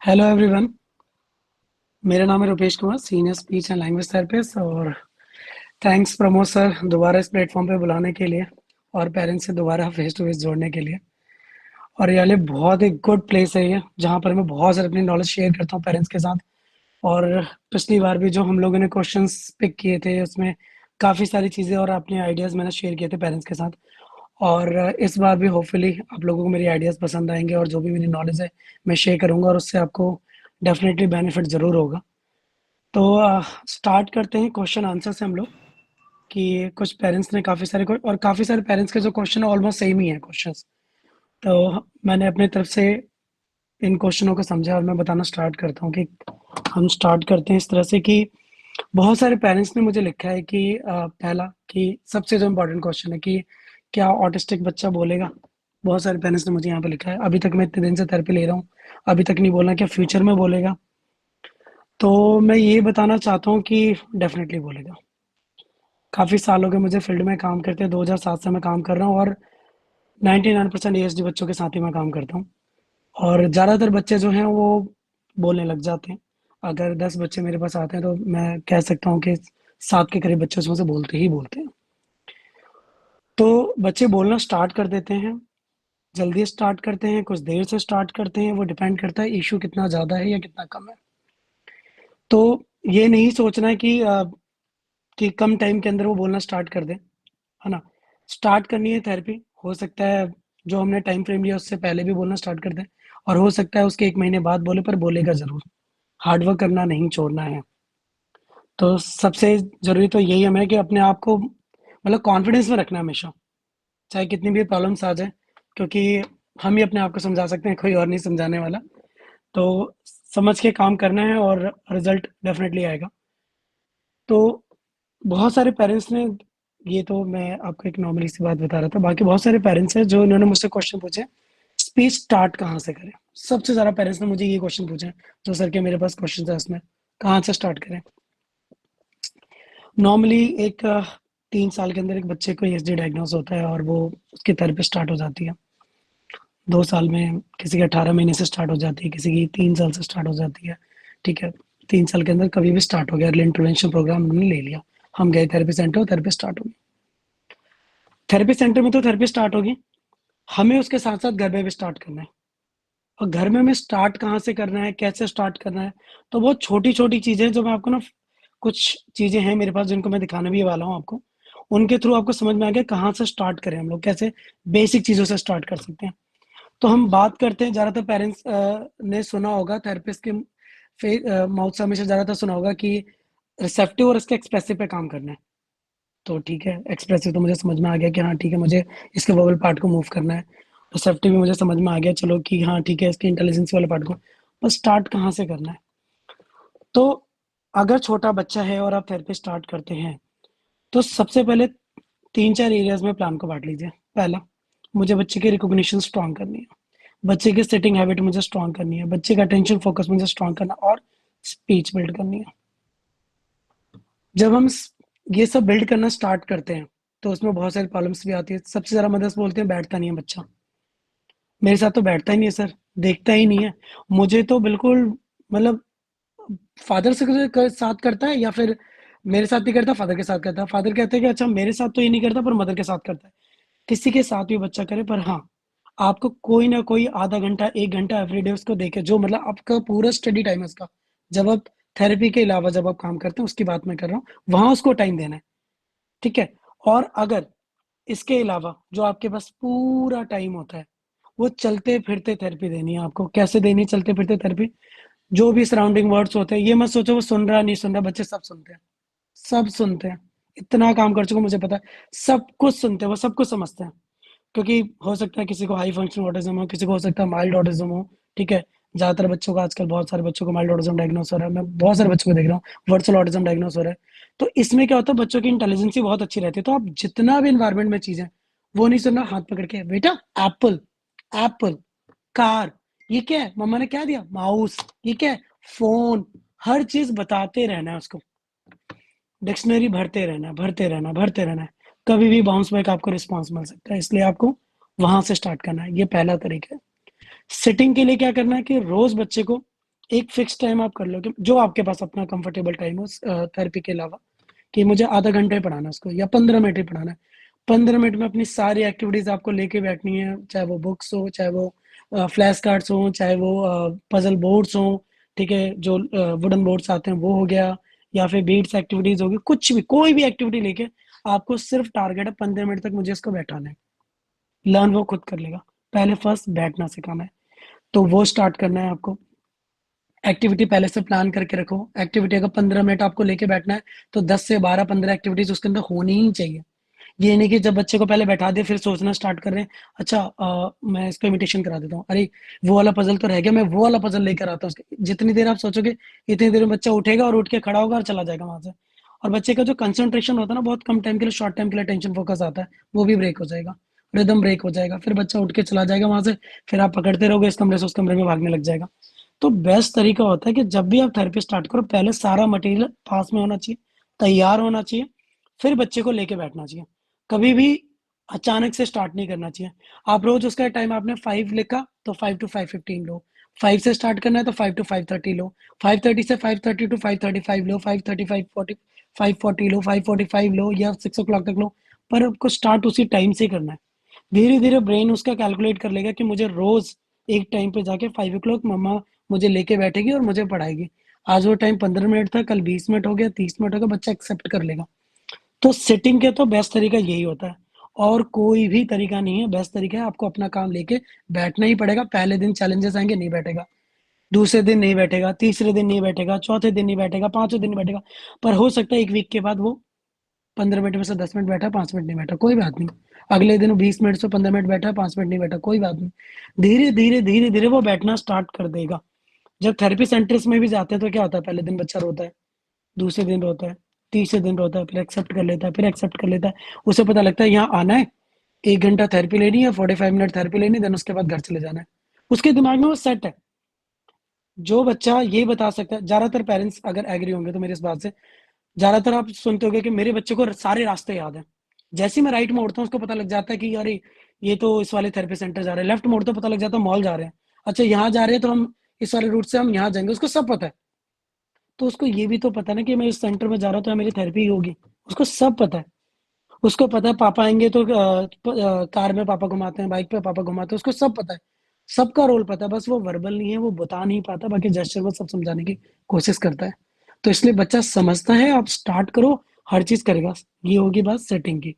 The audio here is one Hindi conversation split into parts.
Hello everyone. मेरा नाम है Rupesh Kumar, senior speech and language therapist. और थैंक्स प्रमोद सर दोबारा इस प्लेटफॉर्म पे बुलाने के लिए और पेरेंट्स से दोबारा फेस टू फेस जोड़ने के लिए। और ये बहुत एक गुड प्लेस है ये, जहाँ पर मैं बहुत सारी अपनी नॉलेज शेयर करता हूँ पेरेंट्स के साथ। और पिछली बार भी जो हम लोगों ने क्वेश्चंस पिक किए थे उसमें काफ़ी सारी चीज़ें और अपने आइडियाज़ मैंने शेयर किए थे पेरेंट्स के साथ। और इस बार भी होपफुली आप लोगों को मेरी आइडियाज़ पसंद आएंगे और जो भी मेरी नॉलेज है मैं शेयर करूँगा और उससे आपको डेफिनेटली बेनिफिट ज़रूर होगा। तो स्टार्ट करते हैं क्वेश्चन आंसर से हम लोग। कि कुछ पेरेंट्स ने और काफ़ी सारे पेरेंट्स के जो क्वेश्चन है ऑलमोस्ट सेम ही है क्वेश्चंस। तो मैंने अपने तरफ से इन क्वेश्चनों को समझा और मैं बताना स्टार्ट करता हूँ कि हम स्टार्ट करते हैं इस तरह से कि बहुत सारे पेरेंट्स ने मुझे लिखा है कि पहला कि सबसे जो इम्पोर्टेंट क्वेश्चन है कि क्या ऑटिस्टिक बच्चा बोलेगा। बहुत सारे पेरेंट्स ने मुझे यहाँ पे लिखा है, अभी तक मैं इतने दिन से थेरेपी ले रहा हूँ, अभी तक नहीं बोलना, क्या फ्यूचर में बोलेगा। तो मैं ये बताना चाहता हूँ कि डेफिनेटली बोलेगा। काफ़ी साल हो गए मुझे फील्ड में काम करते, 2007 से मैं काम कर रहा हूँ और 99% एएसडी बच्चों के साथ ही मैं काम करता हूँ। और ज़्यादातर बच्चे जो हैं वो बोलने लग जाते हैं। अगर 10 बच्चे मेरे पास आते हैं तो मैं कह सकता हूँ कि 7 के करीब बच्चे उसमें से बोलते ही बोलते हैं। तो बच्चे बोलना स्टार्ट कर देते हैं, जल्दी स्टार्ट करते हैं, कुछ देर से स्टार्ट करते हैं, वो डिपेंड करता है इशू कितना ज़्यादा है या कितना कम है। तो ये नहीं सोचना है कि कम टाइम के अंदर वो बोलना स्टार्ट कर दें, है ना। स्टार्ट करनी है थेरेपी, हो सकता है जो हमने टाइम फ्रेम लिया उससे पहले भी बोलना स्टार्ट कर दें और हो सकता है उसके 1 महीने बाद बोले, पर बोलेगा ज़रूर। हार्ड वर्क करना नहीं छोड़ना है। तो सबसे ज़रूरी तो यही हमें कि अपने आप को मतलब कॉन्फिडेंस में रखना है हमेशा, चाहे कितनी भी प्रॉब्लम्स आ जाए, क्योंकि हम ही अपने आप को समझा सकते हैं, कोई और नहीं समझाने वाला। तो समझ के काम करना है और रिजल्ट डेफिनेटली आएगा। तो बहुत सारे पेरेंट्स ने, ये तो मैं आपको एक नॉर्मली सी बात बता रहा था, बाकी बहुत सारे पेरेंट्स हैं जो इन्होंने मुझसे क्वेश्चन पूछे स्पीच स्टार्ट कहाँ से करें। सबसे ज़्यादा पेरेंट्स ने मुझे ये क्वेश्चन पूछे हैं, जो सर के मेरे पास क्वेश्चन है उसमें कहाँ से स्टार्ट करें। नॉर्मली एक 3 साल के अंदर एक बच्चे को एएसडी डायग्नोस होता है और वो उसकी थेरेपी स्टार्ट हो जाती है। 2 साल में, किसी की 18 महीने से स्टार्ट हो जाती है, किसी की 3 साल से स्टार्ट हो जाती है। ठीक है, 3 साल के अंदर कभी भी स्टार्ट हो गया, अर्ली इंटरवेंशन प्रोग्राम हमने ले लिया, हम गए थेरेपी सेंटर, थेरेपी स्टार्ट होगी। थेरेपी सेंटर में तो थेरेपी स्टार्ट होगी, हमें उसके साथ साथ घर में भी स्टार्ट करना है। और घर में हमें स्टार्ट कहाँ से करना है, कैसे स्टार्ट करना है, तो बहुत छोटी छोटी चीज़ें जो मैं आपको ना, कुछ चीज़ें हैं मेरे पास जिनको मैं दिखाने भी वाला हूँ आपको। उनके थ्रू आपको समझ में आ गया कहाँ से स्टार्ट करें, हम लोग कैसे बेसिक चीज़ों से स्टार्ट कर सकते हैं। तो हम बात करते हैं, ज़्यादातर पेरेंट्स ने सुना होगा थेरेपिस्ट के माउथ से हमेशा ज़्यादातर सुना होगा कि रिसेप्टिव और इसके एक्सप्रेसिव पे काम करना है। तो ठीक है, एक्सप्रेसिव तो मुझे समझ में आ गया कि हाँ ठीक है, मुझे इसके वर्बल पार्ट को मूव करना है। रिसेप्टिव भी मुझे समझ में आ गया, चलो कि हाँ ठीक है, इसके इंटेलिजेंस वाले पार्ट को। बस स्टार्ट कहाँ से करना है। तो अगर छोटा बच्चा है और आप थेरेपी स्टार्ट करते हैं, तो सबसे पहले 3-4 एरियाज में प्लान को बांट लीजिए। पहला, मुझे बच्चे की रिकॉग्निशन स्ट्रॉन्ग करनी है, बच्चे की सिटिंग हैबिट मुझे स्ट्रॉन्ग करनी है, बच्चे का अटेंशन फोकस मुझे स्ट्रॉन्ग करना और स्पीच बिल्ड करनी है। जब हम ये सब बिल्ड करना स्टार्ट करते हैं तो उसमें बहुत सारी प्रॉब्लम्स भी आती है। सबसे ज़्यादा मदद बोलते हैं बैठता नहीं है बच्चा। मेरे साथ तो बैठता ही नहीं है सर, देखता ही नहीं है। मुझे तो बिल्कुल मतलब फादर से साथ करता है या फिर मेरे साथ नहीं करता, फादर के साथ करता है। फादर कहते हैं कि अच्छा मेरे साथ तो ये नहीं करता पर मदर के साथ करता है। किसी के साथ भी बच्चा करे, पर हाँ, आपको कोई ना कोई आधा घंटा 1 घंटा एवरीडे उसको देके, जो मतलब आपका पूरा स्टडी टाइम है उसका, जब आप थेरेपी के अलावा जब आप काम करते हैं उसकी बात मैं कर रहा हूँ, वहां उसको टाइम देना है। ठीक है। और अगर इसके अलावा जो आपके पास पूरा टाइम होता है, वो चलते फिरते थेरेपी देनी है आपको। कैसे देनी है चलते फिरते थेरेपी? जो भी सराउंडिंग वर्ड्स होते हैं, ये मत सोचो वो सुन रहा नहीं सुन रहा, बच्चे सब सुनते हैं, सब सुनते हैं। इतना काम कर चुका हूं, मुझे पता है, सब कुछ सुनते हैं, वो सब कुछ समझते हैं। क्योंकि हो सकता है किसी को हाई फंक्शनल ऑटिज्म हो, किसी को हो सकता है माइल्ड ऑटिज्म हो। ठीक है। ज्यादातर बच्चों को आजकल, बहुत सारे बच्चों को माइल्ड ऑटिज्म डायग्नोस हो रहा है, मैं बहुत सारे बच्चों को देख रहा हूँ वर्चुअल ऑटिज्म डायग्नोस हो रहा है। तो इसमें क्या होता है, बच्चों की इंटेलिजेंस ही बहुत अच्छी रहती है। तो आप जितना भी इन्वायरमेंट में चीजें, वो नहीं सुनना, हाथ पकड़ के बेटा एप्पल, एप्पल, कार, ये क्या है, मम्मा ने क्या दिया, माउस, ये क्या है, फोन। हर चीज बताते रहना है उसको, डिक्शनरी भरते रहना है, भरते रहना है, भरते रहना है। कभी भी बाउंस बैक आपको रिस्पॉन्स मिल सकता है, इसलिए आपको वहां से स्टार्ट करना है। ये पहला तरीका है। सिटिंग के लिए क्या करना है कि रोज बच्चे को एक फिक्स टाइम आप कर लो कि जो आपके पास अपना कंफर्टेबल टाइम हो थेरेपी के अलावा, कि मुझे आधा घंटा ही पढ़ाना है उसको या 15 मिनट ही पढ़ाना है। 15 मिनट में अपनी सारी एक्टिविटीज आपको लेके बैठनी है, चाहे वो बुक्स हो, चाहे वो फ्लैश कार्ड्स हो, चाहे वो पजल बोर्ड्स हो, ठीक है, जो वुडन बोर्ड्स आते हैं वो हो गया, या फिर बीट्स एक्टिविटीज होगी, कुछ भी कोई भी एक्टिविटी लेके आपको सिर्फ टारगेट है 15 मिनट तक मुझे इसको बैठाना है। लर्न वो खुद कर लेगा, पहले फर्स्ट बैठना सिखाना है, तो वो स्टार्ट करना है आपको। एक्टिविटी पहले से प्लान करके रखो। एक्टिविटी अगर 15 मिनट आपको लेके बैठना है, तो 10 से 12 15 एक्टिविटीज उसके अंदर होनी ही चाहिए। ये नहीं कि जब बच्चे को पहले बैठा दिया फिर सोचना स्टार्ट कर रहे हैं, अच्छा मैं इसको इमिटेशन करा देता हूँ, अरे वो वाला पजल तो रह गया, मैं वो वाला पजल लेकर आता हूँ उसके। जितनी देर आप सोचोगे इतनी देर में बच्चा उठेगा और उठ के खड़ा होगा और चला जाएगा वहां से। और बच्चे का जो कंसंट्रेशन होता है ना, बहुत कम टाइम के लिए, शॉर्ट टाइम के लिए टेंशन फोकस आता है, वो भी ब्रेक हो जाएगा, रिदम ब्रेक हो जाएगा, फिर बच्चा उठ के चला जाएगा वहां से। फिर आप पकड़ते रहोगे, इस कमरे से उस कमरे में भागने लग जाएगा। तो बेस्ट तरीका होता है कि जब भी आप थेरेपी स्टार्ट करो, पहले सारा मटेरियल पास में होना चाहिए, तैयार होना चाहिए, फिर बच्चे को लेके बैठना चाहिए। कभी भी अचानक से स्टार्ट नहीं करना चाहिए। आप रोज उसका टाइम आपने 5 लिखा तो 5 to 5:15 लो, 5 से स्टार्ट करना है तो 5 to 5:30 लो, 5:30 से 5:30 to 5:35 लो, 5:35 लो, 5:45 लो, या 6 o'clock तक लो, पर आपको स्टार्ट उसी टाइम से करना है। धीरे धीरे ब्रेन उसका कैलकुलेट कर लेगा कि मुझे रोज एक टाइम पे जाके 5 o'clock मम्मा मुझे लेके बैठेगी और मुझे पढ़ाएगी। आज वो टाइम 15 मिनट था, कल 20 मिनट हो गया, 30 मिनट हो गया, बच्चा एक्सेप्ट कर लेगा। तो सिटिंग के तो बेस्ट तरीका यही होता है, और कोई भी तरीका नहीं है। बेस्ट तरीका है आपको अपना काम लेके बैठना ही पड़ेगा। पहले दिन चैलेंजेस आएंगे, नहीं बैठेगा, दूसरे दिन नहीं बैठेगा, तीसरे दिन नहीं बैठेगा, चौथे दिन नहीं बैठेगा, पांचवें दिन नहीं बैठेगा, पर हो सकता है एक वीक के बाद वो 15 मिनट में से 10 मिनट बैठा, 5 मिनट नहीं बैठा, कोई बात नहीं। अगले दिन 20 मिनट से 15 मिनट बैठा, 5 मिनट नहीं बैठा, कोई बात नहीं। धीरे धीरे धीरे धीरे वो बैठना स्टार्ट कर देगा। जब थेरेपी सेंटर्स में भी जाते हैं तो क्या होता है, पहले दिन बच्चा रोता है, दूसरे दिन रोता है, तीसरे दिन रोता है, फिर एक्सेप्ट कर लेता है, फिर एक्सेप्ट कर लेता है। उसे पता लगता है यहाँ आना है, 1 घंटा थेरेपी लेनी है, 45 मिनट थेरेपी लेनी, देन उसके बाद घर चले जाना है। उसके दिमाग में वो सेट है। जो बच्चा ये बता सकता है, ज्यादातर पेरेंट्स अगर एग्री होंगे तो मेरे इस बात से, ज्यादातर आप सुनते होंगे कि मेरे बच्चे को सारे रास्ते याद है। जैसे ही मैं राइट मोड़ता हूँ उसको पता लग जाता है कि अरे ये तो इस वाले थेरेपी सेंटर जा रहे हैं, लेफ्ट मोड़ते पता लग जाता है मॉल जा रहे हैं, अच्छा यहाँ जा रहे हैं तो हम इस वाले रूट से हम यहाँ जाएंगे, उसको सब पता है। तो उसको ये भी तो पता है ना कि मैं इस सेंटर में जा रहा हूँ तो यहाँ मेरी थेरेपी होगी, उसको सब पता है। उसको पता है पापा आएंगे तो कार में पापा घुमाते हैं, बाइक पे पापा घुमाते हैं, उसको सब पता है। सबका रोल पता है, बस वो वर्बल नहीं है, वो बता नहीं पाता, बाकी जेस्चर वो सब समझाने की कोशिश करता है। तो इसलिए बच्चा समझता है, आप स्टार्ट करो, हर चीज करेगा। ये होगी बात सेटिंग की।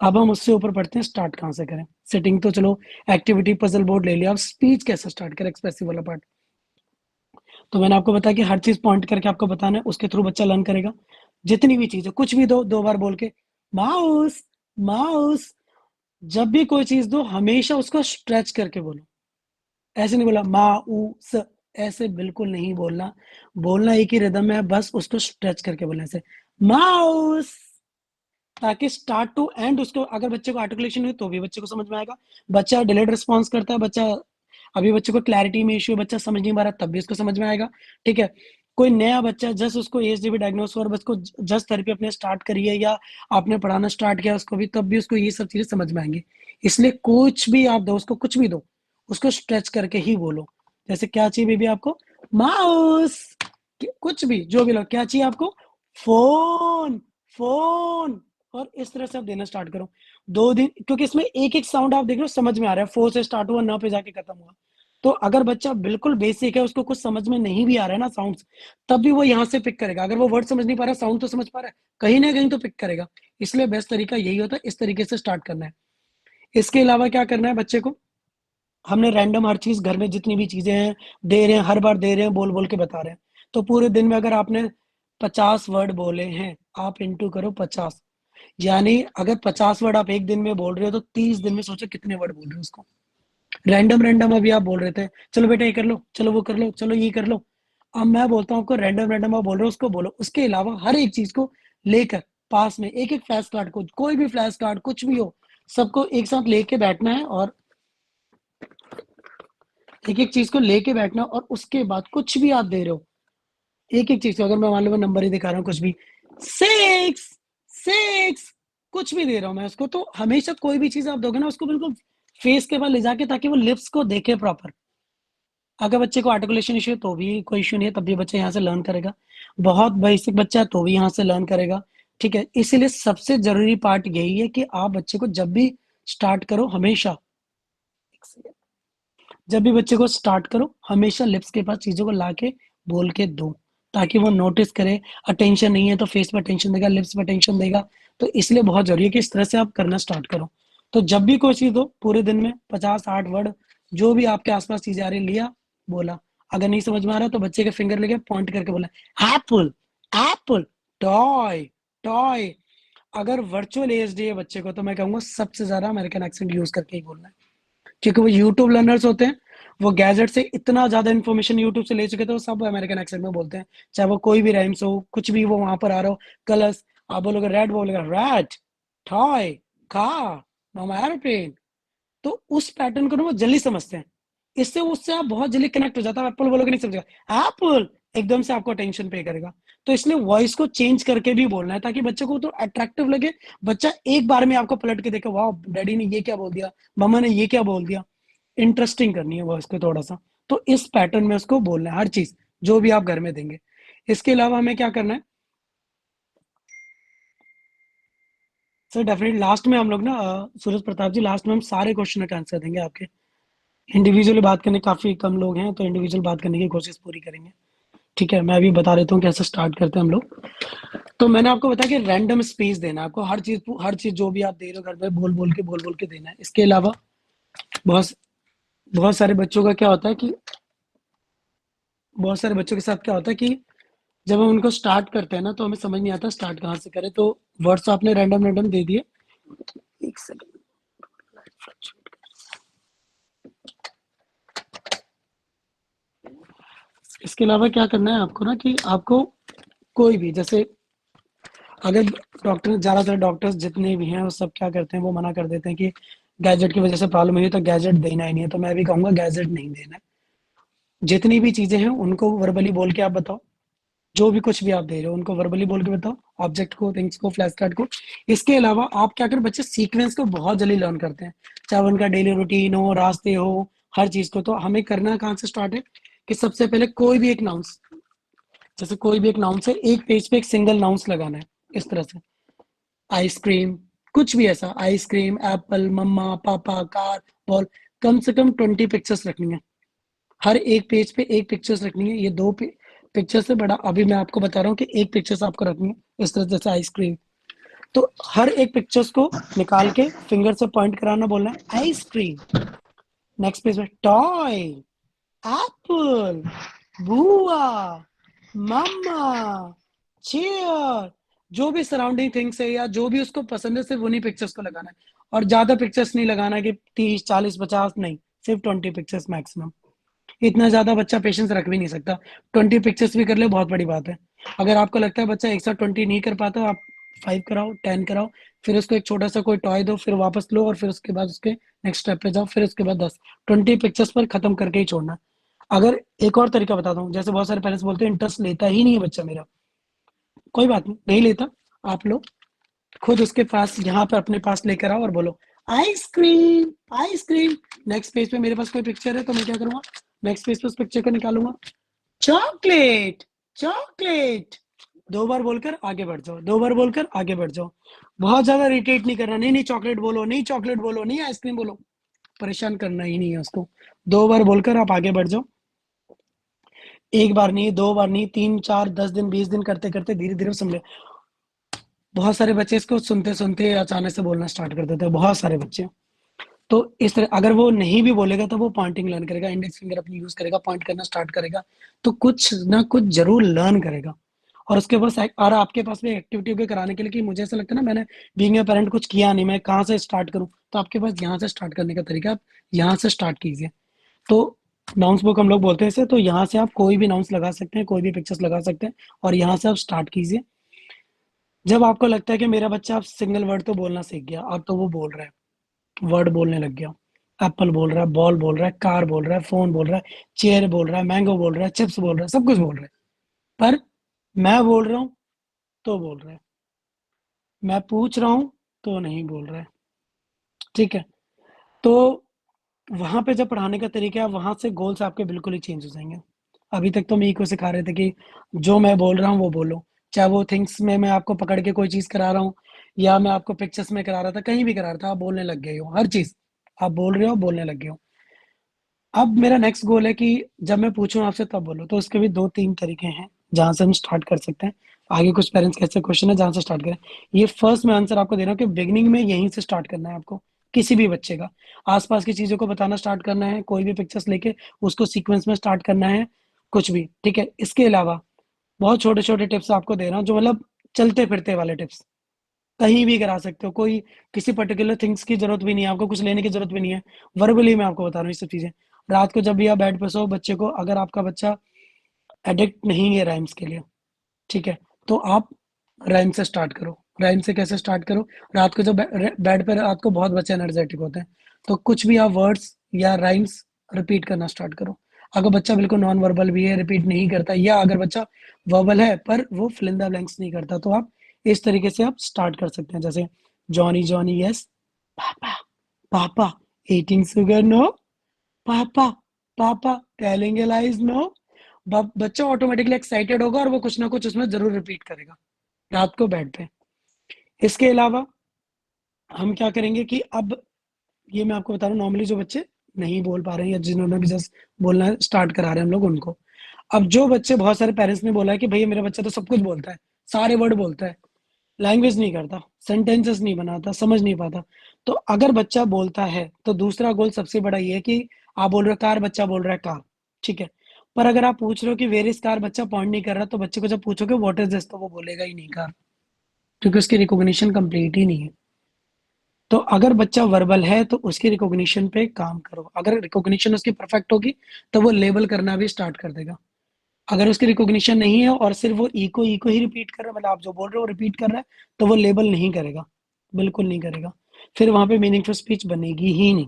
अब हम उससे ऊपर पढ़ते हैं, स्टार्ट कहाँ से करें। सेटिंग तो चलो, एक्टिविटी पजल बोर्ड ले लिया, अब स्पीच कैसे स्टार्ट करें, एक्सप्रेसिव वाला पार्ट। तो मैंने आपको बताया कि हर चीज पॉइंट करके आपको बताना है, उसके थ्रू बच्चा लर्न करेगा। जितनी भी चीज है, कुछ भी दो, 2 बार बोल के माउस, माउस, जब भी कोई चीज दो हमेशा उसको स्ट्रेच करके बोलो। ऐसे नहीं बोला माउस, ऐसे बिल्कुल नहीं बोलना। बोलना एक ही रिदम में है, बस उसको स्ट्रेच करके बोलने से माउस, ताकि स्टार्ट टू एंड उसको, अगर बच्चे को आर्टिकुलेशन हुई तो भी बच्चे को समझ में आएगा। बच्चा डिलेड रिस्पॉन्स करता है, बच्चा अभी बच्चे को क्लैरिटी में इश्यू है, बच्चा समझ नहीं पा रहा, तब भी उसको समझ में आएगा। ठीक है, कोई नया बच्चा जस्ट उसको एएसडीबी डायग्नोस हुआ और बस को जस्ट थेरेपी अपने स्टार्ट करी है, या आपने पढ़ाना स्टार्ट किया उसको भी, तब भी उसको ये सब चीजें समझ में आएंगी। इसलिए कुछ भी आप दो उसको, कुछ भी दो उसको स्ट्रेच करके ही बोलो। जैसे क्या चाहिए बेबी आपको, माउस, कुछ भी जो भी लो, क्या चाहिए आपको, फोन, फोन, और इस तरह से आप देना स्टार्ट करो। 2 दिन, क्योंकि इसमें एक एक साउंड आप देख रहे हो समझ में आ रहा है, फोर से स्टार्ट हुआ, न पे जाके खत्म हुआ। तो अगर बच्चा बिल्कुल बेसिक है, उसको कुछ समझ में नहीं भी आ रहा है ना साउंड्स, तब भी वो यहाँ से पिक करेगा। अगर वो वर्ड समझ नहीं पा रहा, साउंड तो समझ पा रहा है, कहीं ना कहीं तो पिक करेगा। इसलिए बेस्ट तरीका यही होता है, इस तरीके से स्टार्ट करना है। इसके अलावा क्या करना है बच्चे को, हमने रैंडम हर चीज घर में जितनी भी चीजें हैं दे रहे हैं, हर बार दे रहे हैं, बोल बोल के बता रहे हैं। तो पूरे दिन में अगर आपने 50 वर्ड बोले हैं, आप इंटू करो 50, यानी अगर 50 वर्ड आप एक दिन में बोल रहे हो तो 30 दिन में सोचो कितने वर्ड बोल रहे हो उसको। रैंडम रैंडम अभी आप बोल रहे थे, चलो बेटा ये कर लो, चलो वो कर लो, चलो ये कर लो। अब मैं बोलता हूँ आपको, रैंडम रैंडम आप बोल रहे हो उसको बोलो। उसके अलावा हर एक चीज को लेकर पास में एक एक फ्लैश कार्ड को, कोई भी फ्लैश कार्ड कुछ भी हो, सबको एक साथ लेके बैठना है, और एक एक चीज को लेके बैठना, और उसके बाद कुछ भी आप दे रहे हो, एक एक चीज को, अगर मैं मान लो मैं नंबर ही दिखा रहा हूँ कुछ भी, 6, 6, कुछ भी दे रहा हूँ मैं उसको, तो हमेशा कोई भी चीज आप दोगे ना उसको बिल्कुल फेस के पास ले जाके, ताकि वो लिप्स को देखे प्रॉपर। अगर बच्चे को आर्टिकुलेशन इश्यू है तो भी कोई इश्यू नहीं है, तब भी बच्चा यहाँ से लर्न करेगा। बहुत बेसिक बच्चा है तो भी यहाँ से लर्न करेगा। ठीक है, इसीलिए सबसे जरूरी पार्ट यही है कि आप बच्चे को जब भी स्टार्ट करो हमेशा, जब भी बच्चे को स्टार्ट करो हमेशा लिप्स के पास चीजों को लाके बोल के दो, ताकि वो नोटिस करे। अटेंशन नहीं है तो फेस पे अटेंशन देगा, लिप्स पे अटेंशन देगा। तो इसलिए बहुत जरूरी है कि इस तरह से आप करना स्टार्ट करो। तो जब भी कोई चीज हो पूरे दिन में 50-60 वर्ड, जो भी आपके आसपास चीज आ रही लिया, बोला। अगर नहीं समझ में आ रहा तो बच्चे के फिंगर लेके पॉइंट करके बोला एप्पल, एप्पल, टॉय, टॉय। अगर वर्चुअल एएसडी है बच्चे को तो मैं कहूंगा सबसे ज्यादा अमेरिकन एक्सेंट यूज करके ही बोलना है, क्योंकि वो यूट्यूब लर्नर्स होते हैं। वो गैजेट से इतना ज्यादा इन्फॉर्मेशन यूट्यूब से ले चुके थे, वो सब अमेरिकन एक्सेंट में बोलते हैं। चाहे वो कोई भी राइम्स हो, कुछ भी वो वहां पर आ रहा हो, कलर्स, आप बोलोगे रेड, बोलेगा रैट, टॉय, कार, मामा एरोप्लेन। तो उस पैटर्न को ना वो जल्दी समझते हैं। इससे उससे आप बहुत जल्दी कनेक्ट हो जाता है। एप्पल बोलोगे नहीं समझेगा, एप्पल एकदम से आपको अटेंशन पे करेगा। तो इसलिए वॉइस को चेंज करके भी बोलना है, ताकि बच्चे को तो अट्रैक्टिव लगे। बच्चा एक बार में आपको पलट के देखे, वाह डैडी ने ये क्या बोल दिया, मम्मा ने ये क्या बोल दिया। इंटरेस्टिंग करनी है वॉइस को थोड़ा सा। तो इस पैटर्न में उसको बोलना है हर चीज, जो भी आप घर में देंगे। इसके अलावा हमें क्या करना है सर, डेफिनेटली लास्ट में हम लोग ना सूरज प्रताप जी, लास्ट में हम सारे क्वेश्चन का आंसर देंगे आपके। इंडिविजुअली बात करने काफी कम लोग हैं, तो इंडिविजुअल बात करने की कोशिश पूरी करेंगे। ठीक है, मैं अभी बता देता हूँ कैसे स्टार्ट करते हैं हम लोग। तो मैंने आपको बताया कि रैंडम स्पेस देना है आपको, हर चीज जो भी आप दे रहे हो घर में बोल बोल के देना है। इसके अलावा बहुत बहुत सारे बच्चों का क्या होता है कि बहुत सारे बच्चों के साथ क्या होता है कि जब हम उनको स्टार्ट करते हैं ना, तो हमें समझ नहीं आता स्टार्ट कहाँ से करें। तो वर्ड्स आपने रैंडम रैंडम दे दिए। एक सेकंड, इसके अलावा क्या करना है आपको ना, कि आपको कोई भी, जैसे अगर डॉक्टर, ज्यादातर डॉक्टर्स जितने भी हैं वो सब क्या करते हैं, वो मना कर देते हैं कि गैजेट की वजह से प्रॉब्लम हुई है तो गैजेट देना ही नहीं है। तो मैं भी कहूंगा गैजेट नहीं देना है। जितनी भी चीजें हैं उनको वर्बली बोल के आप बताओ। जो भी कुछ भी आप दे रहे हो उनको वर्बली बोल के बताओ, ऑब्जेक्ट को, थिंग्स को, फ्लैश कार्ड को। इसके अलावा आप क्या कर, बच्चे सीक्वेंस को बहुत जल्दी लर्न करते हैं, चाहे उनका डेली रूटीन हो, रास्ते हो, हर चीज को। तो हमें करना कहाँ से स्टार्ट है कि सबसे पहले कोई भी एक नाउंस, जैसे कोई भी एक नाउंस है, एक पेज पे एक सिंगल नाउंस लगाना है। इस तरह से आइसक्रीम, कुछ भी ऐसा, आइसक्रीम, एप्पल, मम्मा, पापा, कार, बॉल। कम से कम 20 पिक्चर्स रखनी है। हर एक पेज पे एक पिक्चर्स रखनी है। ये दो पिक्चर से बड़ा, अभी मैं आपको बता रहा हूँ कि एक पिक्चर्स आपको रखनी है। इस तरह जैसे आइसक्रीम, तो हर एक पिक्चर्स को निकाल के फिंगर से पॉइंट कराना, बोलना है आइसक्रीम। नेक्स्ट पेज में टॉय, एप्पल, बुआ, मम्मा, चेयर। जो भी सराउंडिंग थिंग्स है या जो भी उसको पसंद है, सिर्फ उन्हीं पिक्चर्स को लगाना है। और ज्यादा पिक्चर्स नहीं लगाना कि 30, 40, 50 नहीं, सिर्फ 20 पिक्चर्स मैक्सिमम। इतना ज्यादा बच्चा पेशेंस रख भी नहीं सकता। 20 पिक्चर्स भी कर ले बहुत बड़ी बात है। अगर आपको लगता है बच्चा एक साथ 20 नहीं कर पाता, आप 5 कराओ, 10 कराओ। फिर उसको एक छोटा सा कोई टॉय दो, फिर वापस लो, और फिर उसके बाद उसके नेक्स्ट स्टेप पे जाओ, फिर उसके बाद 10। 20 पिक्चर्स पर खत्म करके ही छोड़ना। अगर एक और तरीका बताता हूँ, जैसे बहुत सारे पेरेंट्स बोलते हैं इंटरेस्ट लेता ही नहीं है बच्चा मेरा। कोई बात नहीं, नहीं लेता, आप लो, खुद उसके पास यहाँ पे अपने पास लेकर आओ और बोलो आइसक्रीम, आइसक्रीम। नेक्स्ट पेज पे मेरे पास कोई पिक्चर है तो मैं क्या करूंगा, नेक्स्ट पेज पे उस पिक्चर को निकालूंगा, चॉकलेट, चॉकलेट। 2 बार बोलकर आगे बढ़ जाओ, 2 बार बोलकर आगे बढ़ जाओ। बहुत ज्यादा इरिटेट नहीं करना, नहीं नहीं चॉकलेट बोलो, नहीं चॉकलेट बोलो, नहीं आइसक्रीम बोलो। परेशान करना ही नहीं है उसको। 2 बार बोलकर आप आगे बढ़ जाओ। एक बार नहीं, 2 बार नहीं, 3, 4, 10 दिन, 20 दिन करते करते धीरे धीरे समझे। बहुत सारे बच्चे इसको सुनते सुनते अचानक से बोलना स्टार्ट कर देते हैं, बहुत सारे बच्चे। तो इस तरह अगर वो नहीं भी बोलेगा तो वो पॉइंटिंग लर्न करेगा, इंडेक्स फिंगर अपनी यूज करेगा, पॉइंट करना स्टार्ट करेगा। तो कुछ ना कुछ जरूर लर्न करेगा। और उसके पास और आपके पास भी एक्टिविटी भी कराने के लिए, कि मुझे ऐसा लगता है ना, मैंने बीइंग ए पेरेंट कुछ किया नहीं, मैं कहाँ से स्टार्ट करूँ। तो आपके पास यहाँ से स्टार्ट करने का तरीका, आप यहाँ से स्टार्ट कीजिए। तो नाउंस बुक हम लोग बोलते हैं इसे, तो यहाँ से आप कोई भी नाउंस लगा सकते हैं, कोई भी पिक्चर्स लगा सकते हैं, और यहाँ से आप स्टार्ट कीजिए। जब आपको लगता है कि मेरा बच्चा अब सिंगल वर्ड तो बोलना सीख गया, अब तो वो बोल रहा है, वर्ड बोलने लग गया, एप्पल बोल रहा है, बॉल बोल रहा है, कार बोल रहा है, फोन बोल रहा है, चेयर बोल रहा है, मैंगो बोल रहा है, चिप्स बोल रहा है, सब कुछ बोल रहा है। पर मैं बोल रहा हूँ तो बोल रहा है, मैं पूछ रहा हूँ तो नहीं बोल रहा है। ठीक है, तो वहाँ पे जब पढ़ाने का तरीका है, वहाँ से गोल्स आपके बिल्कुल ही चेंज हो जाएँगे। अभी तक तो हम यही को सिखा रहे थे कि जो मैं बोल रहा हूँ वो बोलो। चाहे वो थिंग्स में मैं आपको पकड़ के कोई चीज़ करा रहा हूँ या मैं आपको पिक्चर्स में करा रहा था, कहीं भी करा रहा था, आप बोलने लग गए हो, हर चीज़। आप बोल रहे हो, बोलने लग गए हो। अब मेरा नेक्स्ट गोल है कि जब मैं पूछूँ आपसे तब बोलो, तो उसके भी 2-3 तरीके हैं, जहाँ से हम स्टार्ट कर सकते हैं। आगे कुछ पेरेंट्स के ऐसे क्वेश्चन है जहाँ से स्टार्ट करें। ये फर्स्ट मैं आंसर आपको दे रहा हूँ कि बिगिनिंग में यहीं से स्टार्ट करना है आपको, किसी भी बच्चे का। आस-पास की चीज़ों को बताना स्टार्ट करना है, कोई भी पिक्चर्स लेके उसको सीक्वेंस में स्टार्ट करना है, कुछ भी, ठीक है? इसके अलावा बहुत छोटे-छोटे टिप्स आपको दे रहा हूँ, जो मतलब चलते-फिरते वाले टिप्स। कहीं भी करा सकते हो, कोई किसी पर्टिकुलर थिंग्स की ज़रूरत भी नहीं है, आपको कुछ लेने की ज़रूरत भी नहीं है। वर्बली मैं आपको बता रहा हूँ ये सब चीज़ें। रात को जब भी आप बेड पे सो, बच्चे को अगर आपका बच्चा एडिक्ट नहीं है राइम्स के लिए, ठीक है? तो आप राइम से स्टार्ट करो। राइम से कैसे स्टार्ट करो? रात को जब बेड पे रात को बहुत बच्चे एनर्जेटिक होते हैं, तो कुछ भी आप वर्ड्स या राइम्स रिपीट करना स्टार्ट करो। अगर बच्चा बिल्कुल नॉन वर्बल भी है, रिपीट नहीं करता या अगर बच्चा वर्बल है पर वो फिल इन द ब्लैंक्स नहीं करता, तो आप इस तरीके से आप स्टार्ट कर सकते हैं। जैसे जॉनी जॉनी यस, पापा, पापा, ईटिंग शुगर नो, पापा, पापा, टेलिंग लाइज़ नो। ब बच्चा ऑटोमैटिकली एक्साइटेड होगा और वो कुछ ना कुछ उसमें ज़रूर रिपीट करेगा, रात को बेड पे। इसके अलावा हम क्या करेंगे कि अब ये मैं आपको बता रहा हूँ नॉर्मली जो बच्चे नहीं बोल पा रहे हैं या जिन्होंने भी जस्ट बोलना स्टार्ट करा रहे हैं हम लोग उनको। अब जो बच्चे बहुत सारे पेरेंट्स ने बोला है कि भैया मेरा बच्चा तो सब कुछ बोलता है, सारे वर्ड बोलता है, लैंग्वेज नहीं करता, सेंटेंसेस नहीं बनाता, समझ नहीं पाता। तो अगर बच्चा बोलता है, तो दूसरा गोल सबसे बड़ा ये है कि आप बोल रहे हो कार, बच्चा बोल रहा है कार, ठीक है। पर अगर आप पूछ रहे हो कि वेयर इज़ कार, बच्चा पॉइंट नहीं कर रहा, तो बच्चे को जब पूछोगे व्हाट इज़ दिस, तो वो बोलेगा ही नहीं कार, क्योंकि उसकी रिकॉग्निशन कंप्लीट ही नहीं है। तो अगर बच्चा वर्बल है, तो उसकी रिकॉग्निशन पे काम करो। अगर रिकॉग्निशन उसकी परफेक्ट होगी, तो वो लेबल करना भी स्टार्ट कर देगा। अगर उसकी रिकॉग्निशन नहीं है और सिर्फ़ वो इको ही रिपीट कर रहा है, मतलब आप जो बोल रहे हो वो रिपीट कर रहा है, तो वो लेबल नहीं करेगा, बिल्कुल नहीं करेगा। फिर वहाँ पे मीनिंगफुल स्पीच बनेगी ही नहीं।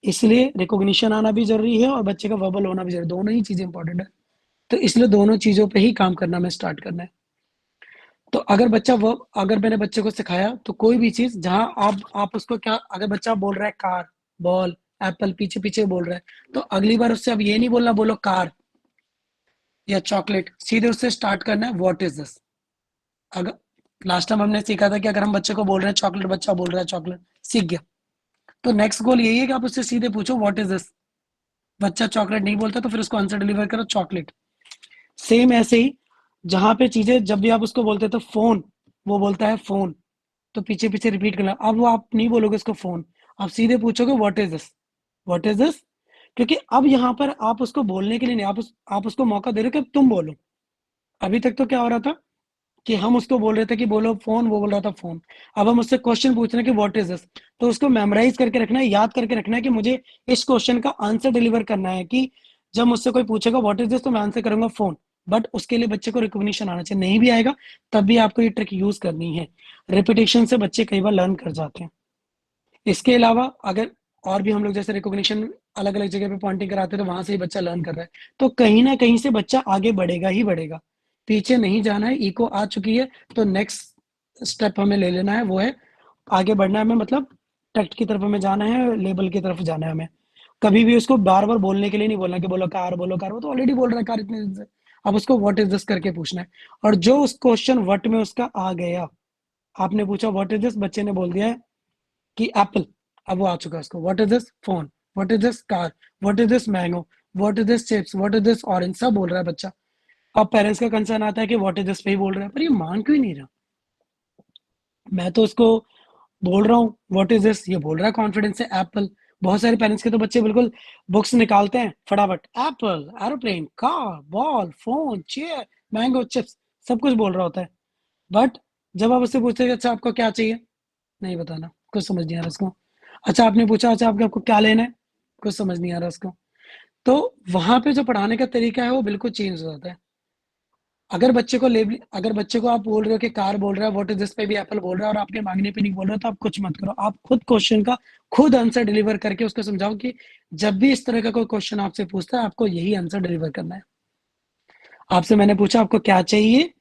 इसलिए रिकॉग्निशन आना भी ज़रूरी है और बच्चे का वर्बल होना भी ज़रूरी है, दोनों ही चीज़ें इम्पोर्टेंट है। तो इसलिए दोनों चीज़ों पे ही काम करना हमें स्टार्ट करना है। तो अगर मैंने बच्चे को सिखाया, तो कोई भी चीज़ जहाँ आप उसको क्या, अगर बच्चा बोल रहा है कार, बॉल, एप्पल पीछे-पीछे बोल रहा है, तो अगली बार उससे अब ये नहीं बोलना बोलो कार या चॉकलेट, सीधे उससे स्टार्ट करना है व्हाट इज़ दिस? अगर लास्ट टाइम हमने सीखा था कि अगर हम बच्चे को बोल रहे हैं चॉकलेट, बच्चा बोल रहा है चॉकलेट, सीख गया। तो नेक्स्ट गोल यही है कि आप उससे सीधे पूछो व्हाट इज़ दिस? बच्चा चॉकलेट नहीं बोलता तो फिर उसको आंसर डिलीवर करो चॉकलेट। सेम ऐसे ही जहाँ पे चीज़ें जब भी आप उसको बोलते हैं तो फ़ोन, वो बोलता है फ़ोन, तो पीछे-पीछे रिपीट करना। अब वो आप नहीं बोलोगे उसको फ़ोन, आप सीधे पूछोगे what is this? What is this? क्योंकि अब यहाँ पर आप उसको बोलने के लिए नहीं, आप उसको मौका दे रहे हो कि अब तुम बोलो। अभी तक तो क्या हो रहा था कि हम उसको बोल रहे थे कि बोलो फ़ोन, वो बोल रहा था फ़ोन। अब हम उससे क्वेश्चन पूछ रहे हैं कि व्हाट इज़ दिस? तो उसको मेमोराइज़ करके रखना है, याद करके रखना है कि मुझे इस क्वेश्चन का आंसर डिलीवर करना है कि जब मुझसे कोई पूछेगा व्हाट इज़ दिस? तो मैं आंसर करूँगा फ़ोन। बट उसके लिए बच्चे को रिकॉग्निशन आना चाहिए, नहीं भी आएगा तब भी आपको ये ट्रिक यूज़ करनी है। रिपिटिशन से बच्चे कई बार लर्न कर जाते हैं। इसके अलावा अगर और भी हम लोग जैसे रिकॉग्निशन अलग-अलग जगह पे पॉइंटिंग कराते हैं, तो वहाँ से ही बच्चा लर्न कर रहा है। तो कहीं न कहीं से बच्चा आगे बढ़ेगा ही बढ़ेगा। पीछे नहीं जाना है, इको आ चुकी है, तो नेक्स्ट स्टेप हमें ले लेना है, वो है आगे बढ़ना है हमें, मतलब टेक्स्ट की तरफ हमें जाना है, लेबल की तरफ जाना है हमें। कभी भी उसको बार-बार बोलने के लिए नहीं बोलना कि बोलो कार, वो तो ऑलरेडी बोल रहा है कार इतने दिन से। अब उसको व्हाट इज़ दिस करके पूछना है और जो उस क्वेश्चन व्हाट में उसका आ गया, आपने पूछा व्हाट इज़ दिस? बच्चे ने बोल दिया है कि एप्पल, अब वो आ चुका है उसको, what is this? Phone, what is this? Car, what is this? Mango, what is this? Chips, what is this? Orange, सब बोल रहा है बच्चा। अब पेरेंट्स का कंसर्न आता है कि व्हाट इज़ दिस पे ही बोल रहा है, पर ये मान क्यों ही नहीं रहा? मैं तो उसको बोल रहा हूँ व्हाट इज़ दिस? ये बोल रहा है कॉन्फिडेंस से एप्पल। बहुत सारे पेरेंट्स के तो बच्चे बिल्कुल बुक्स निकालते हैं फटाफट, Apple, aeroplane, car, ball, phone, chair, mango, chips, सब कुछ बोल रहा होता है। बट जब आप उससे पूछते हैं कि अच्छा आपको क्या चाहिए? नहीं बताना, कुछ समझ नहीं आ रहा उसको। अच्छा आपने पूछा अच्छा आपको क्या लेना है? कुछ समझ नहीं आ रहा उसको। तो वहाँ पे जो पढ़ाने का तरीका है वो बिल्कुल चेंज हो जाता है। अगर बच्चे को आप बोल रहे हो कि कार बोल रहा है, व्हाट इज़ दिस पे भी एप्पल बोल रहा है और आपके माँगने पे नहीं बोल रहा है, तो आप कुछ मत करो। आप खुद क्वेश्चन का खुद आंसर डिलीवर करके उसको समझाओ कि जब भी इस तरह का कोई क्वेश्चन आपसे पूछता है, आपको यही आंसर डिलीवर करना है। आपसे मैंने पूछा आपको क्या चाहिए?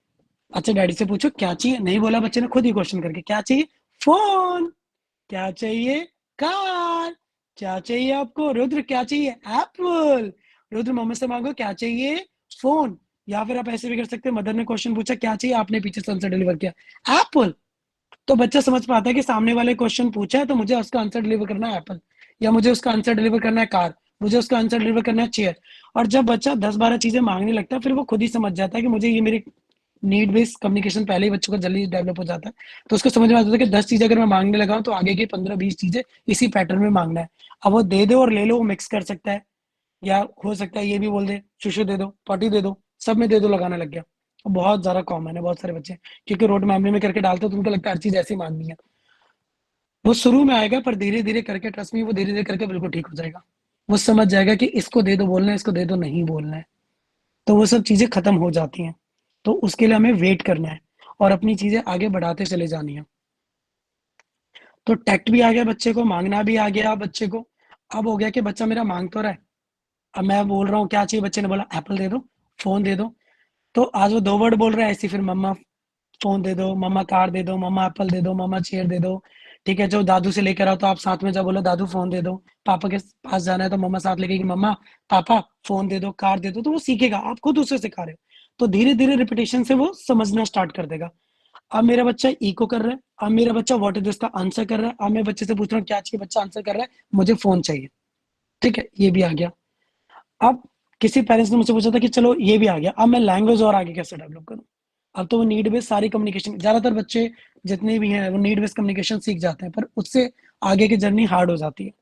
अच्छा डैडी से पूछो क्या चाहिए? नहीं बोला बच्चे ने खुद ही क्वेश्चन करके, क्या चाहिए? फ़ोन। क्या चाहिए? कार। क्या चाहिए आपको? रुद्र क्या चाहिए? एप्पल। रुद्र मम्मी से मांगो क्या चाहिए? फोन। या फिर आप ऐसे भी कर सकते हैं, मदर ने क्वेश्चन पूछा क्या चाहिए, आपने पीछे से आंसर डिलीवर किया, एप्पल। तो बच्चा समझ पाता है कि सामने वाले क्वेश्चन पूछा है तो मुझे उसका आंसर डिलीवर करना है एप्पल, या मुझे उसका आंसर डिलीवर करना है कार, मुझे उसका आंसर डिलीवर करना है चेयर। और जब बच्चा 10-12 चीजें मांगने लगता है, फिर वो खुद ही समझ जाता है कि मुझे ये मेरी नीड बेस्ड कम्युनिकेशन पहले ही बच्चों का जल्दी डेवलप हो जाता है। तो उसको समझ में आता है कि 10 चीजें अगर मैं मांगने लगा हूं तो आगे की 15-20 चीजें इसी पैटर्न में मांगना है। अब वो दे दो और ले लो, वो मिक्स कर सकता है, या हो सकता है ये भी बोल दे शुशु दे दो, पॉटी दे दो, सब में दे दो लगाने लग गया। बहुत ज्यादा कॉमन है बहुत सारे बच्चे, क्योंकि रोड मेमोरी में करके डालते हो तो उनको लगता है हर चीज ऐसी मांगनी है। वो शुरू में आएगा पर धीरे धीरे करके, ट्रस्ट मी, वो धीरे धीरे करके बिल्कुल ठीक हो जाएगा। वो समझ जाएगा कि इसको दे दो बोलना है, इसको दे दो नहीं बोलना है। तो वो सब चीजें खत्म हो जाती हैं। तो उसके लिए हमें वेट करना है और अपनी चीजें आगे बढ़ाते चले जानी है। तो टैक्ट भी आ गया बच्चे को, मांगना भी आ गया बच्चे को। अब हो गया कि बच्चा मेरा मांग तो रहा है, अब मैं बोल रहा हूँ क्या चाहिए, बच्चे ने बोला एप्पल दे दो, फोन दे दो। तो आज वो 2 वर्ड बोल रहा है ऐसी, फिर मम्मा फोन दे दो, मम्मा कार दे दो, मम्मा एप्पल दे दो, मम्मा चेयर दे दो। ठीक है, जो दादू से लेकर आओ तो आप साथ में जब बोलो दादू फोन दे दो, पापा के पास जाना है तो मम्मा साथ लेके कि मम्मा पापा फोन दे दो, कार दे दो। तो वो सीखेगा, आप खुद उसे सिखा रहे हो। तो धीरे धीरे रिपीटेशन से वो समझना स्टार्ट कर देगा। अब मेरा बच्चा इको कर रहा है, अब मेरा बच्चा व्हाट इज दिस का आंसर कर रहा है, अब मैं बच्चे से पूछ रहा हूँ क्या चाहिए, बच्चा आंसर कर रहा है मुझे फोन चाहिए। ठीक है, ये भी आ गया। अब किसी पेरेंट्स ने मुझसे पूछा था कि चलो ये भी आ गया, अब मैं लैंग्वेज और आगे कैसे डेवलप करूँ। अब तो वो नीड बेस्ड सारी कम्युनिकेशन, ज्यादातर बच्चे जितने भी हैं वो नीड बेस्ड कम्युनिकेशन सीख जाते हैं, पर उससे आगे की जर्नी हार्ड हो जाती है।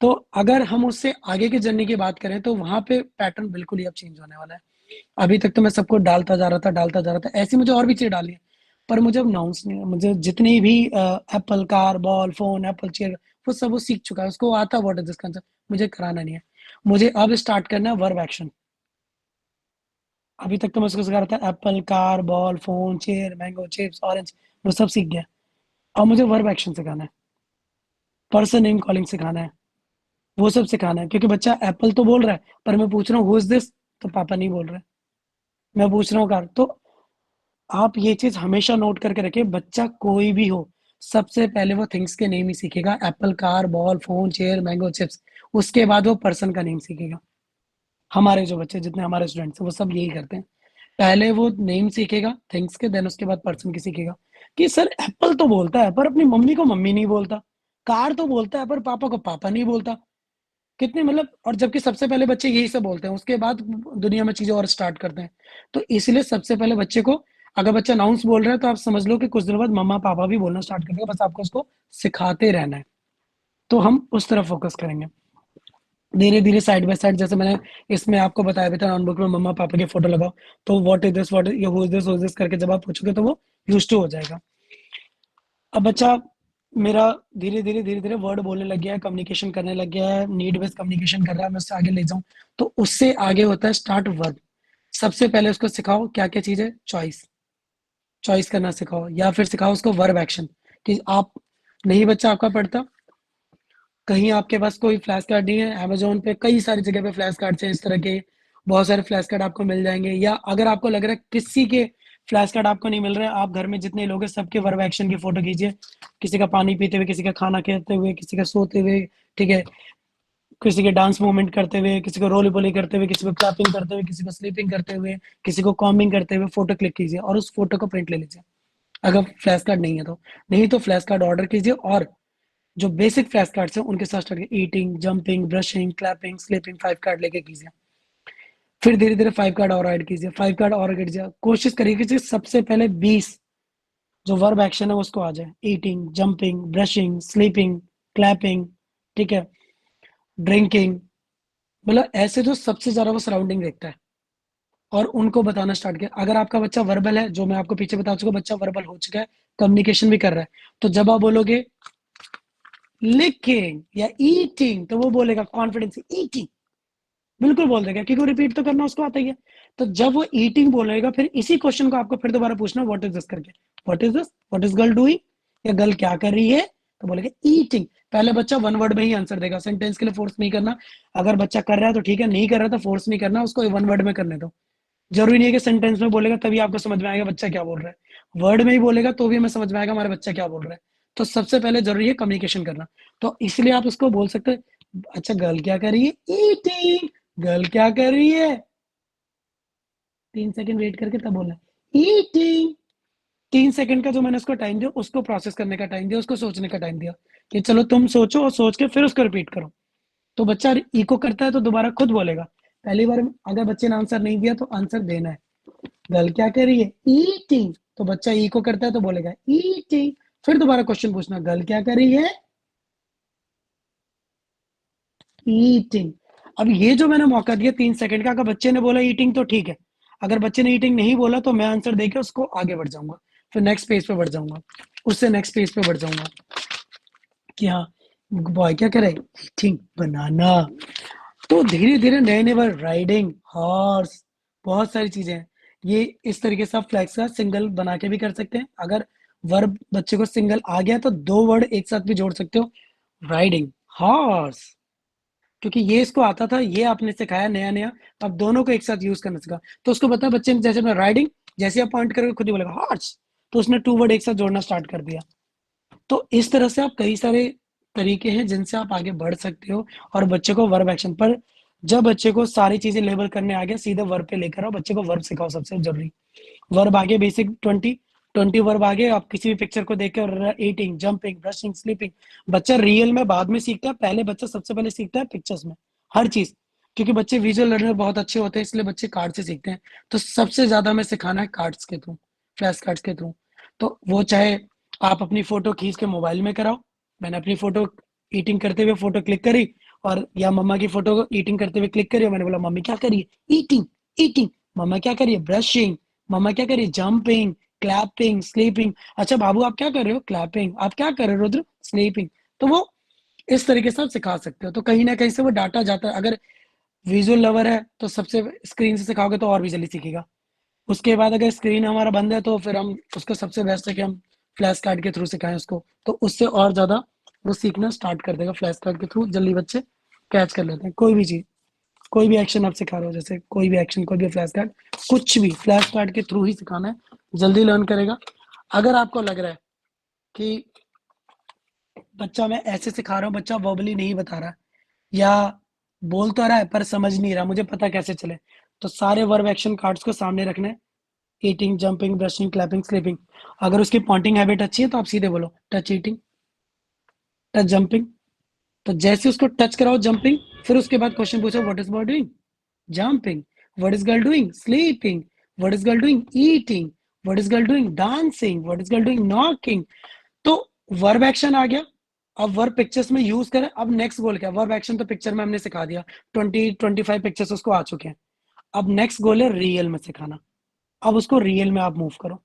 तो अगर हम उससे आगे की जर्नी की बात करें तो वहां पे पैटर्न बिल्कुल ही अब चेंज होने वाला है। अभी तक तो मैं सबको डालता जा रहा था ऐसे, मुझे और भी चीजें डाली है। पर मुझे अब नाउंस नहीं, मुझे जितनी भी Apple car ball phone Apple chair, वो सब वो सीख चुका है, उसको आता है व्हाट इज दिस कंसेप्ट, मुझे कराना नहीं है। मुझे अब स्टार्ट करना है वर्ब एक्शन। अभी तक तो मैं उसको सिखा रहा था Apple car ball phone chair mango chips orange, वो सब सीख गया। अब मुझे वर्ब एक्शन सिखाना है, पर्सन नेम कॉलिंग सिखाना है, वो सब सिखाना है। क्योंकि बच्चा एप्पल तो बोल रहा है पर मैं पूछ रहा हूँ हु इज दिस, तो पापा नहीं बोल रहे। मैं पूछ रहा हूँ कार, तो आप ये चीज हमेशा नोट करके रखिए, बच्चा कोई भी हो सबसे पहले वो थिंग्स के नेम ही सीखेगा, Apple car ball phone chair mango chips. उसके बाद वो पर्सन का नेम सीखेगा। हमारे जो बच्चे जितने हमारे स्टूडेंट्स हैं वो सब यही करते हैं, पहले वो नेम सीखेगा थिंग्स के, देन उसके बाद पर्सन की सीखेगा। कि सर एप्पल तो बोलता है पर अपनी मम्मी को मम्मी नहीं बोलता, कार तो बोलता है पर पापा को पापा नहीं बोलता। कितने मतलब, और जबकि सबसे पहले बच्चे यही सब बोलते हैं, उसके बाद दुनिया में चीजें और स्टार्ट करते हैं। तो इसलिए सबसे पहले बच्चे को, अगर बच्चा नाउंस बोल रहा है तो आप समझ लो कि कुछ दिनों बाद मम्मा पापा भी बोलना स्टार्ट कर देगा, बस आपको उसको सिखाते रहना है। तो हम उस तरफ फोकस करेंगे धीरे धीरे साइड बाय साइड। जैसे मैंने इसमें आपको बताया भी था, नोटबुक में मम्मा पापा के फोटो लगाओ, तो what is this what is who is this who is this करके जब आप पूछोगे तो वो यूज टू हो जाएगा। अब बच्चा मेरा धीरे धीरे वर्ड बोलने लग गया है, कम्युनिकेशन करने लग गया है, नीड बेस्ड कम्युनिकेशन कर रहा है, मैं उससे आगे ले जाऊं। तो उससे आगे होता है स्टार्ट वर्ब। सबसे पहले उसको सिखाओ क्या क्या चीज है, चॉइस, चॉइस करना सिखाओ, या फिर सिखाओ उसको वर्ब एक्शन। कि आप, नहीं बच्चा आपका पढ़ता, कहीं आपके पास कोई फ्लैश कार्ड नहीं है, अमेजोन पे कई सारी जगह पे फ्लैश कार्ड है इस तरह के, बहुत सारे फ्लैश कार्ड आपको मिल जाएंगे। या अगर आपको लग रहा है किसी के फ्लैश कार्ड आपको नहीं मिल रहे हैं, आप घर में जितने लोग हैं सबके वर्ब एक्शन की फोटो खींचिए। किसी का पानी पीते हुए, किसी का खाना खाते हुए, किसी का सोते हुए, ठीक है, किसी के डांस मूवमेंट करते हुए, किसी को रोली पोली करते हुए, किसी को क्लैपिंग करते हुए, किसी को स्लीपिंग करते हुए, किसी को कॉमिंग करते हुए फोटो क्लिक कीजिए और उस फोटो को प्रिंट ले लीजिए। अगर फ्लैश कार्ड नहीं है तो, नहीं तो फ्लैश कार्ड ऑर्डर कीजिए और जो बेसिक फ्लैश कार्ड्स हैं उनके साथ स्टार्ट कीजिए, eating jumping brushing clapping sleeping 5 card लेके कीजिए। फिर धीरे धीरे 5 कार्ड और ऐड कीजिए, 5 कार्ड और ऐड कीजिए। कोशिश करिए कि सबसे पहले 20 जो वर्ब एक्शन है उसको आ जाए, eating jumping brushing sleeping clapping, ठीक है, ड्रिंकिंग, मतलब ऐसे जो सबसे ज्यादा वो सराउंडिंग देखता है और उनको बताना स्टार्ट किया। अगर आपका बच्चा वर्बल है, जो मैं आपको पीछे बता चुका, बच्चा वर्बल हो चुका है, कम्युनिकेशन भी कर रहा है, तो जब आप बोलोगे लिकिंग या ईटिंग तो वो बोलेगा कॉन्फिडेंस ईटिंग, बिल्कुल बोल देगा, क्योंकि रिपीट तो करना उसको आता ही है। तो जब वो ईटिंग बोलेगा फिर इसी क्वेश्चन को आपको फिर दोबारा पूछना व्हाट इज दिस करके, what is this, what is girl doing, या गर्ल क्या कर रही है, तो बोलेगा ईटिंग। पहले बच्चा वन वर्ड में ही आंसर देगा, सेंटेंस के लिए फोर्स नहीं करना। अगर बच्चा कर रहा है तो ठीक है, नहीं कर रहा तो फोर्स नहीं करना, उसको वन वर्ड में करने दो। जरूरी नहीं है कि सेंटेंस में बोलेगा तभी आपको समझ में आएगा बच्चा क्या बोल रहा है, वर्ड में ही बोलेगा तो भी हमें समझ में आएगा हमारा बच्चा क्या बोल रहा है। तो सबसे पहले ज़रूरी है कम्युनिकेशन करना। तो इसलिए आप उसको बोल सकते हैं, "अच्छा गर्ल क्या कर रही है?" "ईटिंग।" "गर्ल क्या कर रही है?" 3 सेकंड वेट करके तब बोलना है, "ईटिंग।" 3 सेकंड का जो मैंने उसको टाइम दिया, उसको प्रोसेस करने का टाइम दिया, उसको सोचने का टाइम दिया, कि चलो तुम सोचो और सोच के फिर उसको रिपीट करो। तो बच्चा इको करता है तो दोबारा खुद बोलेगा। पहली बार अगर बच्चे ने आंसर नहीं दिया तो आंसर देना है। गर्ल क्या कर रही है? ईटिंग। तो बच्चा इको करता है तो बोलेगा ईटिंग। फिर दोबारा क्वेश्चन पूछना, गर्ल क्या कर रही है? ईटिंग। अब ये जो मैंने मौका दिया 3 सेकंड का, अगर बच्चे ने बोला ईटिंग तो ठीक है। अगर बच्चे ने ईटिंग नहीं बोला तो मैं आंसर देके उसको आगे बढ़ जाऊँगा। फिर नेक्स्ट पेज पे बढ़ जाऊँगा। उससे नेक्स्ट पेज पे बढ़ जाऊँगा कि हाँ, बॉय क्या कर रहा है? ईटिंग बनाना। तो धीरे-धीरे नए-नए वर्ड राइडिंग, हॉर्स, बहुत सारी चीज़ें हैं। ये इस तरीके से आप फ्लेक्स का सिंगल बना के भी कर सकते हैं। अगर वर्ब बच्चे को सिंगल आ गया तो 2 वर्ड एक साथ भी जोड़ सकते हो। राइडिंग, हॉर्स, क्योंकि ये इसको आता था, ये आपने सिखाया नया-नया, अब दोनों को एक साथ यूज़ करना सिखा। तो उसको पता है बच्चे ने जैसे मैं राइडिंग, जैसे आप पॉइंट करोगे खुद ही बोलेगा हॉर्स, तो उसने 2 वर्ड एक साथ जोड़ना स्टार्ट कर दिया। तो इस तरह से आप कई सारे तरीके हैं जिनसे आप आगे बढ़ सकते हो और बच्चे को वर्ब एक्शन पर जब बच्चे को सारी चीज़ें लेबल करने आ गया, सीधे वर्ब पे लेकर आओ, बच्चे को वर्ब सिखाओ सबसे ज़रूरी। वर्ब आ गए बेसिक 20 वर्ब आ गए, आप किसी भी पिक्चर को देख के ईटिंग, जंपिंग, ब्रशिंग, स्लीपिंग, बच्चा रियल में बाद में सीखता है, पहले बच्चा सबसे पहले सीखता है पिक्चर्स में, हर चीज़। क्योंकि बच्चे विजुअल लर्नर बहुत अच्छे होते हैं, इसलिए बच्चे कार्ड से सीखते हैं। तो सबसे ज़्यादा हमें सिखाना है कार्ड्स के थ्रू, फ्लैश कार्ड्स के थ्रू। तो वो चाहे आप अपनी फ़ोटो खींच के मोबाइल में कराओ, मैंने अपनी फ़ोटो ईटिंग करते हुए फ़ोटो क्लिक करी और या मम्मा की फ़ोटो को ईटिंग करते हुए क्लिक करी और मैंने बोला, "मम्मी क्या कर रही है?" "Eating, eating." "मम्मा क्या कर रही है?" "ब्रशिंग।" "मम्मा क्या कर रही है?" "Jumping, clapping, sleeping." "अच्छा बाबू आप क्या कर रहे हो?" "क्लैपिंग।" "आप क्या कर रहे हो रुद्र?" "स्लीपिंग।" तो वो इस तरीके से आप सिखा सकते हो। तो कहीं न कहीं से वो डाटा जाता है। अगर विज़ुअल लवर है, तो सबसे स्क्रीन से सिखाओगे तो और भी जल्दी सीखेगा। उसके बाद अगर स्क्रीन हमारा बंद है तो फिर हम उसको सबसे बेस्ट है कि हम फ्लैश कार्ड के थ्रू सिखाएँ उसको, तो उससे और ज़्यादा वो सीखना स्टार्ट कर देगा। फ्लैश कार्ड के थ्रू जल्दी बच्चे कैच कर लेते हैं, कोई भी चीज़, कोई भी एक्शन आप सिखा रहे हो, जैसे कोई भी एक्शन, कोई भी फ्लैश कार्ड, कुछ भी फ्लैश कार्ड के थ्रू ही सिखाना है, जल्दी लर्न करेगा। अगर आपको लग रहा है कि बच्चा मैं ऐसे सिखा रहा हूँ, बच्चा वर्बली नहीं बता रहा या बोल तो रहा है पर समझ नहीं रहा, मुझे पता कैसे चले? तो सारे वर्ब एक्शन कार्ड्स को सामने रखना है, eating, jumping, brushing, clapping, sleeping. अगर उसकी पॉइंटिंग हैबिट अच्छी है तो आप सीधे बोलो टच ईटिंग, टच जंपिंग। तो जैसे उसको टच कराओ जंपिंग, फिर उसके बाद क्वेश्चन पूछो what is boy doing? Jumping. What is girl doing? Sleeping. What is girl doing? Eating. What is girl doing? Dancing. What is girl doing? Knocking. तो वर्ब एक्शन आ गया। अब वर्ब पिक्चर्स में यूज करें। अब नेक्स्ट गोल क्या है? वर्ब एक्शन तो पिक्चर में हमने सिखा दिया, 20-25 पिक्चर्स उसको आ चुके हैं। अब नेक्स्ट गोल है रियल में सिखाना। अब उसको रियल में आप मूव करो।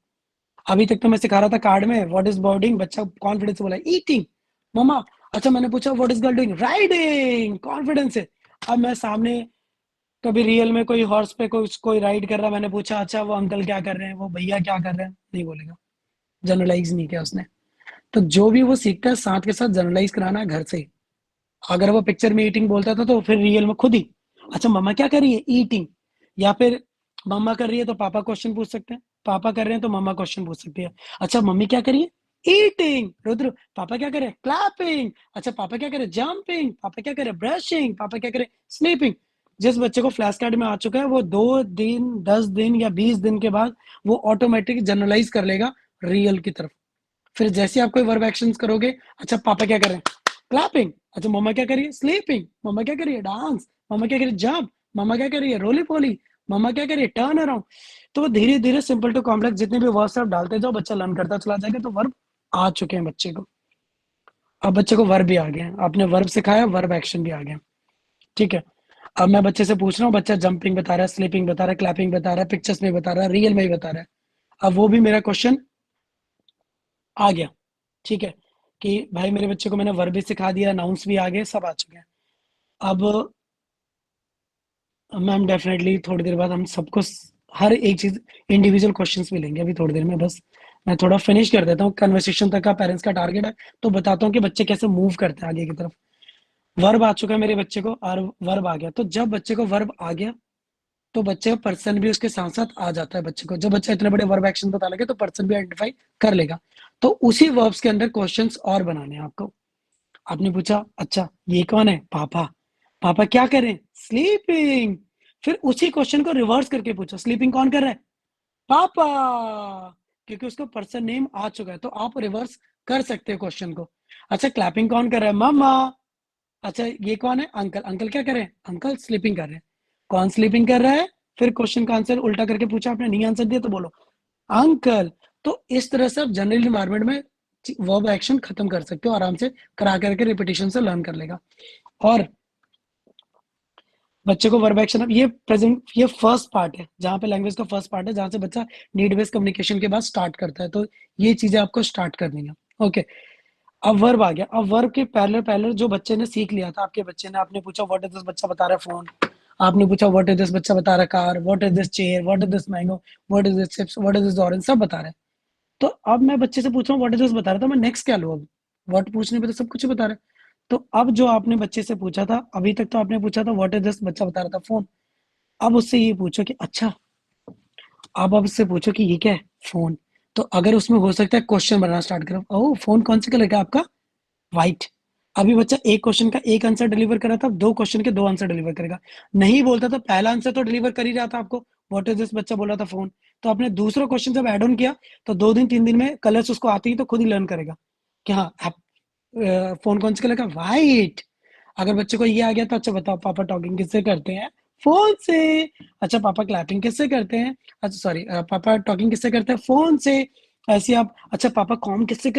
अभी तक तो मैं सिखा रहा था कार्ड में व्हाट इज बॉर्डिंग, बच्चा कॉन्फिडेंस से बोला ईटिंग। मम्मा अच्छा मैंने पूछा what is girl doing? Riding, confidence से। अब मैं सामने कभी रियल में कोई हॉर्स पे कोई राइड कर रहा है, मैंने पूछा अच्छा वो अंकल क्या कर रहे हैं, वो भैया क्या कर रहे हैं, नहीं बोलेगा, जनरलाइज नहीं किया उसने। तो जो भी वो सीखता है साथ के साथ जनरलाइज कराना है घर से ही। अगर वो पिक्चर में ईटिंग बोलता था तो फिर रियल में खुद ही अच्छा मम्मा क्या कर रही है? ईटिंग। या फिर मम्मा कर रही है तो पापा क्वेश्चन पूछ सकते हैं, पापा कर रहे हैं तो मम्मा क्वेश्चन पूछ सकती है। अच्छा मम्मी क्या कर रही है? ईटिंग। रुद्र पापा क्या कर रहे हैं? क्लैपिंग। अच्छा पापा क्या कर रहे हैं? जंपिंग। पापा क्या कर रहे हैं? ब्रशिंग। पापा क्या कर रहे हैं? स्लीपिंग। जिस बच्चे को फ्लैश कार्ड में आ चुका है वो 2 दिन 10 दिन या 20 दिन के बाद वो ऑटोमेटिक जनरलाइज कर लेगा रियल की तरफ। फिर जैसे आप कोई वर्ब एक्शंस करोगे, अच्छा पापा क्या कर रहे हैं? क्लैपिंग। अच्छा मम्मा क्या कर रही है? स्लीपिंग। मम्मा क्या कर रही है? डांस। मम्मा क्या कर रही है? जंप। मम्मा क्या कर रही है? रोली पोली। मम्मा क्या कर रही है? Turn around. तो वो धीरे धीरे सिंपल टू कॉम्प्लेक्स जितने भी वर्ड्स आप डालते जाओ बच्चा लर्न करता चला जाएगा। तो वर्ब आ चुके हैं बच्चे को। अब बच्चे को वर्ब भी आ गए हैं, आपने वर्ब सिखाया, वर्ब एक्शन भी आ गया। ठीक है। अब मैं बच्चे से पूछ रहा हूँ, बच्चा जंपिंग बता रहा है, स्लीपिंग बता रहा है, क्लैपिंग बता रहा है, पिक्चर्स में बता रहा है, रियल में ही बता रहा है। अब वो भी मेरा क्वेश्चन आ गया। ठीक है, कि भाई मेरे बच्चे को मैंने वर्ब भी सिखा दिया, नाउन्स भी आ गए, सब आ चुके हैं। अब मैम डेफिनेटली थोड़ी देर बाद हम सबको हर एक चीज़ इंडिविजुअल क्वेश्चंस भी लेंगे। अभी थोड़ी देर में बस मैं थोड़ा फिनिश कर देता हूँ कन्वर्सेशन तक का पेरेंट्स का टारगेट है, तो बताता हूँ कि बच्चे कैसे मूव करते हैं आगे की तरफ। वर्ब आ चुका है मेरे बच्चे को और वर्ब आ गया। तो जब बच्चे को वर्ब आ गया तो बच्चे का पर्सन भी उसके साथ साथ आ जाता है बच्चे को। जब बच्चा इतने बड़े वर्ब एक्शन बता लगे तो पर्सन भी आइडेंटिफाई कर लेगा। तो उसी वर्ब्स के अंदर क्वेश्चंस और बनाने हैं आपको। आपने पूछा, अच्छा ये कौन है? पापा। पापा क्या करें? स्लीपिंग। फिर उसी क्वेश्चन को रिवर्स करके पूछो, स्लीपिंग कौन कर रहा है? पापा। क्योंकि उसको पर्सन नेम आ चुका है, तो आप रिवर्स कर सकते हो क्वेश्चन को। अच्छा क्लैपिंग कौन कर रहा है? मम्मा। अच्छा ये कौन है? अंकल। अंकल क्या कर रहे हैं? अंकल स्लीपिंग कर रहे हैं। कौन स्लीपिंग कर रहा है? फिर क्वेश्चन का आंसर उल्टा करके पूछा, आपने नहीं आंसर दिया तो बोलो अंकल। तो इस तरह से आप जनरल इन्वायरमेंट में वर्ब एक्शन खत्म कर सकते हो आराम से, करा करके रिपीटेशन से लर्न कर लेगा। और बच्चे को वर्ब एक्शन, अब ये प्रेजेंट, ये फर्स्ट पार्ट है जहाँ पे लैंग्वेज का फर्स्ट पार्ट है, जहाँ से बच्चा नीड बेस्ड कम्युनिकेशन के बाद स्टार्ट करता है। तो ये चीजें आपको स्टार्ट करनी है। ओके, अब वर्ब आ गया। अब वर्ब के पहले पहले जो बच्चे ने सीख लिया था, आपके बच्चे ने, आपने पूछा व्हाट इज दिस, बच्चा बता रहा है फोन। आपने पूछा व्हाट इज दिस, बच्चा बता रहा है car. What is this chair, what is this mango, what is this chips, what is this orange, सब बता रहा है। तो अब मैं बच्चे से पूछ रहा हूँ व्हाट इज दिस बता रहा था, मैं नेक्स्ट क्या लूँ? अब व्हाट पूछने पे तो सब कुछ बता रहा है। तो अब जो आपने बच्चे से पूछा था, अभी तक तो आपने पूछा था व्हाट इज दिस, बच्चा बता रहा था फोन। अब उससे ये पूछो कि अच्छा, अब उससे पूछो कि ये क्या है? फोन। तो अगर उसमें हो सकता है क्वेश्चन बनाना स्टार्ट करो, ओह फोन कौन से कलर का आपका? व्हाइट। अभी बच्चा एक क्वेश्चन का एक आंसर डिलीवर कर रहा था, दो क्वेश्चन के दो आंसर डिलीवर करेगा। नहीं बोलता तो पहला आंसर तो डिलीवर कर ही रहा था आपको, व्हाट इज दिस, बच्चा बोला था फोन। तो आपने दूसरा क्वेश्चन जब ऐड ऑन किया, तो 2 दिन 3 दिन में कलर्स उसको आती ही तो खुद ही लर्न करेगा कि हाँ आप, फोन कौन से कलर का? व्हाइट। अगर बच्चे को ये आ गया तो अच्छा बताओ पापा टॉकिंग किससे करते हैं? फोन से। अच्छा पापा क्लैपिंग किससे करते हैं? अच्छा सॉरी, पापा टॉकिंग किससे करते हैं? फोन से। ऐसे आप, अच्छा पापा कॉमिंग किससे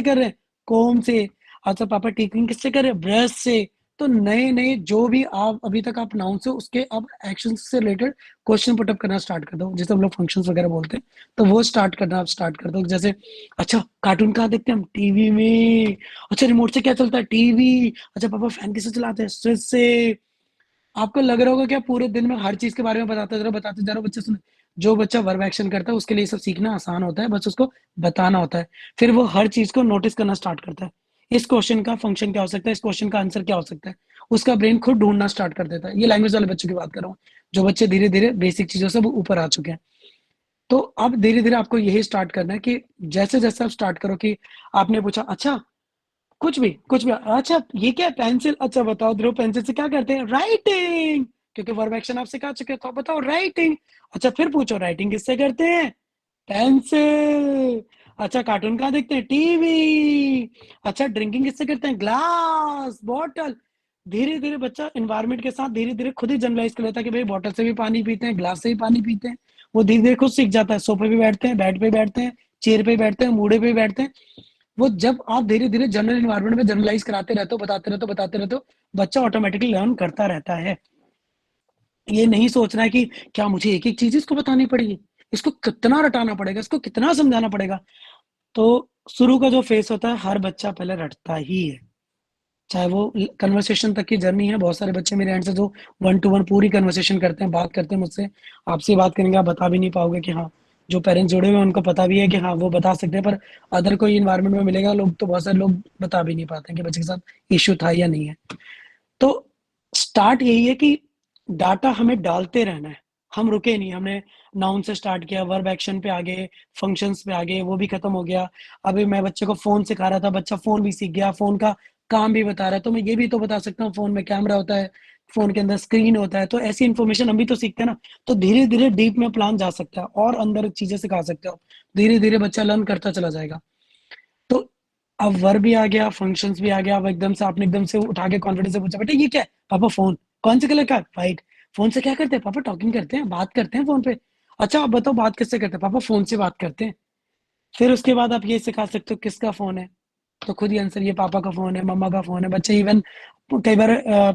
कर रहे हैं? कोम से। अच्छा पापा टीचिंग किससे कर रहे हैं? ब्रश से। तो नए नए जो भी आप अभी तक आप नाउन से, उसके अब एक्शन से रिलेटेड क्वेश्चन पुटअप करना स्टार्ट कर दो, जैसे हम लोग फंक्शंस वगैरह बोलते हैं। तो वो स्टार्ट करना आप स्टार्ट कर दो। जैसे अच्छा कार्टून कहाँ देखते हैं हम? टीवी में। अच्छा रिमोट से क्या चलता है? टीवी। अच्छा पापा फैन किससे चलाते हैं? स्विच से। आपको लग रहा होगा कि आप पूरे दिन में हर चीज के बारे में बताते जा रहे हो, बच्चे सुने। जो बच्चा वर्ब एक्शन करता है उसके लिए सब सीखना आसान होता है, बस उसको बताना होता है। फिर वो हर चीज को नोटिस करना स्टार्ट करता है। इस क्वेश्चन का फंक्शन क्या हो सकता है, इस क्वेश्चन का आंसर क्या हो सकता है, उसका ब्रेन खुद ढूंढना स्टार्ट कर देता है। ये लैंग्वेज वाले बच्चों की बात कर रहा हूँ, जो बच्चे धीरे धीरे बेसिक चीजों से ऊपर आ चुके हैं। तो अब धीरे धीरे आपको यही स्टार्ट करना है कि जैसे जैसे आप स्टार्ट करो कि आपने पूछा अच्छा कुछ भी, अच्छा ये क्या है? पेंसिल। अच्छा बताओ ध्रुव पेंसिल से क्या करते हैं? राइटिंग। क्योंकि वर्ब एक्शन आप सिखा चुके हैं, तो आप बताओ राइटिंग। अच्छा फिर पूछो राइटिंग किससे करते हैं? पेंसिल। अच्छा कार्टून कहाँ देखते हैं? टीवी। अच्छा ड्रिंकिंग किससे करते हैं? Glass, bottle. धीरे धीरे बच्चा एनवायरमेंट के साथ धीरे धीरे खुद ही जनरलाइज कर लेता है कि भाई बॉटल से भी पानी पीते हैं, ग्लास से भी पानी पीते हैं। वो धीरे धीरे खुद सीख जाता है। सोफे पे बैठते हैं, बेड पे बैठते हैं, चेयर पे बैठते हैं, मूड़े पे बैठते हैं। वो जब आप धीरे धीरे जनरल इन्वायरमेंट में जनरलाइज कराते रहते हो, बताते रहते हो, बच्चा ऑटोमेटिकली लर्न करता रहता है। ये नहीं सोचना है कि क्या मुझे एक एक चीज इसको बतानी पड़ेगी, इसको कितना रटाना पड़ेगा, इसको कितना समझाना पड़ेगा। तो शुरू का जो फेस होता है, हर बच्चा पहले रटता ही है। चाहे वो कन्वर्सेशन तक की जर्नी है, बहुत सारे बच्चे मेरे एंड से जो 1 to 1 पूरी कन्वर्सेशन करते हैं, बात करते हैं मुझसे, आपसे बात करेंगे, आप बता भी नहीं पाओगे कि हाँ, जो पेरेंट्स जुड़े हुए हैं उनको पता भी है कि हाँ वो बता सकते हैं, पर अदर कोई इन्वायरमेंट में मिलेगा लोग, तो बहुत सारे लोग बता भी नहीं पाते हैं कि बच्चे के साथ इश्यू था या नहीं है। तो स्टार्ट यही है कि डाटा हमें डालते रहना है, हम रुके नहीं। हमने नाउन से स्टार्ट किया, वर्ब एक्शन पे आगे, फंक्शंस पे आगे, वो भी खत्म हो गया। अभी मैं बच्चे को फोन सिखा रहा था, बच्चा फोन भी सीख गया, फोन का काम भी बता रहा है। तो मैं ये भी तो बता सकता हूँ फोन में कैमरा होता है, फोन के अंदर स्क्रीन होता है। तो ऐसी इन्फॉर्मेशन हम भी तो सीखते हैं ना। तो धीरे धीरे डीप में प्लान जा सकता है और अंदर चीजें सिखा सकते हो। धीरे धीरे बच्चा लर्न करता चला जाएगा। तो अब वर्ब भी आ गया, फंक्शंस भी आ गया। अब एकदम से आपने एकदम से उठा के कॉन्फिडेंस से पूछा बेटा ये क्या है? पापा फोन। कौन से कलर का? व्हाइट। फोन से क्या करते हैं? पापा टॉकिंग करते हैं, बात करते हैं फोन पे। अच्छा आप बताओ बात किससे करते हैं? पापा फोन से बात करते हैं। फिर उसके बाद आप ये सिखा सकते हो किसका फोन है, तो खुद ही आंसर, ये पापा का फोन है, मम्मा का फोन है। बच्चे इवन कई बार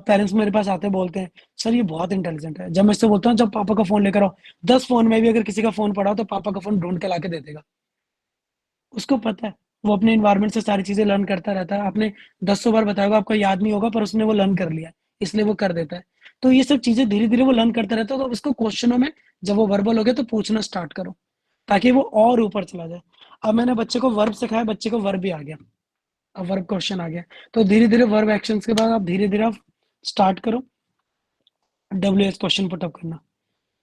पेरेंट्स मेरे पास आते हैं, बोलते हैं सर ये बहुत इंटेलिजेंट है। जब मैं इससे बोलता हूँ जब पापा का फोन लेकर आओ, 10 फोन में भी अगर किसी का फोन पड़ा हो तो पापा का फोन ढूंढ के ला के दे देगा। उसको पता है, वो अपने इन्वायरमेंट से सारी चीजें लर्न करता रहता है। आपने 10 बार बताया होगा, आपको याद नहीं होगा, पर उसने वो लर्न कर लिया है, इसलिए वो कर देता है। तो ये सब चीजें धीरे धीरे वो लर्न करता रहता है। तो उसको क्वेश्चनों में जब वो वर्बल हो गया तो पूछना स्टार्ट करो, ताकि वो और ऊपर चला जाए। अब मैंने बच्चे को वर्ब सिखाया, बच्चे को वर्ब भी आ गया, अब वर्ब क्वेश्चन आ गया। तो धीरे धीरे वर्ब एक्शंस के बाद आप धीरे धीरे आप स्टार्ट करो WH क्वेश्चन पुटअप करना।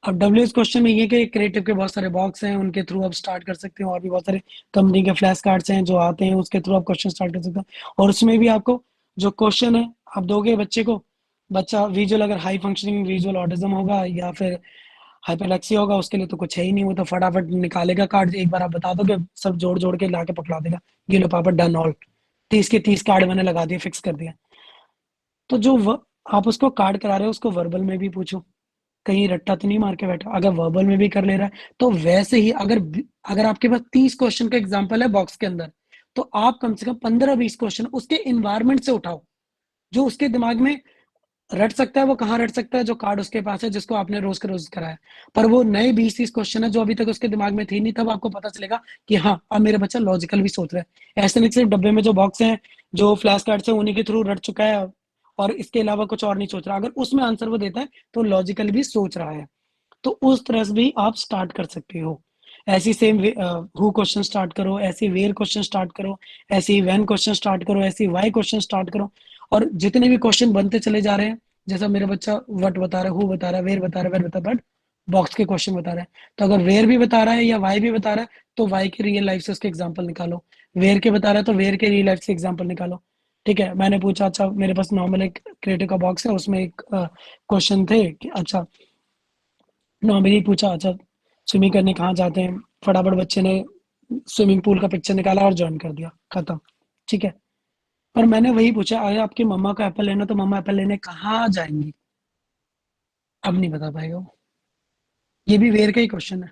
अब डब्ल्यूएच क्वेश्चन में ये कि क्रिएटिव के बहुत सारे बॉक्स हैं, उनके थ्रू आप स्टार्ट कर सकते हो, और भी बहुत सारे कंपनी के फ्लैश कार्ड्स हैं जो आते हैं, उसके थ्रू आप क्वेश्चन स्टार्ट कर सकते हो। और उसमें भी आपको जो क्वेश्चन है आप दोगे बच्चे को, बच्चा विजुअल अगर हाई फंक्शनिंग विजुअल ऑटिज्म होगा या फिर हाइपरलेक्सिया होगा, उसके लिए तो कुछ है ही नहीं, वो तो फटाफट निकालेगा कार्ड, एक बार आप बता दोगे सब जोड़ जोड़ के ला के पकड़ा देगा, ये लो पापा डन ऑल, 30 के 30 कार्ड मैंने लगा दिए, फिक्स कर दिया। तो आप उसको कार्ड करा रहे हो उसको वर्बल में भी पूछो, कहीं रट्टा तो नहीं मार के बैठा, अगर वर्बल में भी कर ले रहा है तो वैसे ही अगर आपके पास 30 क्वेश्चन का एग्जाम्पल है बॉक्स के अंदर, तो आप कम से कम 15-20 क्वेश्चन उसके इन्वायरमेंट से उठाओ, जो उसके दिमाग में रट सकता है, वो कहाँ रट सकता है, जो कार्ड उसके पास है जिसको आपने रोज का रोज कराया। पर वो नए 20-30 क्वेश्चन है जो अभी तक उसके दिमाग में थे नहीं, तब आपको पता चलेगा कि हाँ अब मेरा बच्चा लॉजिकल भी सोच रहा है, ऐसे नहीं सिर्फ डब्बे में जो बॉक्स है जो फ्लैश कार्ड है उन्हीं के थ्रू रट चुका है और इसके अलावा कुछ और नहीं सोच रहा, अगर उसमें आंसर वो देता है तो लॉजिकल भी सोच रहा है। तो उस तरह से भी आप स्टार्ट कर सकते हो। ऐसी सेम हु क्वेश्चन स्टार्ट करो, ऐसी वेयर क्वेश्चन स्टार्ट करो, ऐसी व्हेन क्वेश्चन स्टार्ट करो, ऐसी व्हाई क्वेश्चन स्टार्ट करो। और जितने भी क्वेश्चन बनते चले जा रहे हैं, जैसा मेरा बच्चा व्हाट बता रहा है, हु बता रहा है, वेयर बता रहा है, वेयर बता रहा है, बट बॉक्स के क्वेश्चन बता रहा है, तो अगर वेयर भी बता रहा है या वाई भी बता रहा है तो वाई के रियल लाइफ से उसके एग्जाम्पल निकालो, वेयर के बता रहा है तो वेयर के रियल लाइफ से एग्जाम्पल निकालो। ठीक है, मैंने पूछा अच्छा मेरे पास नॉर्मल एक क्रिएटिव का बॉक्स है, उसमें एक क्वेश्चन थे कि अच्छा नॉर्मली पूछा अच्छा स्विमिंग करने कहाँ जाते हैं, फटाफट बच्चे ने स्विमिंग पूल का पिक्चर निकाला और ज्वाइन कर दिया, खत्म। ठीक है, पर मैंने वही पूछा अरे आपकी मम्मा को एप्पल लेना तो मम्मा एप्पल लेने कहाँ जाएंगी, अब नहीं बता पाएगा वो। ये भी वेयर का ही क्वेश्चन है,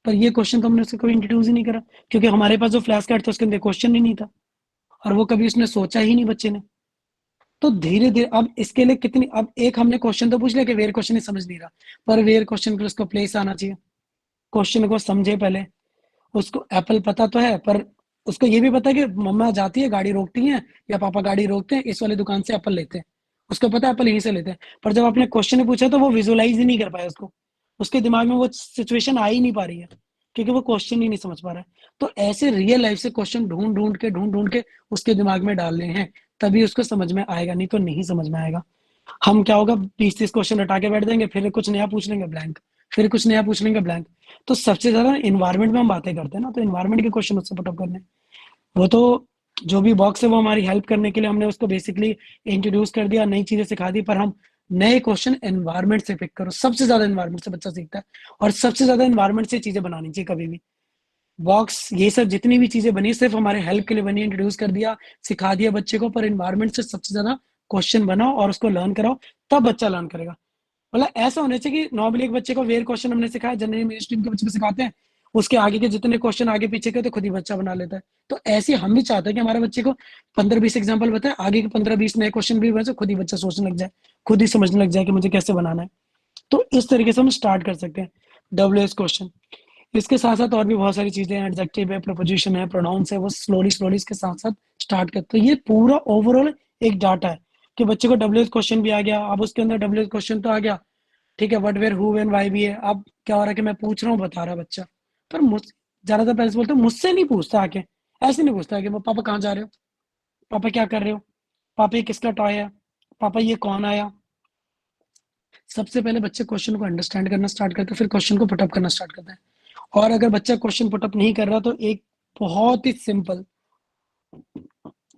पर ये क्वेश्चन तो हमने उससे कोई इंट्रोड्यूस ही नहीं करा, क्योंकि हमारे पास जो फ्लैश कार्ड था उसके अंदर क्वेश्चन ही नहीं था, और वो कभी उसने सोचा ही नहीं बच्चे ने। तो धीरे धीरे अब इसके लिए कितनी, अब एक हमने क्वेश्चन तो पूछ लिया कि वेयर क्वेश्चन ही समझ नहीं रहा, पर वेयर क्वेश्चन पर उसको प्लेस आना चाहिए, क्वेश्चन को समझे पहले। उसको एप्पल पता तो है, पर उसको ये भी पता है कि मम्मा जाती है गाड़ी रोकती है या पापा गाड़ी रोकते हैं इस वाली दुकान से एप्पल लेते हैं, उसको पता है एप्पल यहीं से लेते हैं। पर जब आपने क्वेश्चन पूछा तो वो विजुअलाइज ही नहीं कर पाया, उसको उसके दिमाग में वो सिचुएशन आ ही नहीं पा रही है, क्योंकि वो क्वेश्चन ही नहीं समझ पा रहा है। तो ऐसे रियल लाइफ से क्वेश्चन ढूंढ ढूंढ के उसके दिमाग में डालने हैं, तभी उसको समझ में आएगा, नहीं तो नहीं समझ में आएगा। हम क्या होगा 20-30 क्वेश्चन हटा के बैठ देंगे, फिर कुछ नया पूछ लेंगे ब्लैंक, फिर कुछ नया पूछ लेंगे ब्लैंक। तो सबसे ज्यादा इन्वायरमेंट में हम बातें करते हैं ना, तो इन्वायरमेंट के क्वेश्चन उससे पुटअप करने, वो तो जो भी बॉक्स है वो हमारी हेल्प करने के लिए हमने उसको बेसिकली इंट्रोड्यूस कर दिया, नई चीजें सिखा दी, पर हम नए क्वेश्चन एनवायरमेंट से पिक करो, सबसे ज्यादा एनवायरमेंट से बच्चा सीखता है, और सबसे ज्यादा एनवायरमेंट से चीजें बनानी चाहिए कभी भी। बॉक्स ये सब जितनी भी चीजें बनी सिर्फ हमारे हेल्प के लिए बनी, इंट्रोड्यूस कर दिया, सिखा दिया बच्चे को, पर इन्वायरमेंट से सबसे ज्यादा क्वेश्चन बनाओ और उसको लर्न कराओ, तब बच्चा लर्न करेगा। मतलब ऐसा होना चाहिए कि नॉर्मली एक बच्चे को वेयर क्वेश्चन हमने सिखाया, जनरली मेन स्ट्रीम के बच्चे को सिखाते हैं, उसके आगे के जितने क्वेश्चन आगे पीछे के तो खुद ही बच्चा बना लेता है। तो ऐसे हम भी चाहते हैं कि हमारे बच्चे को 15-20 एग्जाम्पल बताए, आगे के 15-20 नए क्वेश्चन भी बचे, खुद ही बच्चा सोचने लग जाए, खुद ही समझने लग जाए कि मुझे कैसे बनाना है। तो इस तरीके से हम स्टार्ट कर सकते हैं डब्ल्यू एस क्वेश्चन। इसके साथ साथ और भी बहुत सारी चीजें हैं, एडजेक्टिव है, प्रपोजिशन है, प्रोनाउंस है, वो स्लोली स्लोली इसके साथ साथ स्टार्ट करते हैं। तो ये पूरा ओवरऑल एक डाटा है कि बच्चे को डब्ल्यू एस क्वेश्चन भी आ गया, अब उसके अंदर डब्ल्यू एस क्वेश्चन तो आ गया, ठीक है, what where who when why भी है। अब क्या हो रहा है कि मैं पूछ रहा हूँ बता रहा है बच्चा, पर ज्यादातर पेरेंट्स बोलते हैं मुझसे नहीं पूछता आके, ऐसे नहीं पूछता कि पापा कहाँ जा रहे हो, पापा क्या कर रहे हो, पापा ये किसका टॉय है, पापा ये कौन आया। सबसे पहले बच्चे क्वेश्चन को अंडरस्टैंड करना स्टार्ट करते हैं, फिर क्वेश्चन को पुटअप करना स्टार्ट करते हैं। और अगर बच्चा क्वेश्चन पुटअप नहीं कर रहा तो एक बहुत ही सिंपल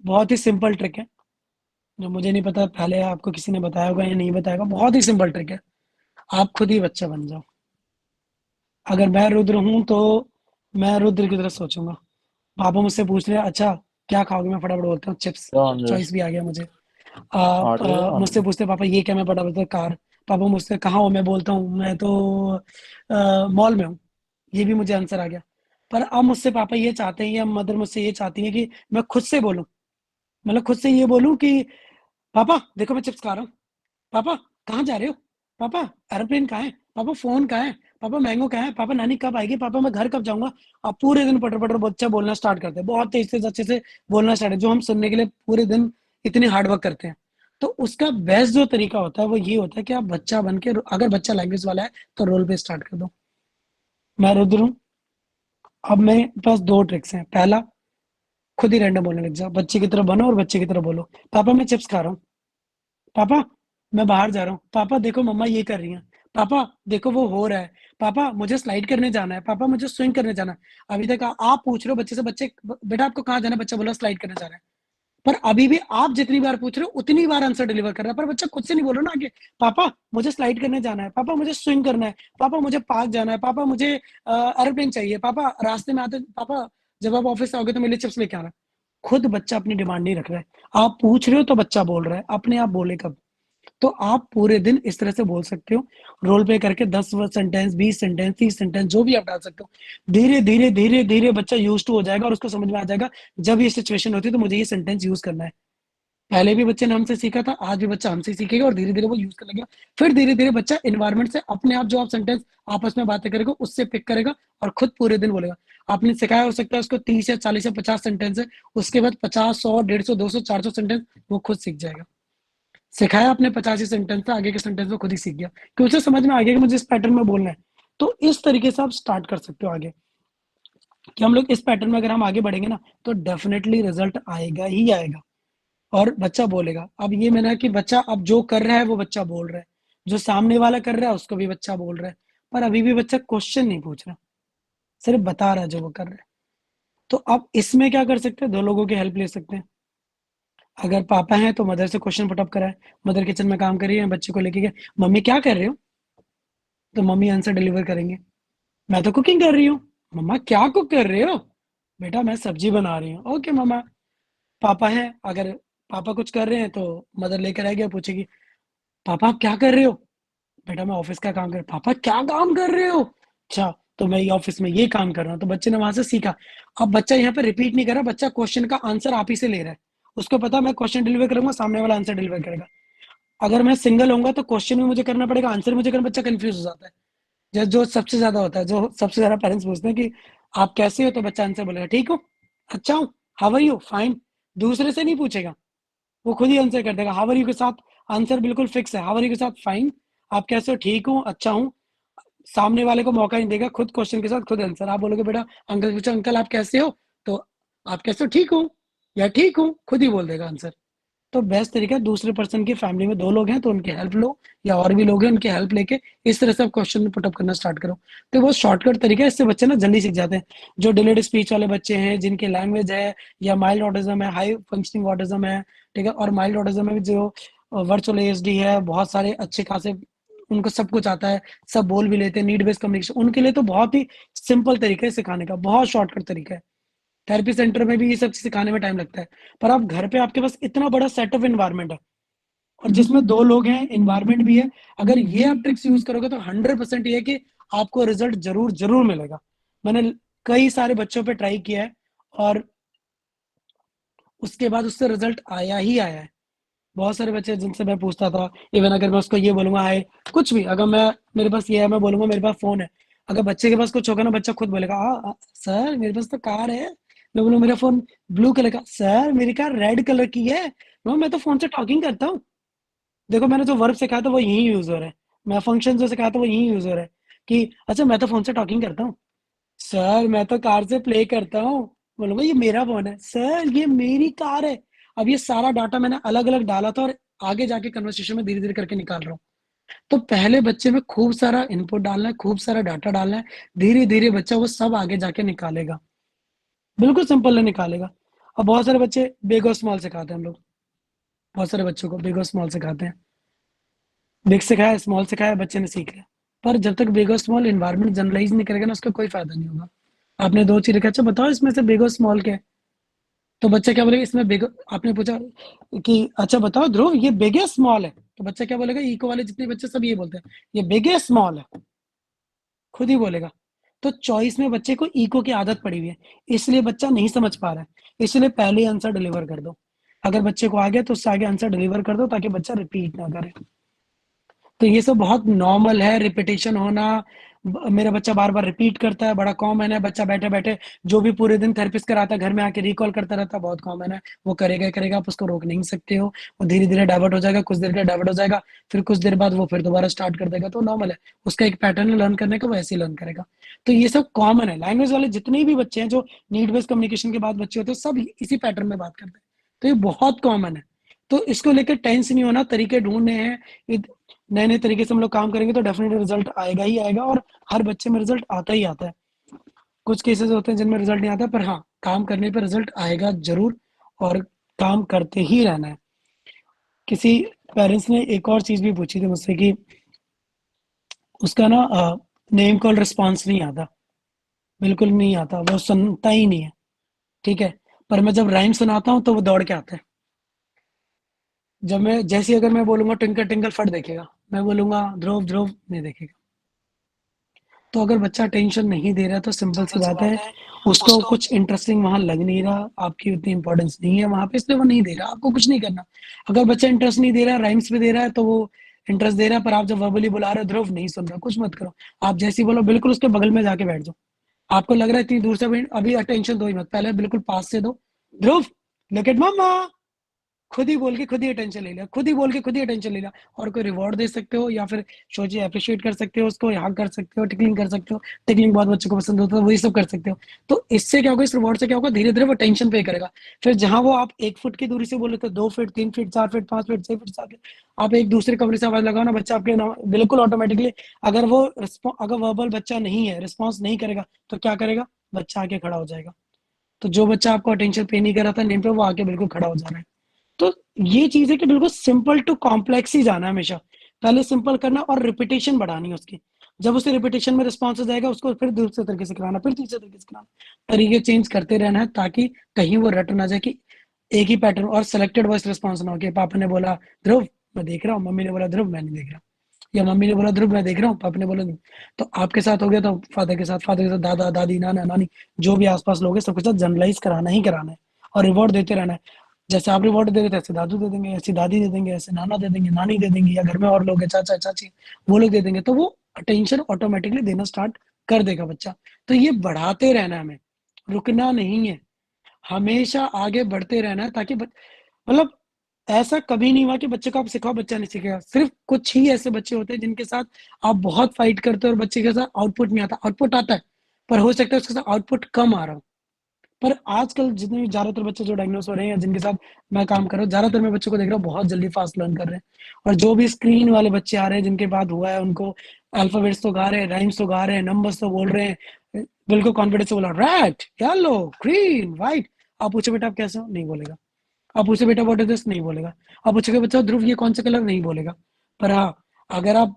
बहुत ही सिंपल ट्रिक है, जो मुझे नहीं पता पहले आपको किसी ने बताया होगा या नहीं बताया होगा, बहुत ही सिंपल ट्रिक है। आप खुद ही बच्चा बन जाओ। अगर मैं रुद्र हूं तो मैं रुद्र की तरह सोचूंगा। पापा मुझसे पूछ रहे हैं अच्छा क्या खाओगे, मैं फटाफट बोलता हूँ चिप्स, Tamamdır. चॉइस भी आ गया मुझे। मुझसे Anladım. पूछते हैं पापा ये क्या, मैं फटाफट बोलता हूँ कार। पापा मुझसे कहाँ हो, मैं बोलता हूँ मैं तो मॉल में हूँ, ये भी मुझे आंसर आ गया। पर अब मुझसे पापा ये चाहते हैं या मदर मुझसे ये चाहती है कि मैं खुद से बोलूं, मतलब खुद से ये बोलूं कि पापा देखो मैं चिप्स खा रहा हूँ, पापा कहाँ जा रहे हो, पापा एरोप्लेन कहाँ है, पापा फोन कहाँ है, पापा मैंगो कहाँ है, पापा नानी कब आएगी, पापा मैं घर कब जाऊंगा। अब पूरे दिन पटर पटर बच्चा बोलना स्टार्ट करते हैं, बहुत तेज से अच्छे से बोलना स्टार्ट है, जो हम सुनने के लिए पूरे दिन इतने हार्ड वर्क करते हैं। तो उसका बेस्ट जो तरीका होता है वो ये होता है कि आप बच्चा बन के, अगर बच्चा लैंग्वेज वाला है तो रोल पे स्टार्ट कर दो। मैं रुद्र हूँ, अब मेरे पास दो ट्रिक्स हैं। पहला, खुद ही रैंडम बोलने लग जाओ, बच्चे की तरह बनो और बच्चे की तरह बोलो। पापा मैं चिप्स खा रहा हूँ, पापा मैं बाहर जा रहा हूँ, पापा देखो मम्मा ये कर रही है, पापा देखो वो हो रहा है, पापा मुझे स्लाइड करने जाना है, पापा मुझे स्विंग करने जाना है। अभी तक आप पूछ रहे हो बच्चे से, बच्चे बेटा आपको कहाँ जाना है? बच्चा बोला स्लाइड करने जा रहा है। पर अभी भी आप जितनी बार पूछ रहे हो उतनी बार आंसर डिलीवर कर रहा है, पर बच्चा खुद से नहीं बोल रहा ना आगे, पापा मुझे स्लाइड करने जाना है, पापा मुझे स्विंग करना है, पापा मुझे पार्क जाना है, पापा मुझे एरोप्लेन चाहिए, पापा रास्ते में आते, पापा जब आप ऑफिस से आओगे तो मेरे लिए चिप्स लेके आना। खुद बच्चा अपनी डिमांड नहीं रख रहा है, आप पूछ रहे हो तो बच्चा बोल रहा है, अपने आप बोले कब? तो आप पूरे दिन इस तरह से बोल सकते हो, रोल प्ले करके 10 सेंटेंस, 20 सेंटेंस, 30 सेंटेंस जो भी आप डाल सकते हो। धीरे धीरे धीरे धीरे बच्चा यूज टू हो जाएगा और उसको समझ में आ जाएगा, जब ये सिचुएशन होती है तो मुझे ये सेंटेंस यूज करना है। पहले भी बच्चे ने हमसे सीखा था, आज भी बच्चा हमसे सीखेगा और धीरे धीरे वो यूज करने लगेगा। फिर धीरे धीरे बच्चा इन्वायरमेंट से अपने आप जो आप सेंटेंस आपस में बातें करेगा उससे पिक करेगा और खुद पूरे दिन बोलेगा। आपने सिखाया हो सकता है उसको 30 या 40 या 50 सेंटेंस है, उसके बाद 50, 100, 150, 200, 400 सेंटेंस वो खुद सीख जाएगा। सिखाया आपने 85 सेंटेंस था, आगे के सेंटेंस वो खुद ही सीख गया, कि उसे समझ में आ गया कि मुझे इस पैटर्न में बोलना है। तो इस तरीके से आप स्टार्ट कर सकते हो आगे, कि हम लोग इस पैटर्न में अगर हम आगे बढ़ेंगे ना तो डेफिनेटली रिजल्ट आएगा ही आएगा और बच्चा बोलेगा। अब ये मैंने कि बच्चा अब जो कर रहा है वो बच्चा बोल रहा है, जो सामने वाला कर रहा है उसको भी बच्चा बोल रहा है, पर अभी भी बच्चा क्वेश्चन नहीं पूछ रहा, सिर्फ बता रहा है जो वो कर रहा है। तो अब इसमें क्या कर सकते हैं, दो लोगों की हेल्प ले सकते हैं। अगर पापा हैं तो मदर से क्वेश्चन पुटअप कराए, मदर किचन में काम कर रही है, बच्चे को लेके गए, मम्मी क्या कर रहे हो? तो मम्मी आंसर डिलीवर करेंगे, मैं तो कुकिंग कर रही हूँ। मम्मा क्या कुक कर रहे हो? बेटा मैं सब्जी बना रही हूँ। ओके मम्मा। पापा है, अगर पापा कुछ कर रहे हैं तो मदर लेकर आएगी और पूछेगी, पापा आप क्या कर रहे हो? बेटा मैं ऑफिस का काम कर। पापा क्या काम कर रहे हो? अच्छा, तो मैं ये ऑफिस में ये काम कर रहा हूँ। तो बच्चे ने वहां से सीखा। अब बच्चा यहाँ पे रिपीट नहीं कर रहा, बच्चा क्वेश्चन का आंसर आप ही से ले रहा है। उसको पता मैं क्वेश्चन डिलीवर करूंगा, सामने वाला आंसर डिलीवर करेगा। अगर मैं सिंगल होऊंगा तो क्वेश्चन भी मुझे करना पड़ेगा, आंसर मुझे करना, बच्चा कंफ्यूज हो जाता है। जो जो सबसे ज्यादा होता है, जो सबसे ज्यादा पेरेंट्स पूछते हैं कि आप कैसे हो, तो बच्चा आंसर बोलेगा ठीक हो, अच्छा हूँ, हाउ आर यू, फाइन। दूसरे से नहीं पूछेगा, वो खुद ही आंसर कर देगा। हाउ आर यू के साथ आंसर बिल्कुल फिक्स है, हाउ आर यू के साथ फाइन, आप कैसे हो, ठीक हूँ, अच्छा हूँ। सामने वाले को मौका नहीं देगा, खुद क्वेश्चन के साथ खुद आंसर। आप बोलोगे बेटा अंकल पूछो, अंकल आप कैसे हो, तो आप कैसे हो, ठीक हूँ या ठीक हूँ, खुद ही बोल देगा आंसर। तो बेस्ट तरीका है, दूसरे पर्सन की फैमिली में दो लोग हैं तो उनकी हेल्प लो, या और भी लोग हैं उनकी हेल्प लेके इस तरह से आप क्वेश्चन पुटअप करना स्टार्ट करो। तो वो शॉर्टकट तरीका है, इससे बच्चे ना जल्दी सीख जाते हैं। जो डिलेड स्पीच वाले बच्चे हैं, जिनके लैंग्वेज है या माइल्ड ऑटिज्म है, हाई फंक्शनिंग ऑटिज्म है, ठीक है, और माइल्ड ऑटिज्म में भी जो वर्चुअल एएसडी है, बहुत सारे अच्छे खासे उनको सब कुछ आता है, सब बोल भी लेते हैं, नीड बेस्ड कम्युनिकेशन, उनके लिए तो बहुत ही सिंपल तरीका है सिखाने का, बहुत शॉर्टकट तरीका है। थेरेपी सेंटर में भी ये सब सिखाने में टाइम लगता है, पर आप घर पे आपके पास इतना बड़ा सेट ऑफ एनवायरनमेंट है और जिसमें दो लोग हैं, एनवायरनमेंट भी है। अगर ये आप ट्रिक्स यूज करोगे तो 100% ये है कि आपको रिजल्ट जरूर जरूर मिलेगा। मैंने कई सारे बच्चों पे ट्राई किया है और उसके बाद उससे रिजल्ट आया ही आया है। बहुत सारे बच्चे जिनसे मैं पूछता था, इवन अगर मैं उसको ये बोलूंगा हाय, कुछ भी, अगर मैं, मेरे पास ये है, मैं बोलूंगा मेरे पास फोन है, अगर बच्चे के पास कुछ होगा ना, बच्चा खुद बोलेगा सर मेरे पास तो कार है। मैं बोलूँ मेरा फोन ब्लू कलर का, सर मेरी कार रेड कलर की है। मैं तो फोन से टॉकिंग करता हूँ। देखो मैंने जो वर्ब सिखाया था वो यही यूज हो रहा है, मैं फंक्शन जो सिखाया था वो यही यूज हो रहा है, कि अच्छा मैं तो फोन से टॉकिंग करता हूँ, सर मैं तो कार से प्ले करता हूँ। बोलूंगा ये मेरा फोन है, सर ये मेरी कार है। अब ये सारा डाटा मैंने अलग अलग डाला था और आगे जाके कन्वर्सेशन में धीरे धीरे करके निकाल रहा हूँ। तो पहले बच्चे में खूब सारा इनपुट डालना है, खूब सारा डाटा डालना है, धीरे धीरे बच्चा वो सब आगे जाके निकालेगा, बिल्कुल सिंपल है निकालेगा। और बहुत सारे बच्चे बिग और स्मॉल सिखाते हैं हम लोग, बहुत सारे बच्चों को बिग और स्मॉल सिखाते हैं। बिग सिखाया, स्मॉल सिखाया, बच्चे ने सीख लिया। पर जब तक बिग और स्मॉल इन्वायरमेंट जनरलाइज नहीं करेगा ना, उसका कोई फायदा नहीं होगा। आपने दो चीज रखा, अच्छा बताओ इसमें से बिग और स्मॉल क्या है, तो बच्चा क्या बोलेगा इसमें बिग। आपने पूछा कि अच्छा बताओ ध्रुव ये बिग है स्मॉल है, तो बच्चा क्या बोलेगा, इको वाले जितने बच्चे सब ये बोलते हैं, ये बिग है स्मॉल है, खुद ही बोलेगा। तो चॉइस में बच्चे को इको की आदत पड़ी हुई है, इसलिए बच्चा नहीं समझ पा रहा है, इसलिए पहले आंसर डिलीवर कर दो। अगर बच्चे को आ गया तो उससे आगे आंसर डिलीवर कर दो, ताकि बच्चा रिपीट ना करे। तो ये सब बहुत नॉर्मल है, रिपीटेशन होना। मेरा बच्चा बार बार रिपीट करता है, बड़ा कॉमन है। बच्चा बैठे बैठे जो भी पूरे दिन थेरेपिस्ट कराता है, घर में आके रिकॉल करता रहता है, बहुत कॉमन है। वो करेगा ही करेगा, आप उसको रोक नहीं सकते हो। वो धीरे धीरे डाइवर्ट हो जाएगा, कुछ देर के डाइवर्ट हो जाएगा, फिर कुछ देर बाद वो फिर दोबारा स्टार्ट कर देगा, तो नॉर्मल है। उसका एक पैटर्न है लर्न करने का, वो ऐसे ही लर्न करेगा। तो ये सब कॉमन है, लैंग्वेज वाले जितने भी बच्चे हैं जो नीड बेस्ड कम्युनिकेशन के बाद बच्चे होते हैं, सब इसी पैटर्न में बात करते हैं। तो ये बहुत कॉमन है, तो इसको लेकर टेंस नहीं होना, तरीके ढूंढने हैं। नए-नए तरीके से हम लोग काम करेंगे तो डेफ़िनेटली रिज़ल्ट आएगा ही आएगा और हर बच्चे में रिज़ल्ट आता ही आता है। कुछ केसेज़ होते हैं जिनमें रिज़ल्ट नहीं आता पर हाँ, काम करने पे रिज़ल्ट आएगा ज़रूर और काम करते ही रहना है। किसी पेरेंट्स ने एक और चीज़ भी पूछी थी मुझसे कि उसका ना नेम कॉल रिस्पॉन्स नहीं आता, बिल्कुल नहीं आता, वो सुनता ही नहीं है, ठीक है? पर मैं जब राइम सुनाता हूँ तो वो दौड़ के आता है। जब मैं जैसे ही अगर मैं बोलूँगा ट्विंकल ट्विंकल फट देखेगा, मैं बोलूँगा ध्रुव ध्रुव नहीं देखेगा। तो अगर बच्चा अटेंशन नहीं दे रहा है तो सिंपल सी बात है, उसको कुछ इंटरेस्टिंग वहाँ लग नहीं रहा, आपकी उतनी इम्पोर्टेंस नहीं है वहाँ पे इसलिए वो नहीं दे रहा, आपको कुछ नहीं करना। अगर बच्चा इंटरेस्ट नहीं दे रहा है, राइम्स में दे रहा है तो वो इंटरेस्ट दे रहा है पर आप जब वर्बली बुला रहे हो ध्रुव नहीं सुन रहा, कुछ मत करो। आप जैसे ही बोलो बिल्कुल उसके बगल में जाके बैठ जाओ। आपको लग रहा है इतनी दूर से अभी अटेंशन दो ही मत, पहले बिल्कुल पास से दो। ध्रुव लुक एट मम्मा, खुद ही बोल के खुद ही अटेंशन ले लिया, खुद ही बोल के खुद ही अटेंशन ले लिया और कोई रिवॉर्ड दे सकते हो या फिर सोचिए एप्रिशिएट कर सकते हो उसको, यहाँ कर सकते हो, टिकलिंग कर सकते हो, टिकलिंग बहुत बच्चों को पसंद होता है, वही सब कर सकते हो। तो इससे क्या होगा, इस रिवॉर्ड से क्या होगा, धीरे धीरे वो टेंशन पे करेगा। फिर जहां वो आप 1 फुट की दूरी से बोले तो 2 feet, 3 feet, 4 feet, 5 feet, 6 feet, 7 feet, आप एक दूसरे कमरे से आवाज लगाओ ना, बच्चा आपके बिल्कुल ऑटोमेटिकली, अगर वो अगर वर्बल बच्चा नहीं है, रिस्पॉन्स नहीं करेगा तो क्या करेगा, बच्चा आके खड़ा हो जाएगा। तो जो बच्चा आपको अटेंशन पे नहीं कर रहा था नेम पे, वो आके बिल्कुल खड़ा हो जा रहा है। तो ये चीज है कि बिल्कुल सिंपल टू कॉम्प्लेक्स ही जाना है हमेशा। पहले सिंपल करना और रिपीटेशन बढ़ानी है उसकी। जब उसे रिपीटेशन में रिस्पॉन्स हो जाएगा, उसको फिर दूसरे तरीके से कराना, फिर तीसरे तरीके से कराना, तरीके चेंज करते रहना है ताकि कहीं वो रट ना जाए कि एक ही पैटर्न। और सिलेक्टेड वॉइस रिस्पॉन्स ना हो कि पापा ने बोला ध्रुव मैं देख रहा हूँ, मम्मी ने बोला ध्रुव मैं नहीं देख रहा, या मम्मी ने बोला ध्रुव मैं देख रहा हूँ, पापा ने बोला नहीं। तो आपके साथ हो गया तो फादर के साथ, फादर के साथ दादा दादी नाना नानी, जो भी आसपास लोग हैं सबके साथ जनरलाइज कराना ही कराना है और रिवॉर्ड देते रहना है। जैसे आप रिवॉर्ड दे रहे थे ऐसे दादू दे देंगे, ऐसी दादी दे देंगे, ऐसे नाना दे देंगे, नानी दे देंगे, या घर में और लोग हैं चाचा चाची, वो लोग दे देंगे, तो वो अटेंशन ऑटोमेटिकली देना स्टार्ट कर देगा बच्चा। तो ये बढ़ाते रहना है हमें, रुकना नहीं है, हमेशा आगे बढ़ते रहना है ताकि मतलब ऐसा कभी नहीं हुआ कि बच्चे को आप सिखाओ बच्चा नहीं सीखेगा। सिर्फ कुछ ही ऐसे बच्चे होते हैं जिनके साथ आप बहुत फाइट करते हो और बच्चे के साथ आउटपुट नहीं आता, आउटपुट आता है पर हो सकता है उसके साथ आउटपुट कम आ रहा हो। पर आजकल जितने भी ज्यादातर बच्चे जो डायग्नोस हो रहे हैं, जिनके साथ मैं काम कर रहा हूँ, ज्यादातर मैं बच्चों को देख रहा हूँ बहुत जल्दी फास्ट लर्न कर रहे हैं। और जो भी स्क्रीन वाले बच्चे आ रहे हैं जिनके बाद हुआ है, उनको अल्फाबेट्स तो गा रहे हैं, राइम्स तो गा रहे हैं, नंबर्स तो बोल रहे हैं, बिल्कुल कॉन्फिडेंस से बोला रेड येलो ग्रीन व्हाइट। आप पूछो बेटा आप कैसे हो, नहीं बोलेगा। आप पूछे बेटा व्हाट इज दिस, नहीं बोलेगा। आप पूछोगे बच्चा ध्रुव ये कौन सा कलर, नहीं बोलेगा। पर हाँ, अगर आप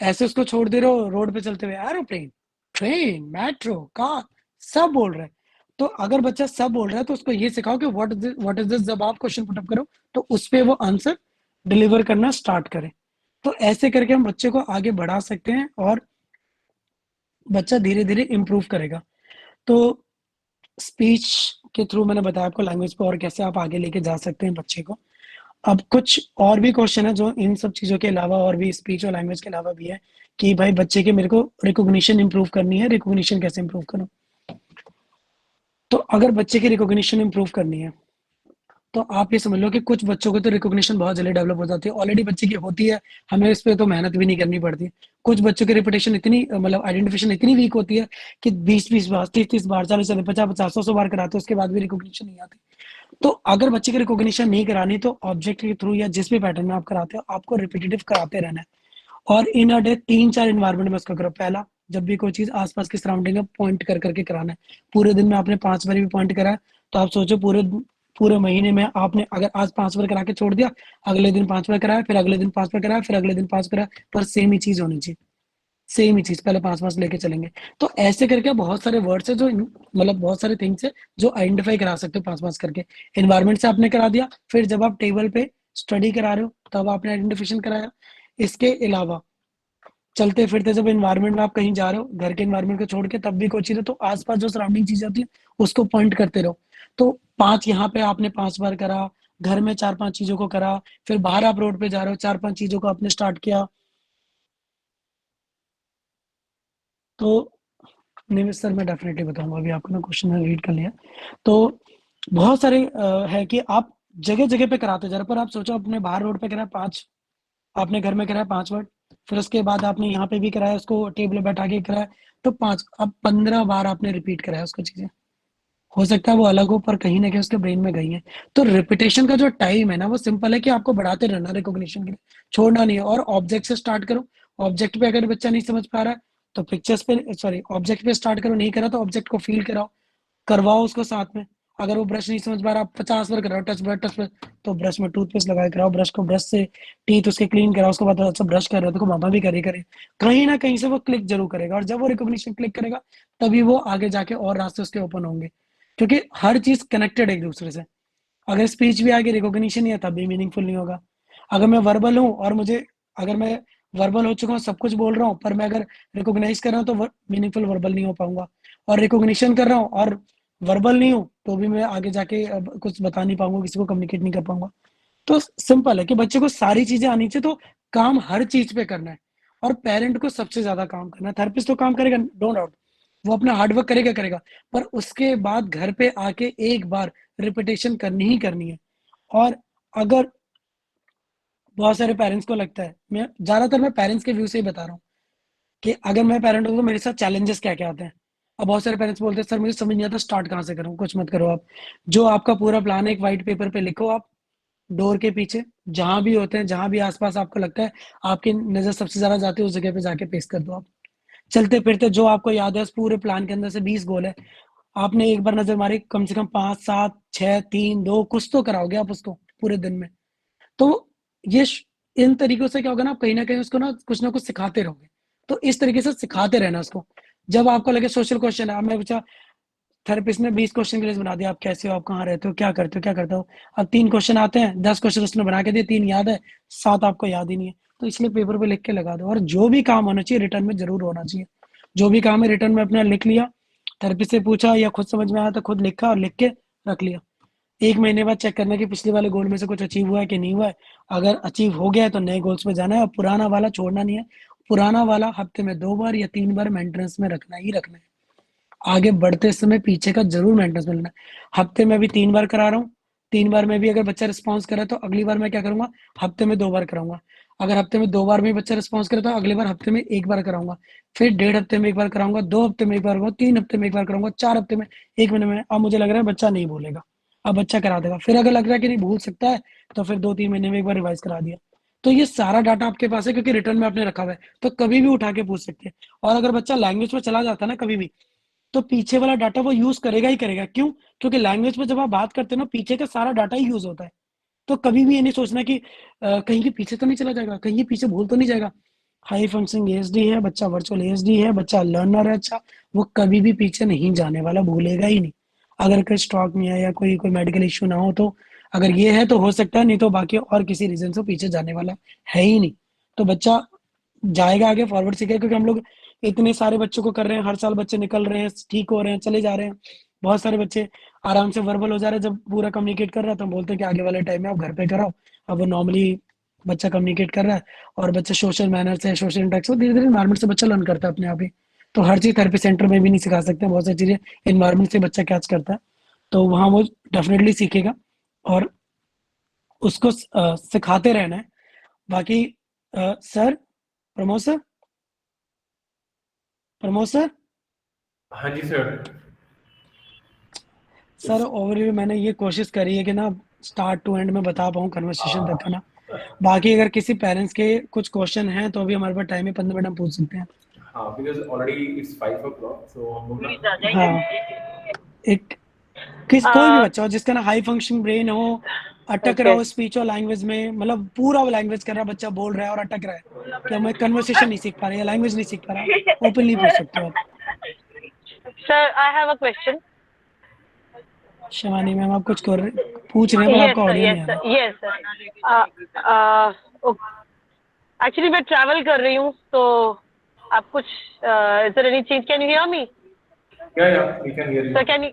ऐसे उसको छोड़ दे रहे हो रोड पे चलते हुए, एरोप्लेन, ट्रेन, मेट्रो, कार, सब बोल रहे हैं। तो अगर बच्चा सब बोल रहा है तो उसको ये सिखाओ कि व्हाट इज दिस, जब आप क्वेश्चन पुटअप करो तो उस पे वो आंसर डिलीवर करना स्टार्ट करे। तो ऐसे करके हम बच्चे को आगे बढ़ा सकते हैं और बच्चा धीरे धीरे इम्प्रूव करेगा। तो स्पीच के थ्रू मैंने बताया आपको लैंग्वेज पे और कैसे आप आगे लेके जा सकते हैं बच्चे को। अब कुछ और भी क्वेश्चन है जो इन सब चीजों के अलावा और भी स्पीच और लैंग्वेज के अलावा भी है कि भाई बच्चे के मेरे को रिकॉग्निशन इंप्रूव करनी है, रिकॉग्निशन कैसे इंप्रूव करूं। तो अगर बच्चे की रिकॉग्निशन इंप्रूव करनी है तो आप ये समझ लो कि कुछ बच्चों को तो रिकॉग्निशन बहुत जल्दी डेवलप हो जाती है, ऑलरेडी बच्चे की होती है, हमें इस पे तो मेहनत भी नहीं करनी पड़ती। कुछ बच्चों की रिपीटेशन इतनी मतलब आइडेंटिफिकेशन इतनी वीक होती है कि 20-20 बार, 30-30 बार, 40-40, 50-50, 100-100 बार कराते हैं उसके बाद भी रिकॉग्निशन नहीं आती। तो अगर बच्चे की रिकॉग्निशन नहीं करानी तो ऑब्जेक्ट के थ्रू या जिस भी पैटर्न में आप कराते हो आपको रिपीटेटिव कराते रहना है। और इन अ डे 3-4 इन्वायरमेंट में उसका करो। पहला, जब भी कोई चीज आसपास की सराउंडिंग में पॉइंट कर करके कराना है। पूरे दिन में आपने 5 बार भी पॉइंट करा है तो आप सोचो पूरे पूरे महीने में आपने अगर आज 5 बार करा के छोड़ दिया, अगले दिन 5 बार कराया, फिर अगले दिन 5 बार कराया, फिर अगले दिन 5 कराया, पर सेम ही चीज होनी चाहिए। सेम ही चीज पहले 5 5 लेके चलेंगे। तो ऐसे करके बहुत सारे वर्ड्स है जो मतलब बहुत सारे थिंग्स है जो आइडेंटिफाई करा सकते हो 5 5 करके। एनवायरमेंट से आपने करा दिया, फिर जब आप टेबल पे स्टडी करा रहे हो तब आपने आइडेंटिफिकेशन कराया। इसके अलावा चलते फिरते जब एनवायरमेंट में आप कहीं जा रहे हो, घर के एनवायरमेंट को छोड़ के, तब भी कोई चीज है तो आसपास जो सराउंडिंग चीजें होती है उसको पॉइंट करते रहो। तो 5 यहाँ पे आपने 5 बार करा, घर में 4 5 चीजों को करा, फिर बाहर आप रोड पे जा रहे हो 4 5 चीजों को आपने स्टार्ट किया। तो नहीं सर मैं डेफिनेटली बताऊंगा, अभी आपको ना क्वेश्चन रीड कर लिया। तो बहुत सारे है कि आप जगह जगह पे कराते जा रहे हो, पर आप सोचो अपने बाहर रोड पे कराया 5, आपने घर में कराया 5 वर्ड, फिर उसके बाद आपने यहाँ पे भी कराया, उसको टेबल पे बैठा के कराया तो 5, अब 15 बार आपने रिपीट कराया उसको चीजें। हो सकता है वो अलग हो पर कहीं ना कहीं उसके ब्रेन में गई है। तो रिपीटेशन का जो टाइम है ना वो सिंपल है कि आपको बढ़ाते रहना रिकॉग्निशन के लिए, छोड़ना नहीं है। और ऑब्जेक्ट से स्टार्ट करो। ऑब्जेक्ट पे अगर बच्चा नहीं समझ पा रहा है तो पिक्चर्स पे, सॉरी, ऑब्जेक्ट पे स्टार्ट करो, नहीं करा तो ऑब्जेक्ट को फील कराओ, करवाओ उसको साथ में। अगर वो ब्रश नहीं समझ पा रहा, 50 बार कराओ टच ब्रश टच ब्रश, तो ब्रश में टूथपेस्ट लगा के कराओ, ब्रश को ब्रश से टीथ उसके क्लीन कराओ, उसको पता अच्छा ब्रश कर रहे हो तो मामा भी करे करे, कहीं ना कहीं से वो क्लिक जरूर करेगा। और जब वो रिकॉग्निशन क्लिक करेगा तभी वो आगे जाके और रास्ते उसके ओपन होंगे, क्योंकि हर चीज कनेक्टेड है एक दूसरे से। अगर स्पीच भी आगे रिकॉग्निशन नहीं है तब भी मीनिंगफुल नहीं होगा। अगर मैं वर्बल हूँ और मुझे, अगर मैं वर्बल हो चुका हूँ, सब कुछ बोल रहा हूँ, पर मैं अगर रिकॉग्नाइज कर रहा हूँ तो मीनिंगफुल वर्बल नहीं हो पाऊंगा। और रिकॉग्निशन कर रहा हूँ और वर्बल नहीं हूँ तो भी मैं आगे जाके अब कुछ बता नहीं पाऊंगा, किसी को कम्युनिकेट नहीं कर पाऊंगा। तो सिंपल है कि बच्चे को सारी चीजें आनी चाहिए, तो काम हर चीज पे करना है। और पेरेंट को सबसे ज्यादा काम करना है। थेरेपिस्ट तो काम करेगा, नो डाउट, वो अपना हार्डवर्क करेगा करेगा, पर उसके बाद घर पे आके एक बार रिपीटेशन करनी ही करनी है। और अगर बहुत सारे पेरेंट्स को लगता है, मैं पेरेंट्स के व्यू से ही बता रहा हूँ कि अगर मैं पेरेंट हूँ तो मेरे साथ चैलेंजेस क्या क्या आते हैं। अब बहुत सारे पेरेंट्स बोलते हैं सर मुझे समझ नहीं आता स्टार्ट कहाँ से करूँ। कुछ मत करो आप, जो आपका पूरा प्लान है एक वाइट पेपर पे लिखो आप, डोर के पीछे जहां भी होते हैं, जहां भी आसपास आपको लगता है आपकी नजर सबसे ज्यादा जाती है, उस जगह पे जाके पेस्ट कर दो आप। चलते फिरते जो आपको याद है उस पूरे प्लान के अंदर से 20 गोल है, आपने एक बार नजर मारी, कम से कम 5 7 6 3 2 कुछ तो कराओगे आप उसको पूरे दिन में। तो ये इन तरीकों से क्या होगा ना, आप कहीं ना कहीं उसको ना कुछ सिखाते रहोगे। तो इस तरीके से सिखाते रहना उसको। जब आपको लगे सोशल क्वेश्चन है, अब मैं पूछा, थेरेपिस्ट ने 20 क्वेश्चन की लिस्ट बना दिया, आप कैसे हो, आप कहाँ रहते हो, क्या करते हो, क्या करते हो। अब 3 क्वेश्चन आते हैं, 10 क्वेश्चन उसने बना के दिए, 3 याद है, 7 आपको याद ही नहीं है। तो इसलिए पेपर पे लिख के लगा दो। और जो भी काम होना चाहिए रिटर्न में जरूर होना चाहिए। जो भी काम है रिटर्न में अपना लिख लिया, थेरेपिस्ट से पूछा या खुद समझ में आया तो खुद लिखा और लिख के रख लिया। 1 महीने बाद चेक करना कि पिछले वाले गोल में से कुछ अचीव हुआ है कि नहीं हुआ है। अगर अचीव हो गया है तो नए गोल्स पे जाना है, और पुराना वाला छोड़ना नहीं है। पुराना वाला हफ्ते में 2 बार या 3 बार मेंटेनेंस में रखना ही रखना है। आगे बढ़ते समय पीछे का जरूर मेंटेनेंस मिलना है। हफ्ते में भी 3 बार करा रहा हूँ, 3 बार में भी अगर बच्चा रिस्पॉन्स करे तो अगली बार मैं क्या करूंगा, हफ्ते में 2 बार कराऊंगा। अगर हफ्ते में 2 बार में बच्चा रिस्पॉन्स करे तो अगली बार हफ्ते में 1 बार कराऊंगा। फिर 1.5 हफ्ते में 1 बार कराऊंगा, 2 हफ्ते में 1 बार कराऊंगा, 3 हफ्ते में 1 बार कराऊंगा, 4 हफ्ते में, 1 महीने में। अब मुझे लग रहा है बच्चा नहीं भूलेगा, अब बच्चा करा देगा। फिर अगर लग रहा है कि नहीं भूल सकता है तो फिर 2 3 महीने में 1 बार रिवाइज करा दिया। तो ये सारा डाटा आपके पास है क्योंकि रिटर्न में आपने रखा हुआ है, तो कभी भी उठा के पूछ सकते हैं। और अगर बच्चा लैंग्वेज में चला जाता है ना कभी भी, तो पीछे वाला डाटा वो यूज करेगा ही करेगा। क्यों? क्योंकि लैंग्वेज में जब आप बात करते हो ना पीछे का सारा डाटा ही यूज होता है। तो कभी भी ये नहीं सोचना कि कहीं के पीछे तो नहीं चला जाएगा, कहीं ये पीछे भूल तो नहीं जाएगा। हाई फंक्शनिंग एएसडी है बच्चा, वर्चुअल एएसडी है बच्चा, लर्नर है अच्छा, वो कभी भी पीछे नहीं जाने वाला, भूलेगा ही नहीं। अगर कोई स्टॉक में है या कोई कोई मेडिकल इश्यू ना हो तो, अगर ये है तो हो सकता है, नहीं तो बाकी और किसी रीजन से पीछे जाने वाला है ही नहीं। तो बच्चा जाएगा आगे, फॉरवर्ड सीखेगा। क्योंकि हम लोग इतने सारे बच्चों को कर रहे हैं, हर साल बच्चे निकल रहे हैं, ठीक हो रहे हैं, चले जा रहे हैं। बहुत सारे बच्चे आराम से वर्बल हो जा रहे हैं, जब पूरा कम्युनिकेट कर रहा है तो हम बोलते हैं कि आगे वाले टाइम में आप घर पे कराओ। अब वो नॉर्मली बच्चा कम्युनिकेट कर रहा है और बच्चा सोशल मैनर्स है, सोशल इंटरेक्शन, धीरे धीरे इन्वायरमेंट से बच्चा लर्न करता है अपने आप ही। तो हर चीज थेरेपी सेंटर में भी नहीं सिखा सकते, बहुत सारी चीजें इन्वायरमेंट से बच्चा कैच करता है, तो वहाँ वो डेफिनेटली सीखेगा। और उसको सिखाते रहना है। बाकी sir, Pramod sir, Pramod sir, हाँ जी सर। सर ओवरव्यू मैंने ये कोशिश करी है कि ना स्टार्ट टू एंड में बता पाऊँ कन्वर्सेशन तक का ना। बाकी अगर किसी पेरेंट्स के कुछ क्वेश्चन हैं तो अभी हमारे पास टाइम है, 15 मिनट हम पूछ सकते हैं। हाँ, बिकॉज ऑलरेडी इट्स 5 o'clock, सो हम लोग ना हाँ, एक किस कोई भी Uh, बच्चा हो जिसका ना हाई फंक्शनिंग ब्रेन हो, अटक रहा okay. हो स्पीच और लैंग्वेज में, मतलब पूरा वो लैंग्वेज कर रहा है, बच्चा बोल रहा है और अटक रहा है कि हमें कन्वर्सेशन नहीं सीख पा रहे या लैंग्वेज नहीं सीख पा रहा, ओपनली पूछ सकते हो आप। Sir, I have a question. Shivani ma'am, आप कुछ कर पूछ रहे हैं पर Yes, आपका sir. ऑडियो Yes, नहीं आ sir. रहा। Yes, sir. Uh, uh, Actually, मैं ट्रैवल कर रही हूँ तो आप कुछ is there any change? Can you hear me? या we can hear you. Sir can you?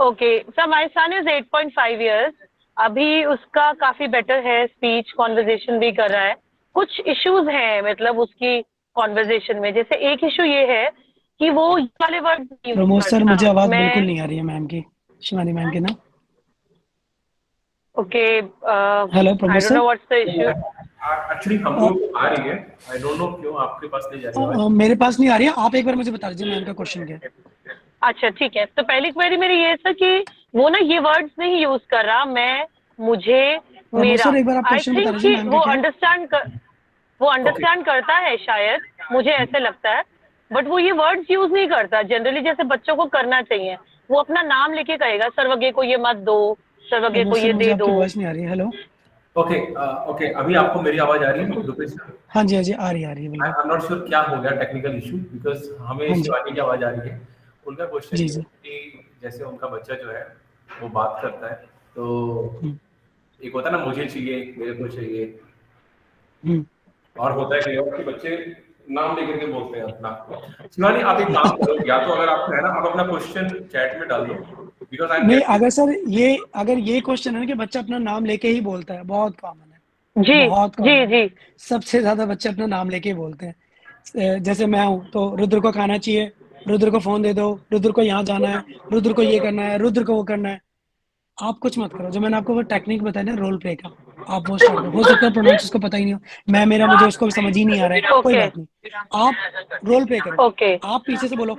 Okay sir, my son is 8.5 years. अभी उसका काफी बेटर है, स्पीच कॉन्वर्जेशन भी कर रहा है। कुछ इश्यूज हैं मतलब उसकी कॉन्वर्जेशन में। जैसे एक इशू ये है कि वो ये वाले वर्ड यूज प्रमोद सर, करता। मुझे आवाज बिल्कुल मैं नहीं आ रही है मैम की, शिवानी मैम की ना। Okay, hello I Pramod don't sir. Know what's the issue. Actually हम लोग को आ रही है। आई डोंट नो क्यों आपके पास नहीं जा रही आवाज। मेरे पास नहीं आ रही है, आप एक बार मुझे बता दीजिए मैम का क्वेश्चन क्या है। अच्छा ठीक है, तो पहली क्वेरी मेरी ये था कि वो ना ये वर्ड्स नहीं यूज कर रहा, मैं, मुझे, मेरा। सर एक बार आप आई क्वेश्चन बता थिंक दीजिए कि मैम का वो क्या है? वो ओके अंडरस्टैंड करता है शायद, मुझे ऐसे लगता है, बट वो ये वर्ड्स यूज नहीं करता जनरली जैसे बच्चों को करना चाहिए। वो अपना नाम लेके कहेगा, सर्वज्ञ को ये मत दो, सर्वज्ञ को सर ये मुझे दे आपकी दो। वॉइस नहीं आ रही है। हेलो। ओके ओके, अभी आपको मेरी आवाज आ रही है रुपेश सर? हाँ जी, हाँ जी, आ रही है आई बिल्कुल। एम नॉट श्योर क्या हो गया टेक्निकल इशू, बिकॉज हमें हाँ जी। शिवानी की आवाज आ रही है। उनका क्वेश्चन जी, ये है जी। कि जैसे उनका बच्चा जो है वो बात करता है, तो हुँ, एक होता है ना मुझे चाहिए, मेरे को चाहिए, हुँ। और होता है कई बार कि बच्चे नाम लेकर के बोलते हैं अपना। शिवानी आप एक काम करो, या तो अगर आपको है ना, आप अपना क्वेश्चन चैट में डाल दो, बिकॉज आई एम नहीं, गेटिंग। अगर सर ये क्वेश्चन है ना कि बच्चा अपना नाम लेके ही बोलता है, बहुत कॉमन है, जी बहुत जी कॉमन है। जी। सबसे ज़्यादा बच्चे अपना नाम लेके ही बोलते हैं। जैसे मैं हूँ, तो रुद्र को खाना चाहिए, रुद्र को फ़ोन दे दो, रुद्र को यहाँ जाना है, रुद्र को ये करना है, रुद्र को वो करना है। आप कुछ मत करो, जो मैंने आपको वो टेक्निक बताया ना रोल प्ले का, आप वो स्टार्ट करो। हो सकता है प्रोनाउंस उसको पता ही नहीं हो, मैं मेरा मुझे उसको समझ ही नहीं आ रहा है, कोई ओके बात नहीं। आप रोल प्ले करो, ओके आप पीछे से बोलो,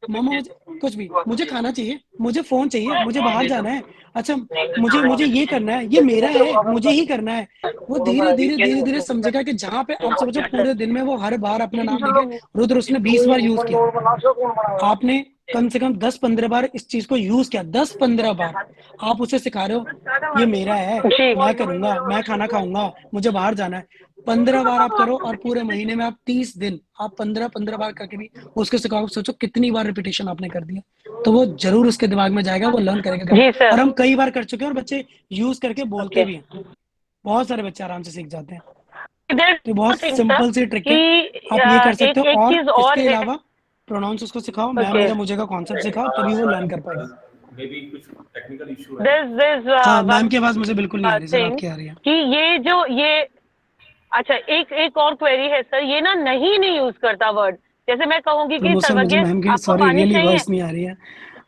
मम्मा मुझे कुछ भी, मुझे खाना चाहिए, मुझे फ़ोन चाहिए, मुझे बाहर जाना है, अच्छा मुझे मुझे ये करना है, ये मेरा है, मुझे ही करना है। वो धीरे-धीरे, धीरे-धीरे समझेगा कि जहाँ पे आप समझो पूरे दिन में वो हर बार अपना नाम लेके रुद्र उसने 20 बार यूज़ किया। आपने कम से कम 10-15 बार इस चीज़ को यूज़ किया, 10-15 बार। आप उसे सिखा रहे हो, ये मेरा है, जी। मैं करूँगा, मैं खाना खाऊँगा, मुझे बाहर जाना है। 15 बार आप करो और पूरे महीने में आप 30 दिन, आप 15-15 बार करके भी उसको सिखाओ। सोचो कितनी बार रिपीटिशन आपने कर दिया। तो वो ज़रूर उसके दिमाग में जाएगा, वो लर्न करेगा जी करना। सर। और हम कई बार कर चुके हैं और बच्चे यूज़ करके बोलते ओके। भी हैं। बहुत सारे बच्चे आराम से सीख जाते हैं। देयर तो बहुत थिंग सर सिंपल सी ट्रिक है, कि आप ये कर सकते एक हो। एक और चीज और इसके है। अलावा प्रोनाउंस उसको सिखाओ, मैं, ओके। मेरा, मुझे का कॉन्सेप्ट सिखाओ, तभी वो लर्न कर पाएगा। मे बी कुछ टेक्निकल इशू है। दिस हाँ, वन मैम की आवाज़ मुझे बिल्कुल नहीं आ रही सर, थिंग आपकी आ रही है। कि ये अच्छा, एक एक और क्वेरी है सर, ये ना नहीं यूज करता वर्ड। जैसे मैं कहूंगी कि प्रमोद सर मुझे सर्वज्ञ मैम की आपको सॉरी पानी रियली चाहिए, वॉइस नहीं आ रही है।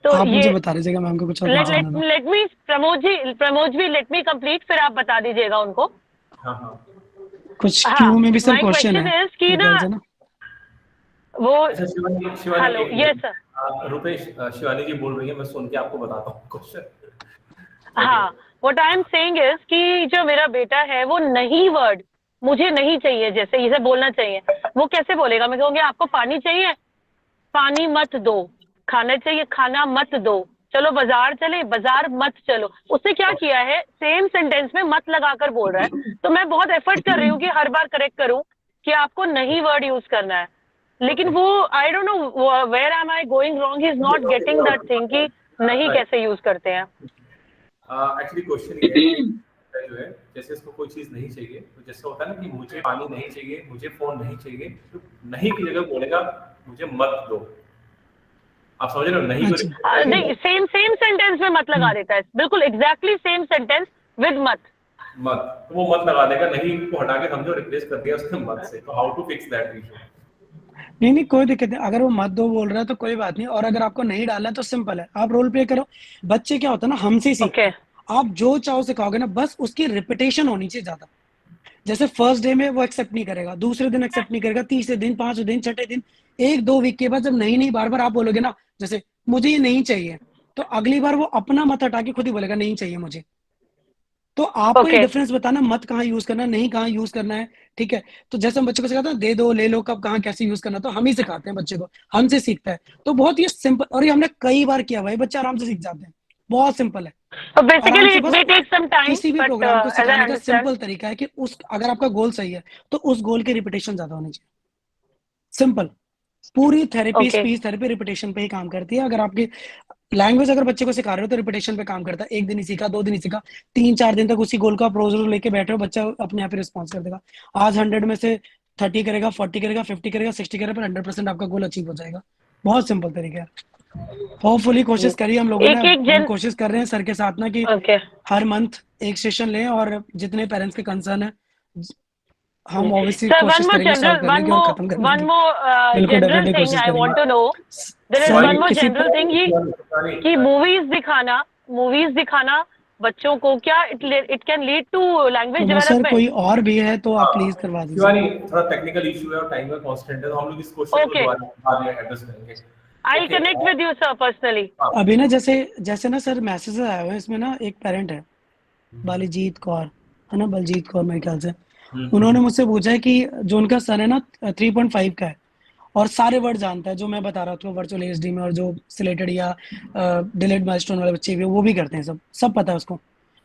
तो आप ये मुझे बता दीजिएगा मैम को कुछ और लेट कंसर्न लेट है तो। Let me Pramod ji let me complete, फिर आप बता दीजिएगा उनको। हाँ हाँ। कुछ हाँ, क्यू में भी सर माय क्वेश्चन क्वेश्चन है इज कि मेरे ना ख्याल से ना। वो। अच्छा शिवानी, शिवानी हेलो, एक yes minute. Sir. Rupesh, Shivani ji बोल रही है, मैं सुन के आपको बताता हूँ क्वेश्चन। ओके। हाँ, what I am saying is कि जो मेरा बेटा है वो नहीं वर्ड, मुझे नहीं चाहिए जैसे इसे बोलना चाहिए, वो कैसे बोलेगा? मैं कहूँगी आपको पानी चाहिए, पानी मत दो। खाना चाहिए, खाना मत दो। चलो बाजार चले, बाजार मत चलो। उसने क्या किया है, सेम सेंटेंस में मत लगाकर बोल रहा है। तो मैं बहुत एफर्ट कर रही हूँ कि हर बार करेक्ट करूँ कि आपको नहीं वर्ड यूज करना है, लेकिन ओके। वो I don't know where am I going wrong, he is not getting that thing कि नहीं राइट। कैसे यूज करते हैं। एक्चुअली क्वेश्चन ये है कि जो है, जैसे इसको कोई चीज नहीं चाहिए, तो जैसे होता है ना कि मुझे पानी नहीं चाहिए, मुझे फोन नहीं चाहिए, तो नहीं की जगह बोलेगा मुझे मत दो। आप समझ रहे हो, नहीं को अच्छा। नहीं, सेम सेम सेंटेंस में मत लगा हुँ। देता है, बिल्कुल एग्जैक्टली सेम सेंटेंस विद मत। मत, तो वो मत लगा देगा, नहीं को हटा के समझो रिप्लेस कर दिया उसने मत से। तो how to fix that issue? नहीं, नहीं कोई दिक्कत नहीं। अगर वो मत दो बोल रहा है तो कोई बात नहीं, और अगर आपको नहीं डालना है तो सिंपल है, आप रोल प्ले करो। बच्चे क्या होता है ना, हमसे ही सीखते ओके हैं। आप जो चाहो सिखाओगे ना, बस उसकी रिपिटेशन होनी चाहिए ज़्यादा। जैसे फर्स्ट डे में वो एक्सेप्ट नहीं करेगा, दूसरे दिन एक्सेप्ट नहीं करेगा, तीसरे दिन, पांचवें दिन, छठे दिन, 1-2 वीक के बाद जब नहीं बार-बार आप बोलोगे ना, जैसे मुझे ये नहीं चाहिए, तो अगली बार वो अपना मत हटा के खुद ही बोलेगा नहीं चाहिए मुझे। तो आपको ये ओके डिफरेंस बताना, मत कहाँ यूज़ करना है, नहीं कहाँ यूज़ करना है, ठीक है? तो जैसे हम बच्चों को सिखाते हैं दे दो, ले लो, कब, कहाँ, कैसे यूज़ करना है, तो हम ही सिखाते हैं बच्चे को, हमसे सीखता है। तो बहुत ये सिंपल, और ये हमने कई बार किया भाई, बच्चे आराम से सीख जाते हैं। बहुत सिंपल है। तो आराम बेसिकली से इट बस मे टेक सम टाइम किसी भी बट प्रोग्राम को एज आई सिखाने का अंडरस्टैंड। सिंपल तरीका है कि उस अगर आपका गोल सही है, तो उस गोल की रिपिटेशन ज़्यादा होनी चाहिए। सिंपल। पूरी therapy, okay speech therapy repetition पे ही काम करती है। अगर आपकी लैंग्वेज अगर बच्चे को सिखा रहे हो तो रिपिटेशन पे काम करता है। 1 दिन ही सीखा, 2 दिन ही सीखा, 3-4 दिन तक उसी गोल का अप्रोच लेके बैठे हो, बच्चा अपने आप ही रिस्पॉन्स कर देगा। आज 100 में से 30 करेगा, 40 करेगा, 50 करेगा, 60 करेगा, पर 100% आपका गोल अचीव हो जाएगा। बहुत सिंपल तरीका है। होपफुली कोशिश करी हम लोगों ने, एक एक हम जन। कोशिश कर रहे हैं सर के साथ ना कि ओके हर मंथ एक सेशन लें, और जितने पेरेंट्स के कंसर्न है, हम ऑब्वियसली सर, कोशिश करेंगे सॉल्व करने की और खत्म करने वन की। मोर बिल्कुल जनरल डेफिनेटली थिंग कोशिश आई करेंगे। Want to know. There is sir one more किसी जनरल थिंग कि मूवीज दिखाना बच्चों को क्या it can lead to language Pramod sir development. कोई और भी है तो आप प्लीज करवा दीजिए। शिवानी, थोड़ा टेक्निकल इशू है और टाइम का कांस्टेंट है, तो हम लोग इस क्वेश्चन को ओके, दोबारा बाद में एड्रेस करेंगे। I connect with you sir personally. अभी ना जैसे जैसे ना सर मैसेजेस आए हुए हैं इसमें ना, एक पेरेंट है बालीजीत कौर, है ना, बलजीत कौर मेरे ख्याल से, उन्होंने मुझसे पूछा है कि जो उनका सन है ना 3.5 का है और सारे वर्ड जानता है जो मैं बता रहा था वर्चुअल एएसडी में, और जो सिलेटेड या डिलेड माइलस्टोन वाले बच्चे भी वो भी करते हैं, सब सब पता है उसको,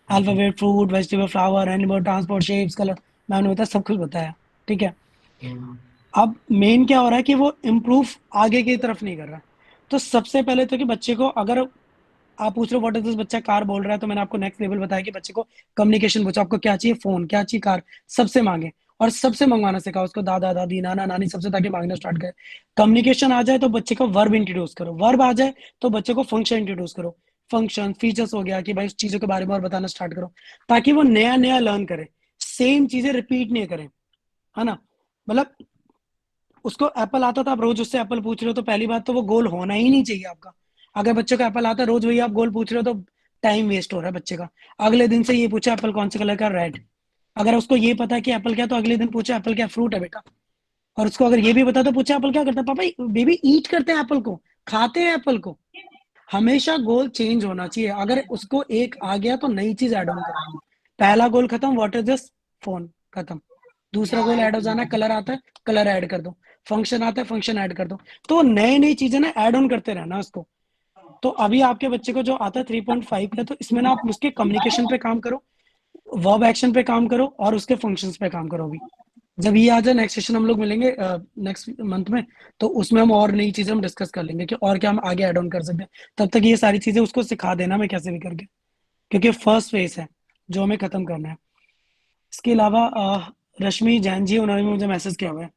alphabet, fruit, vegetable, flower, animal, transport, shapes, colour, मैंने होता है सब कुछ बताया, ठीक है। अब मेन क्या हो रहा है कि वो इम्प्रूव आगे की तरफ नहीं कर रहा। तो सबसे पहले तो कि बच्चे को, अगर आप पूछ रहे हो व्हाट इज दिस, बच्चा कार बोल रहा है, तो मैंने आपको नेक्स्ट लेवल बताया कि बच्चे को कम्युनिकेशन पूछो, आपको क्या चाहिए, फोन, क्या चाहिए, कार, सबसे मांगे और सबसे मंगवाना सिखाओ उसको, दादा दादी नाना नानी सबसे, ताकि मांगना स्टार्ट करे। कम्युनिकेशन आ जाए तो बच्चे को वर्ब इंट्रोड्यूस करो, वर्ब आ जाए तो बच्चे को फंक्शन इंट्रोड्यूस करो, फंक्शन फीचर्स हो गया कि भाई उस चीजों के बारे में और बताना स्टार्ट करो, ताकि वो नया नया लर्न करे, सेम चीजें रिपीट नहीं करें, है ना। मतलब उसको एप्पल आता था, आप रोज उससे एप्पल पूछ रहे हो, तो पहली बात तो वो गोल होना ही नहीं चाहिए आपका। अगर बच्चे को एप्पल आता है, रोज वही आप गोल पूछ रहे हो, तो टाइम वेस्ट हो रहा है बच्चे का। अगले दिन से ये पूछा एप्पल कौन से कलर का, रेड। अगर उसको ये पता है कि एप्पल क्या, तो अगले दिन पूछा एप्पल क्या, फ्रूट है बेटा। और उसको अगर ये भी पता तो पूछा एप्पल क्या करता है, पापा बेबी ईट करते हैं एप्पल को, खाते हैं एप्पल को। हमेशा गोल चेंज होना चाहिए। अगर उसको एक आ गया तो नई चीज ऐड ऑन करो। पहला गोल खत्म, व्हाट इज दिस, फोन, खत्म। दूसरा गोल ऐड हो जाना है, कलर आता है, कलर ऐड कर दो, फंक्शन आता है, फंक्शन ऐड कर दो। तो नई नई चीजें ना ऐड ऑन करते रहना उसको। तो अभी आपके बच्चे को जो आता है 3.5 का, तो इसमें ना आप उसके कम्युनिकेशन पे काम करो, वर्ब एक्शन पे काम करो और उसके फंक्शंस पे काम करो। अभी जब ये आ जाए, नेक्स्ट सेशन हम लोग मिलेंगे नेक्स्ट मंथ में, तो उसमें हम और नई चीजें हम डिस्कस कर लेंगे कि और क्या हम आगे ऐड ऑन कर सकते हैं। तब तक ये सारी चीजें उसको सिखा देना मैं कैसे भी करके, क्योंकि फर्स्ट फेज है जो हमें खत्म करना है। इसके अलावा रश्मि जैन जी, उन्होंने मुझे मैसेज किया हुआ है।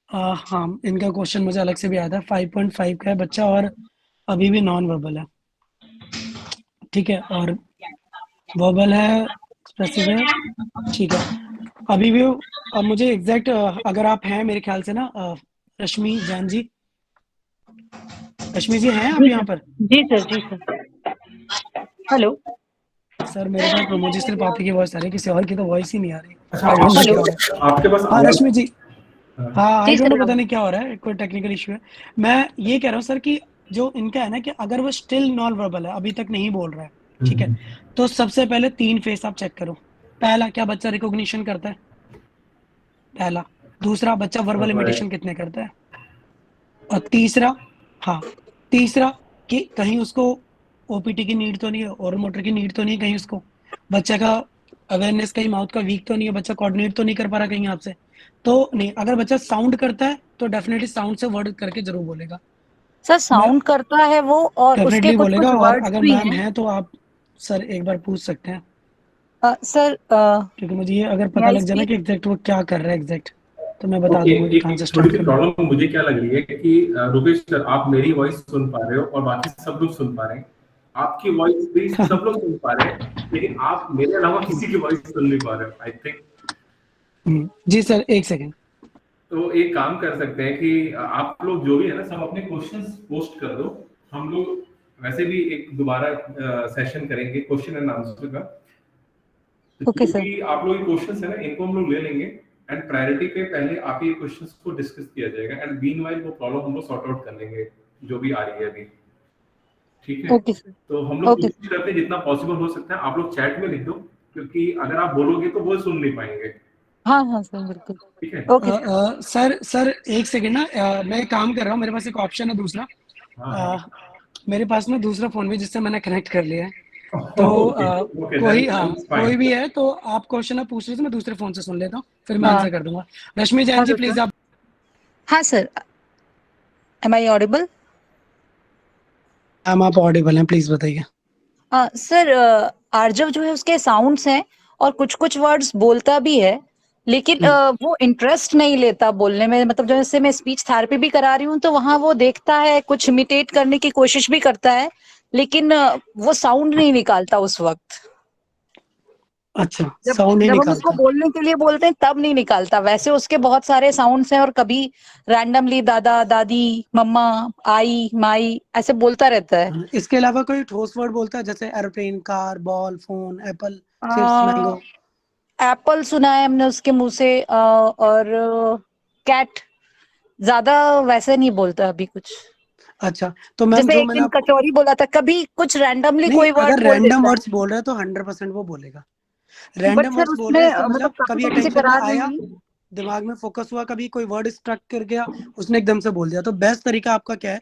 हाँ, इनका क्वेश्चन मुझे अलग से भी आया था। 5.5 का है बच्चा और अभी भी नॉन वर्बल है, ठीक है, और वर्बल है, एक्सप्रेसिव है, ठीक है। अभी भी अब मुझे एग्जैक्ट, अगर आप हैं मेरे ख्याल से ना, रश्मि जैन जी, रश्मि जी हैं आप जी यहाँ सर, पर? जी सर, जी सर। हेलो। सर मेरे पास प्रमोद जी सिर्फ आप ही की वॉइस आ रही है, किसी और की तो वॉइस ही नहीं आ रही। अच्छा, आई डोंट नो हेलो। क्या हो रहा है। आपके पास हाँ आवाज। रश्मि जी, हाँ आई जी डोंट नो, सर। पता नहीं क्या हो रहा है, कोई टेक्निकल इशू है। मैं ये कह रहा हूँ सर कि जो इनका है ना, कि अगर वो स्टिल नॉन वर्बल है, अभी तक नहीं बोल रहा है, ठीक है, तो सबसे पहले 3 फेस आप चेक करो। पहला, क्या बच्चा रिकॉग्निशन करता है, पहला। दूसरा, बच्चा वर्बल इमिटेशन कितने करता है। और तीसरा, हाँ, तीसरा कि कहीं उसको ओपीटी की नीड तो नहीं है, और मोटर की नीड तो नहीं है कहीं उसको, बच्चा का अवेयरनेस कहीं माउथ का वीक तो नहीं है, बच्चा कोऑर्डिनेट तो नहीं कर पा रहा कहीं आपसे। तो नहीं, अगर बच्चा साउंड करता है तो डेफिनेटली साउंड से वर्ड करके जरूर बोलेगा, सर मैं साउंड करता है वो, और उसके डेफिनेटली कुछ कुछ बोलेगा। और वर्ड्स अगर भी मैम हैं। है तो आप सर एक बार पूछ सकते हैं, सर क्योंकि मुझे ये अगर मे पता आई लग जाए ना स्पीक। कि एग्जैक्ट वो क्या कर रहा है एग्जैक्ट, तो मैं बता ओके, दूंगा कि कहाँ से एक थोड़ी स्टार्ट सी करना है। प्रॉब्लम मुझे क्या लग रही है कि रुपेश सर, आप मेरी वॉइस सुन पा रहे हो और बाकी सब लोग सुन पा रहे हैं, आपकी वॉइस भी सब लोग सुन पा रहे हैं, लेकिन आप मेरे अलावा किसी की वॉइस सुन नहीं पा रहे हो, आई थिंक। जी सर, एक सेकेंड। तो एक काम कर सकते हैं कि आप लोग जो भी है ना, सब अपने क्वेश्चंस पोस्ट कर दो। हम लोग वैसे भी एक दोबारा सेशन करेंगे क्वेश्चन एंड आंसर का। तो ओके जो सर। भी आप लोग क्वेश्चंस है ना, इनको हम लोग ले लेंगे एंड प्रायोरिटी पे पहले आप ये क्वेश्चंस को डिस्कस किया जाएगा एंड मीनवाइल वो प्रॉब्लम हम लोग सॉर्ट आउट कर लेंगे जो भी आ रही है अभी, ठीक है। Okay sir. तो हम लोग ओके कोशिश करते हैं जितना पॉसिबल हो सकता है आप लोग चैट में लिख दो, क्योंकि अगर आप बोलोगे तो वो सुन नहीं पाएंगे, हाँ हाँ सर, बिल्कुल। ठीक है। Okay sir. सर सर एक सेकेंड ना, मैं एक काम कर रहा हूँ, मेरे पास एक ऑप्शन है दूसरा। हाँ हाँ। अ, मेरे पास ना दूसरा फोन भी जिससे मैंने कनेक्ट कर लिया है। तो ओके ओके, कोई, देन हाँ इट्स कोई फाइन। भी है तो आप क्वेश्चन आप पूछ रहे थे, मैं दूसरे फोन से सुन लेता हूँ, फिर मैं हाँ। आंसर कर दूंगा। Rashmi Jain ji hello please sir. आप। हाँ sir. Am I audible? Ma'am आप ऑडिबल हैं, प्लीज बताइए। सर आर्जव जो है उसके साउंड्स हैं, और कुछ कुछ वर्ड्स बोलता भी है, लेकिन वो इंटरेस्ट नहीं लेता बोलने में। मतलब जैसे मैं स्पीच थेरेपी भी करा रही हूँ, तो वहां वो देखता है, कुछ इमिटेट करने की कोशिश भी करता है, लेकिन वो साउंड नहीं निकालता उस वक्त। अच्छा, जब साउंड ही जब हम उसको निकालता। बोलने के लिए बोलते हैं तब नहीं निकालता। वैसे उसके बहुत सारे साउंड्स हैं, और कभी रैंडमली दादा दादी मम्मा आई माई ऐसे बोलता रहता है। इसके अलावा कोई ठोस वर्ड बोलता है, जैसे aeroplane, car, ball, phone, Apple, chips, mango? Apple सुना है हमने उसके मुंह से, और कैट। ज्यादा वैसे नहीं बोलता अभी कुछ। अच्छा, तो मैम जैसे जो एक मैंने दिन आपको कचौरी बोला था, कभी कुछ रैंडमली नहीं, कोई वर्ड अगर बोल रैंडम देता है। वर्ड्स बोल रहे हैं तो 100% वो बोलेगा। बट रैंडम सर वर्ड्स बोल उसमें रहे हैं इसका मतलब मतलब काफी कभी टाइम से अटेंशन में करा रहे आया, हैं। दिमाग में फोकस हुआ, कभी कोई वर्ड स्ट्रक कर गया, उसने एकदम से बोल दिया। तो बेस्ट तरीका आपका क्या है?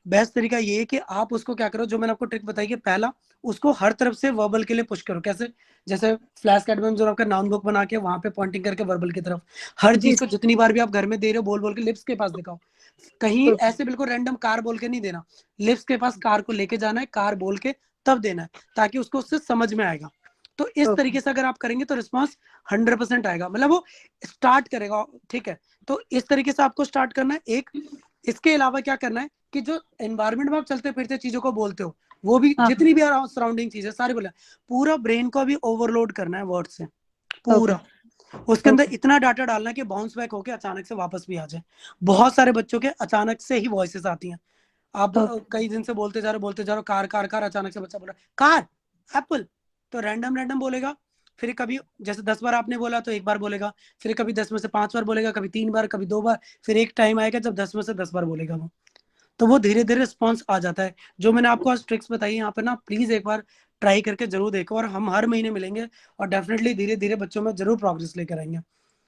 बेस्ट तरीका ये है कि आप उसको क्या करो, जो मैंने आपको ट्रिक बताई कि पहला उसको हर तरफ से वर्बल के लिए पुश करो। कैसे? जैसे फ्लैश कार्ड में जो आपका नाउन बुक बना के वहां पे पॉइंटिंग करके वर्बल की तरफ, हर जी चीज को जितनी बार भी आप घर में दे रहे हो बोल बोल के लिप्स के पास दिखाओ। कहीं ओके ऐसे बिल्कुल रैंडम कार बोल के नहीं देना, लिप्स के पास कार को लेके जाना है, कार बोल के तब देना है, ताकि उसको उससे समझ में आएगा। तो इस ओके तरीके से अगर आप करेंगे तो रिस्पॉन्स 100% आएगा, मतलब वो स्टार्ट करेगा। ठीक है, तो इस तरीके से आपको स्टार्ट करना है एक। इसके अलावा क्या करना है कि जो एनवायरमेंट में आप चलते फिरते चीजों को बोलते हो, वो भी हाँ जितनी भी सराउंडिंग चीज है सारी बोले, पूरा ब्रेन को भी ओवरलोड करना है वर्ड से ओके पूरा। उसके अंदर ओके इतना डाटा डालना है कि बाउंस बैक होके अचानक से वापस भी आ जाए। बहुत सारे बच्चों के अचानक से ही वॉइसेस आती हैं। आप ओके कई दिन से बोलते जा रहे हो कार कार कार, अचानक से बच्चा बोल रहा है कार एप्पल, तो रैंडम रैंडम बोलेगा। फिर कभी जैसे 10 बार आपने बोला तो एक बार बोलेगा, फिर कभी 10 में से 5 बार बोलेगा, कभी 3 बार, कभी 2 बार, फिर एक टाइम आएगा जब 10 में से 10 बार बोलेगा वो। तो वो धीरे धीरे रिस्पॉन्स आ जाता है। जो मैंने आपको आज ट्रिक्स बताई यहाँ पे ना, प्लीज एक बार ट्राई करके जरूर देखो, और हम हर महीने मिलेंगे और डेफिनेटली धीरे धीरे बच्चों में जरूर प्रोग्रेस लेकर आएंगे।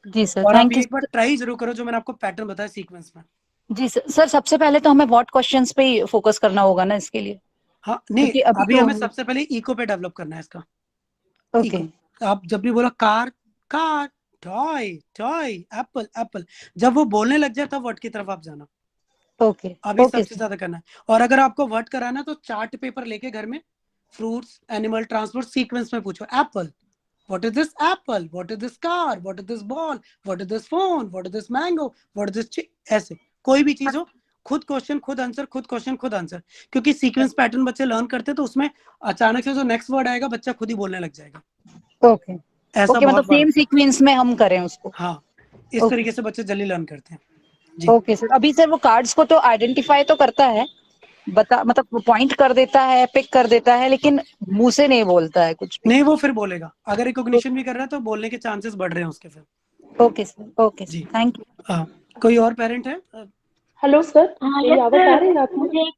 जी सर, और आप थैंक ये यू। एक बार ट्राई जरूर करो जो मैंने आपको पैटर्न बताया सीक्वेंस में। जी सर, सर सबसे पहले तो हमें व्हाट क्वेश्चंस पे ही फोकस करना होगा ना इसके लिए, हाँ नहीं, क्योंकि अभी अभी तो हमें सबसे पहले इको पे डेवलप करना है इसका। ओके इको, आप जब भी बोला car car, toy toy, Apple Apple, जब वो बोलने लग जाए तब वर्ड की तरफ आप जाना। ओके अभी ओके सबसे सर ज्यादा करना है। और अगर आपको वर्ड कराना है तो चार्ट पेपर लेके घर में फ्रूट्स एनिमल ट्रांसपोर्ट सीक्वेंस में पूछो। Apple, what is this apple, what is this car, what is this ball, what is this phone, what is this mango, what is this ऐसे कोई भी चीज हो, खुद क्वेश्चन खुद आंसर, खुद क्वेश्चन खुद आंसर। क्योंकि सीक्वेंस पैटर्न बच्चे लर्न करते हैं तो उसमें अचानक से जो नेक्स्ट वर्ड आएगा बच्चा खुद ही बोलने लग जाएगा। ओके ऐसा ओके, मतलब बहुत बार सेम होता है। सीक्वेंस में हम करें उसको। हाँ, इस ओके तरीके से बच्चे जल्दी लर्न करते हैं जी। ओके सर, अभी सर वो कार्ड्स को तो आइडेंटिफाई तो करता है, बता मतलब पॉइंट कर देता है, पिक कर देता है, लेकिन मुंह से नहीं बोलता है कुछ भी। नहीं, वो फिर बोलेगा, अगर रिकॉग्निशन भी कर रहा है तो बोलने के चांसेस बढ़ रहे हैं उसके फिर। Okay sir ji. Thank you. हाँ, कोई और पेरेंट है? हेलो सर, हाँ मेरी यस आवाज आ सर, रही है आपको? मुझे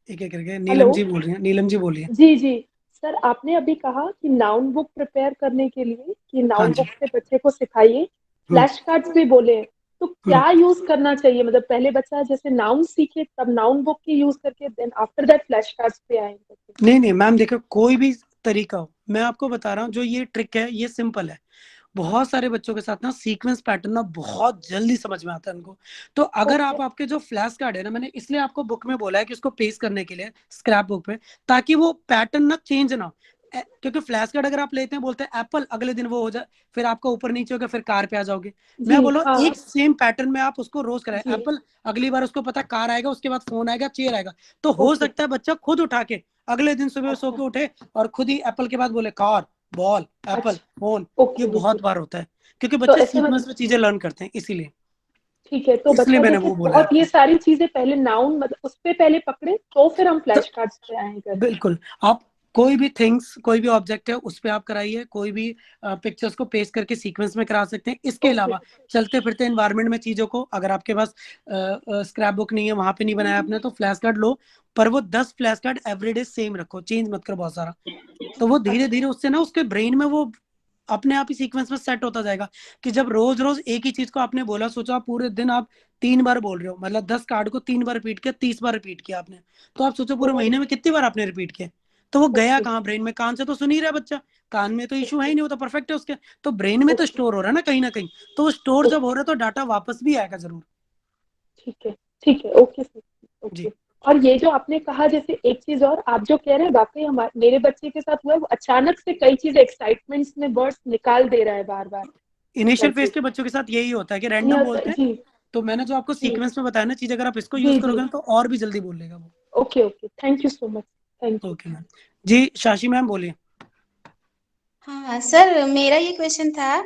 एक एक करके हेलो। नीलम जी बोल रही हैं, नीलम जी बोलिए। जी जी। सर आपने अभी कहा कि नाउन बुक प्रिपेयर करने के लिए कि हाँ नाउन जी। बुक से बच्चे को सिखाइए, हम्म फ्लैश कार्ड्स भी बोले, तो हम्म क्या यूज करना चाहिए? मतलब पहले बच्चा जैसे नाउन सीखे तब नाउन बुक की यूज करके then after that flash cards पे आएंगे? नहीं नहीं मैम, देखो कोई भी तरीका हो, मैं आपको बता रहा हूँ जो ये ट्रिक है ये सिंपल है। बहुत सारे बच्चों के साथ ना सीक्वेंस पैटर्न ना बहुत जल्दी समझ में आता है उनको। तो अगर ओके आप आपके जो फ्लैश कार्ड है ना, मैंने इसलिए आपको बुक में बोला है कि उसको पेस्ट करने के लिए स्क्रैप बुक पे, ताकि वो पैटर्न ना चेंज ना हो। क्योंकि फ्लैश कार्ड अगर आप लेते हैं बोलते हैं एप्पल, अगले दिन वो हो जाए, फिर आपका ऊपर नीचे होगा, फिर कार पे आ जाओगे। जी मैं बोलो हाँ। एक सेम पैटर्न में आप उसको रोज कराए जी एप्पल, अगली बार उसको पता कार आएगा, उसके बाद फोन आएगा, चेयर आएगा। तो हो ओके सकता है बच्चा खुद उठा के अगले दिन सुबह सो अच्छा के उठे और खुद ही एप्पल के बाद बोले कार, बॉल, एप्पल, अच्छा फोन। ये ओके ओके। बहुत बार होता है क्योंकि तो बच्चे ऐसे सीक्वेंस मतलब में चीजें लर्न करते हैं, इसीलिए ठीक है, तो इसलिए बच्चा मैंने जैसे वो बोला है बहुत ये आपको। सारी चीजें पहले नाउन मतलब उस पे पहले पकड़े तो फिर हम तो फ्लैश कार्ड्स पे आए करने। बिल्कुल, आप कोई भी थिंग्स, कोई भी ऑब्जेक्ट है उस पे आप कराइए, कोई भी पिक्चर्स को पेस्ट करके सीक्वेंस में करा सकते हैं। इसके ओके अलावा चलते फिरते एनवायरनमेंट में चीजों को, अगर आपके पास स्क्रैप बुक नहीं है, वहां पे नहीं बनाया आपने, तो फ्लैश कार्ड लो, पर वो 10 फ्लैश कार्ड एवरीडे सेम रखो, चेंज मत करो बहुत सारा। तो वो धीरे अच्छा धीरे उससे ना उसके ब्रेन में वो अपने आप ही सीक्वेंस में सेट होता जाएगा। कि जब रोज रोज एक ही चीज को आपने बोला, सोचो आप पूरे दिन आप 3 बार बोल रहे हो, मतलब 10 कार्ड को 3 बार रिपीट किया, 30 बार रिपीट किया आपने। तो आप सोचो पूरे ओके महीने में कितनी बार आपने रिपीट किया। तो वो गया ओके कहाँ ब्रेन में? कान से तो सुन ही रहा है बच्चा, कान में तो इशू है ओके ही नहीं, वो तो परफेक्ट है उसके। तो ब्रेन में तो ओके स्टोर हो रहा है ना कहीं ना कहीं। तो वो स्टोर जब ओके हो रहा है तो डाटा वापस भी आएगा जरूर। ठीक है ठीक है। ओके सर जी। ओके। और ये जो आपने कहा जैसे एक चीज और आप जो कह रहे हैं वाकई हमारे मेरे बच्चे के साथ हुआ है, वो अचानक से कई चीजें एक्साइटमेंट्स में वर्ड्स निकाल दे रहा है बार बार इनिशियल फेज करके। के बच्चों के साथ यही होता है कि नहीं रैंडम होता बोलते हैं। जी। तो मैंने जो आपको जी सीक्वेंस में बताया ना चीज, अगर आप इसको यूज जी जी। करोगे ना तो और भी जल्दी बोल लेगा वो। Okay okay, thank you so much. Thank you. Okay ma'am. जी, शाशी मैम बोलिए। हाँ सर, मेरा ये क्वेश्चन था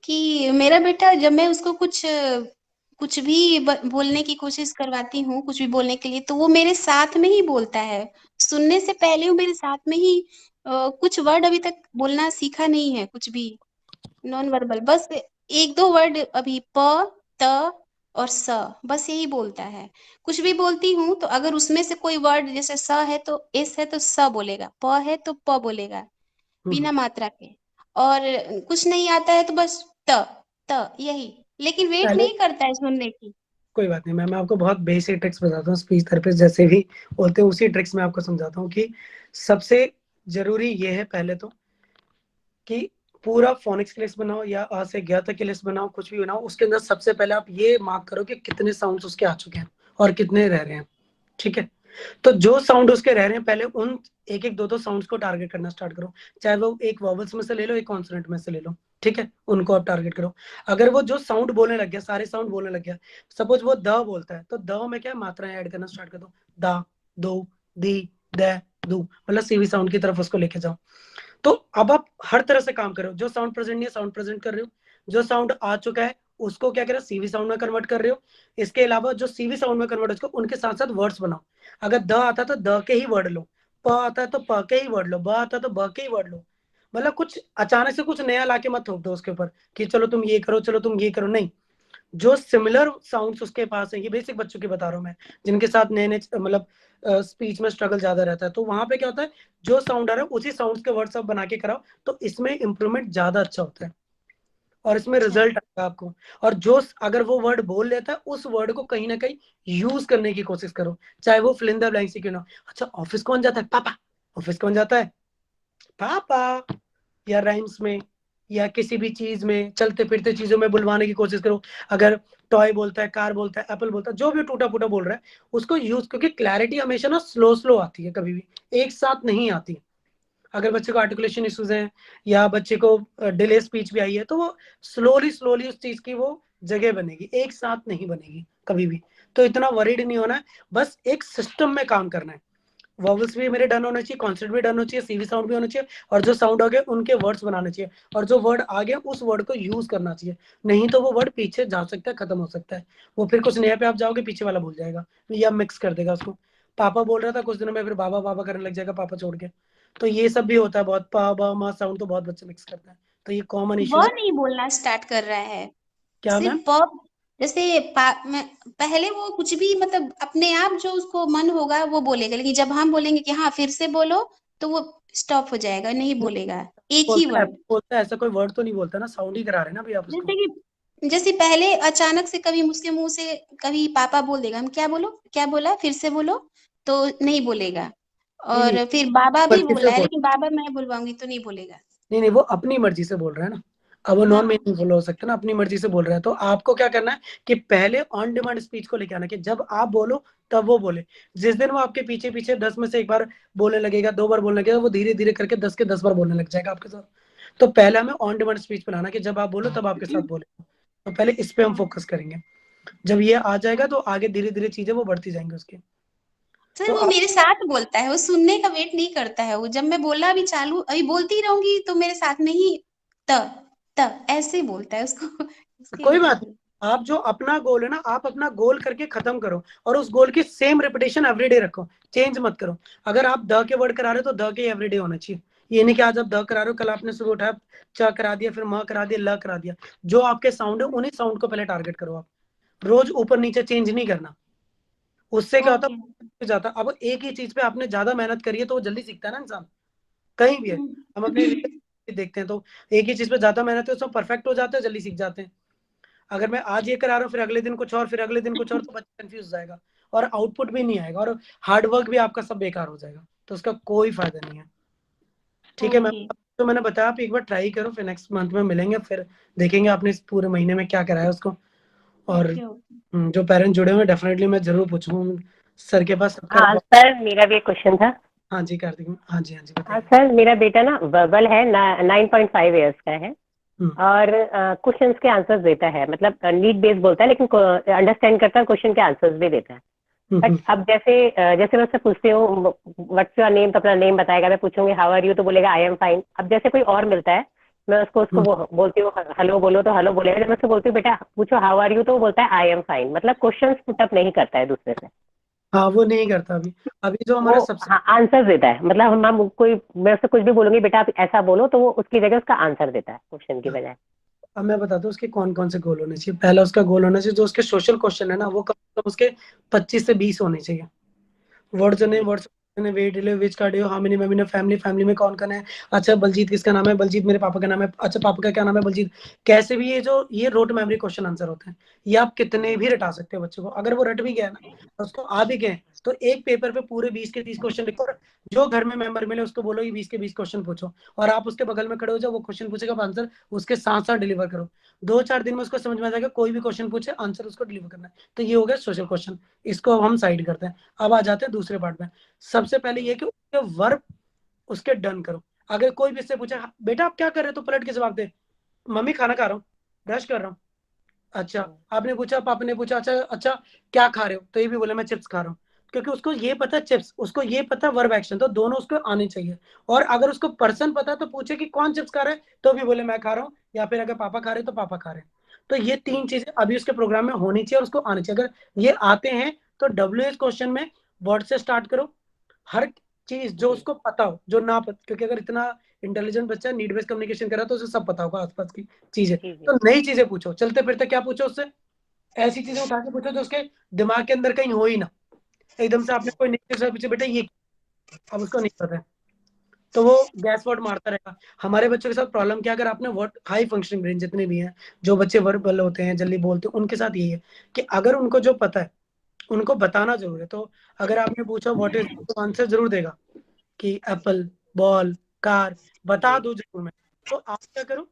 कि मेरा बेटा जब मैं उसको कुछ कुछ भी बोलने की कोशिश करवाती हूँ, कुछ भी बोलने के लिए, तो वो मेरे साथ में ही बोलता है। सुनने से पहले वो मेरे साथ में ही कुछ वर्ड अभी तक बोलना सीखा नहीं है, कुछ भी नॉन वर्बल, बस एक दो वर्ड अभी प, त, और स, बस यही बोलता है। कुछ भी बोलती हूँ तो अगर उसमें से कोई वर्ड जैसे स है तो एस है तो स बोलेगा, प है तो प बोलेगा, बिना मात्रा के। और कुछ नहीं आता है तो बस त, यही। लेकिन वेट पहले नहीं करता है सुनने की। कोई बात नहीं मैम, मैं आपको बहुत बेसिक ट्रिक्स बताता हूँ, स्पीच थेरेपिस्ट जैसे भी बोलते हैं उसी ट्रिक्स में आपको समझाता हूँ कि सबसे जरूरी ये है पहले तो कि पूरा फोनिक्स की लिस्ट बनाओ या आ से 11 तक की लिस्ट बनाओ, कुछ भी बनाओ, उसके अंदर सबसे पहले आप ये मार्क करो कि कितने साउंड्स उसके आ चुके हैं और कितने रह रहे हैं। ठीक है, तो जो साउंड उसके रह रहे हैं पहले उन एक एक दो दो साउंड्स को टारगेट करना स्टार्ट करो, चाहे वो एक वॉवल्स में से ले लो, एक कॉन्सोनेंट में से ले लो। ठीक है, उनको आप टारगेट करो। अगर वो जो साउंड बोलने लग गया, सारे साउंड बोलने लग गया, सपोज वो द बोलता है तो द में क्या मात्राएं ऐड करना स्टार्ट कर दो, दा, दो, दी, द, दू, मतलब सीवी साउंड की तरफ उसको लेके जाओ। तो अब आप हर तरह से काम करो, जो साउंड प्रेजेंट नहीं है साउंड प्रेजेंट कर रहे हो, जो साउंड आ चुका है उसको क्या कर रहे हो सीवी साउंड में कन्वर्ट कर रहे हो। इसके अलावा जो सीवी साउंड में कन्वर्ट उसको उनके साथ साथ वर्ड्स बनाओ। अगर द आता है तो द के ही वर्ड लो, प आता है तो प के ही वर्ड लो, ब आता है तो ब के ही वर्ड लो। मतलब कुछ अचानक से कुछ नया लाके मत थोप दो उसके ऊपर कि चलो तुम ये करो, चलो तुम ये करो, नहीं। जो सिमिलर साउंड्स उसके पास है, ये बेसिक बच्चों की बता रहा हूँ मैं, जिनके साथ नए नए मतलब स्पीच में स्ट्रगल ज्यादा रहता है, तो वहां पे क्या होता है, जो साउंड आ रहा है उसी साउंड्स के वर्ड्स आप बना के कराओ, तो इसमें इंप्रूवमेंट ज्यादा अच्छा होता है और इसमें अच्छा। रिजल्ट आएगा आपको। और जो अगर वो वर्ड बोल लेता है उस वर्ड को कहीं ना कहीं यूज करने की कोशिश करो, चाहे वो फिल इन द ब्लैंक्स ही क्यों ना हो। अच्छा, ऑफिस कौन जाता है? पापा। ऑफिस कौन जाता है? पापा। या राइम्स में या किसी भी चीज में, चलते फिरते चीजों में बुलवाने की कोशिश करो। अगर टॉय बोलता है, कार बोलता है, एप्पल बोलता है, जो भी टूटा फूटा बोल रहा है उसको यूज, क्योंकि क्लैरिटी हमेशा ना स्लो स्लो आती है, कभी भी एक साथ नहीं आती। अगर बच्चे को आर्टिकुलेशन इश्यूज हैं या बच्चे को डिले स्पीच भी आई है तो वो स्लोली स्लोली उस चीज की वो जगह बनेगी, एक साथ नहीं बनेगी कभी भी। तो इतना वरीड नहीं होना है, बस एक सिस्टम में काम करना है। वॉवल्स भी मेरे डन होने चाहिए, कॉन्सोनेंट भी डन होना चाहिए, सीवी साउंड भी होना चाहिए, और जो साउंड आ गए उनके वर्ड्स बनाने चाहिए, और जो वर्ड आ गया उस वर्ड को यूज करना चाहिए। नहीं तो वो वर्ड पीछे जा सकता है, खत्म हो सकता है, वो फिर कुछ नया पे आप जाओगे पीछे वाला भूल जाएगा या मिक्स कर देगा उसको। पापा बोल रहा था कुछ दिनों में, फिर बाबा बाबा करने लग जाएगा पापा छोड़ के। तो ये सब भी होता है बहुत, पा बा मा साउंड तो बहुत बच्चे मिक्स करते हैं, तो ये कॉमन व इश्यूज। नहीं बोलना स्टार्ट कर रहा है, क्या सिर्फ मैम? प। जैसे पहले वो कुछ भी मतलब अपने आप जो उसको मन होगा वो बोलेगा, लेकिन जब हम बोलेंगे कि हाँ फिर से बोलो तो वो स्टॉप हो जाएगा, नहीं बोलेगा एक ही बोलता है वर्ड। बोलता है, ऐसा कोई वर्ड तो नहीं बोलता ना, साउंड ही करा रहे हैं ना अभी आप उसको। जैसे कि जैसे पहले अचानक से कभी उसके मुंह से कभी पापा बोल देगा, हम क्या बोलो, क्या बोला, फिर से बोलो, तो नहीं बोलेगा। नहीं नहीं, और फिर बाबा भी मर्जी से बोला है, बोल, लेकिन बाबा मैं बुलवाऊंगी तो नहीं बोलेगा। नहीं नहीं, वो अपनी मर्जी से बोल रहा है ना। अब वो नॉन हाँ। मीनिंगफुल हो सकता है ना, अपनी मर्जी से बोल रहा है, तो आपको क्या करना है कि पहले ऑन डिमांड स्पीच को लेके आना, कि जब आप बोलो तब वो बोले। जिस दिन वो आपके पीछे पीछे 10 में से एक बार बोलने लगेगा, 2 बार बोलने लगेगा, वो धीरे धीरे करके 10 के 10 बार बोलने लग जाएगा आपके साथ। तो पहले हमें ऑन डिमांड स्पीच बनाना कि जब आप बोलो तब आपके साथ बोले, तो पहले इस पे हम फोकस करेंगे। जब ये आ जाएगा तो आगे धीरे धीरे चीजें वो बढ़ती जाएंगी उसकी। सर तो वो आप मेरे साथ बोलता है, वो सुनने का वेट नहीं करता है, वो जब मैं बोलना भी चालू अभी बोलती रहूंगी तो मेरे साथ में ही त ऐसे ही बोलता है उसको। इसकी कोई वजह बात से। नहीं, आप जो अपना गोल है ना, आप अपना गोल करके खत्म करो और उस गोल की सेम रेपिटेशन एवरीडे रखो, चेंज मत करो। अगर आप द के वर्ड करा रहे हो तो द के एवरीडे होना चाहिए। ये नहीं कि आज आप द करा रहे हो, कल आपने सुबह उठाया च करा दिया, फिर म करा दिया, ल करा दिया। जो आपके साउंड है उन्हीं साउंड को पहले टारगेट करो आप, रोज ऊपर नीचे चेंज नहीं करना। उससे क्या होता ओके। है जाता, अब एक ही चीज पे आपने ज्यादा मेहनत करी है तो वो जल्दी सीखता है ना इंसान, कहीं भी है। हम अपने देखते हैं तो एक ही चीज पे ज्यादा मेहनत है, उसमें परफेक्ट हो जाते हैं, जल्दी सीख जाते हैं। अगर मैं आज ये करा रहा हूँ फिर अगले दिन कुछ और, फिर अगले दिन कुछ और, तो बच्चा कंफ्यूज हो जाएगा और आउटपुट भी नहीं आएगा और हार्ड वर्क भी आपका सब बेकार हो जाएगा, तो उसका कोई फायदा नहीं है। ठीक है मैम, ओके तो मैंने बताया आप एक बार ट्राई करो, फिर नेक्स्ट मंथ में मिलेंगे, फिर देखेंगे आपने इस पूरे महीने में क्या कराया उसको। और ओके ओके। जो पेरेंट्स जुड़े हुए हैं डेफिनेटली मैं जरूर पूछूंगा सर के पास सबका। हाँ सर, मेरा भी एक क्वेश्चन था। हाँ जी कार्तिक मैम, हाँ जी हाँ जी हाँ बताइए। सर, मेरा बेटा ना वर्बल है, 9.5 ईयर्स का है, हम्म और क्वेश्चंस के आंसर्स देता है, मतलब नीड बेस्ड बोलता है, लेकिन अंडरस्टैंड करता है, क्वेश्चन के आंसर्स भी देता है। बट हम्म अब जैसे मैं उससे पूछती हूँ व्हाट्स योर नेम, तो अपना नेम बताएगा, मैं पूछूंगी हाउ आर यू तो बोलेगा आई एम फाइन। अब जैसे कोई और मिलता है, मैं उसको उसको हम्म। वो बोलती हूँ हेलो बोलो, तो हेलो बोलेगा। जब मैं उसको बोलती हूँ बेटा पूछो हाउ आर यू, तो वो बोलता है आई एम फाइन, मतलब क्वेश्चंस पुटअप नहीं करता है दूसरे से। हाँ वो नहीं करता अभी। अभी जो वो हमारा सबसे, हाँ आंसर देता है, मतलब हम कोई, मैं उससे कुछ भी बोलूंगी बेटा आप ऐसा बोलो, तो वो उसकी जगह उसका आंसर देता है क्वेश्चन की बजाय। अब मैं बताता हूँ उसके कौन कौन से गोल होने चाहिए। पहला उसका गोल होना चाहिए, जो उसके सोशल क्वेश्चन है ना, वो कम से कम उसके 25 से 20 होने चाहिए। What's the name, what's weight, live, which cardio, how many member in family, family में कौन कौन है, अच्छा बलजीत किसका नाम है, बलजीत मेरे पापा का नाम है, अच्छा पापा का क्या नाम है, बलजीत। कैसे भी ये रोट मेमोरी क्वेश्चन आंसर होते हैं, ये आप कितने भी रटा सकते हो बच्चों को। अगर वो रट भी गया ना, उसको आ भी गए, तो एक पेपर पे पूरे 20 के 30 क्वेश्चन लिखो, और जो घर में मेंबर मिले उसको बोलो ये 20 के 20 क्वेश्चन पूछो, और आप उसके बगल में खड़े हो जाओ, वो क्वेश्चन पूछेगा, आंसर उसके साथ साथ डिलीवर करो। 2-4 दिन में उसको समझ में आ जाएगा, कोई भी क्वेश्चन पूछे आंसर उसको डिलीवर करना है। तो ये हो गया सोशल क्वेश्चन, इसको अब हम साइड करते हैं। अब आ जाते हैं दूसरे पार्ट में। सबसे पहले ये कि उसके वर्ब उसके डन करो। अगर कोई भी इससे पूछे बेटा आप क्या कर रहे हो, तो पलट के जवाब दे, मम्मी खाना खा रहा हूँ, ब्रश कर रहा हूँ। अच्छा, आपने पूछा, पापा ने पूछा, अच्छा अच्छा क्या खा रहे हो, तो ये भी बोले मैं चिप्स खा रहा हूँ। क्योंकि उसको ये पता चिप्स, उसको ये पता वर्ब एक्शन, तो दोनों उसको आने चाहिए। और अगर उसको पर्सन पता तो पूछे कि कौन चिप्स खा रहा है, तो भी बोले मैं खा रहा हूँ, या फिर अगर पापा खा रहे हैं तो पापा खा रहे हैं। तो ये 3 चीजें अभी उसके प्रोग्राम में होनी चाहिए और उसको आनी चाहिए। अगर ये आते हैं तो WH क्वेश्चन में वर्ड से स्टार्ट करो। हर चीज जो उसको पता हो, जो ना पता, क्योंकि अगर इतना इंटेलिजेंट बच्चा नीड बेस्ड कम्युनिकेशन कर रहा है तो उसे सब पता होगा आसपास की चीजें। तो नई चीजें पूछो, चलते फिरते क्या पूछो उससे, ऐसी चीजें उठा के पूछो जो उसके दिमाग के अंदर कहीं हो ही ना। एकदम से आपने कोई नहीं से पूछे बेटा ये, अब उसको नहीं पता है, तो वो गैस वर्ड मारता रहेगा। हमारे बच्चों के साथ प्रॉब्लम क्या, अगर आपने वर्ड हाई फंक्शनिंग ब्रेन जितने भी हैं, जो बच्चे वर्बल होते हैं, जल्दी बोलते हैं, उनके साथ यही है कि अगर उनको जो पता है उनको बताना जरूर है। तो अगर आपने पूछा व्हाट इज, तो आंसर जरूर देगा कि एप्पल, बॉल, कार, बता दो जरूर मैं। तो आप क्या करो,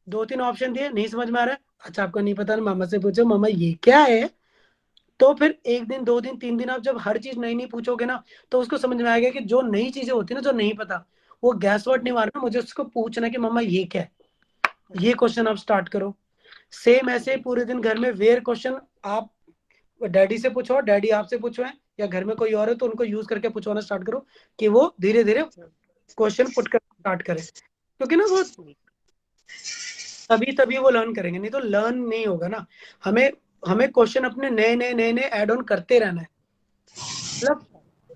2-3 ऑप्शन दिए, नहीं समझ में आ रहा है, अच्छा आपको नहीं पता, मामा से पूछो मामा ये क्या है। तो फिर 1 दिन 2 दिन 3 दिन आप जब हर चीज नई नई पूछोगे ना, तो उसको समझ में आएगा कि जो नई चीजें होती है ना, जो नहीं पता, वो गैस वर्ड नहीं मारना, मुझे उसको पूछना है कि मम्मा ये क्या है। ये क्वेश्चन आप स्टार्ट करो। सेम ऐसे पूरे दिन घर में वेयर क्वेश्चन आप डैडी से पूछो, डैडी आपसे पूछो है, या घर में कोई और है तो उनको यूज करके पूछवाना स्टार्ट करो, कि वो धीरे धीरे क्वेश्चन पुट कर स्टार्ट करें। क्योंकि ना वो तभी तभी वो लर्न करेंगे, नहीं तो लर्न नहीं होगा ना। हमें हमें क्वेश्चन अपने नए नए नए नए ऐड ऑन करते रहना है, मतलब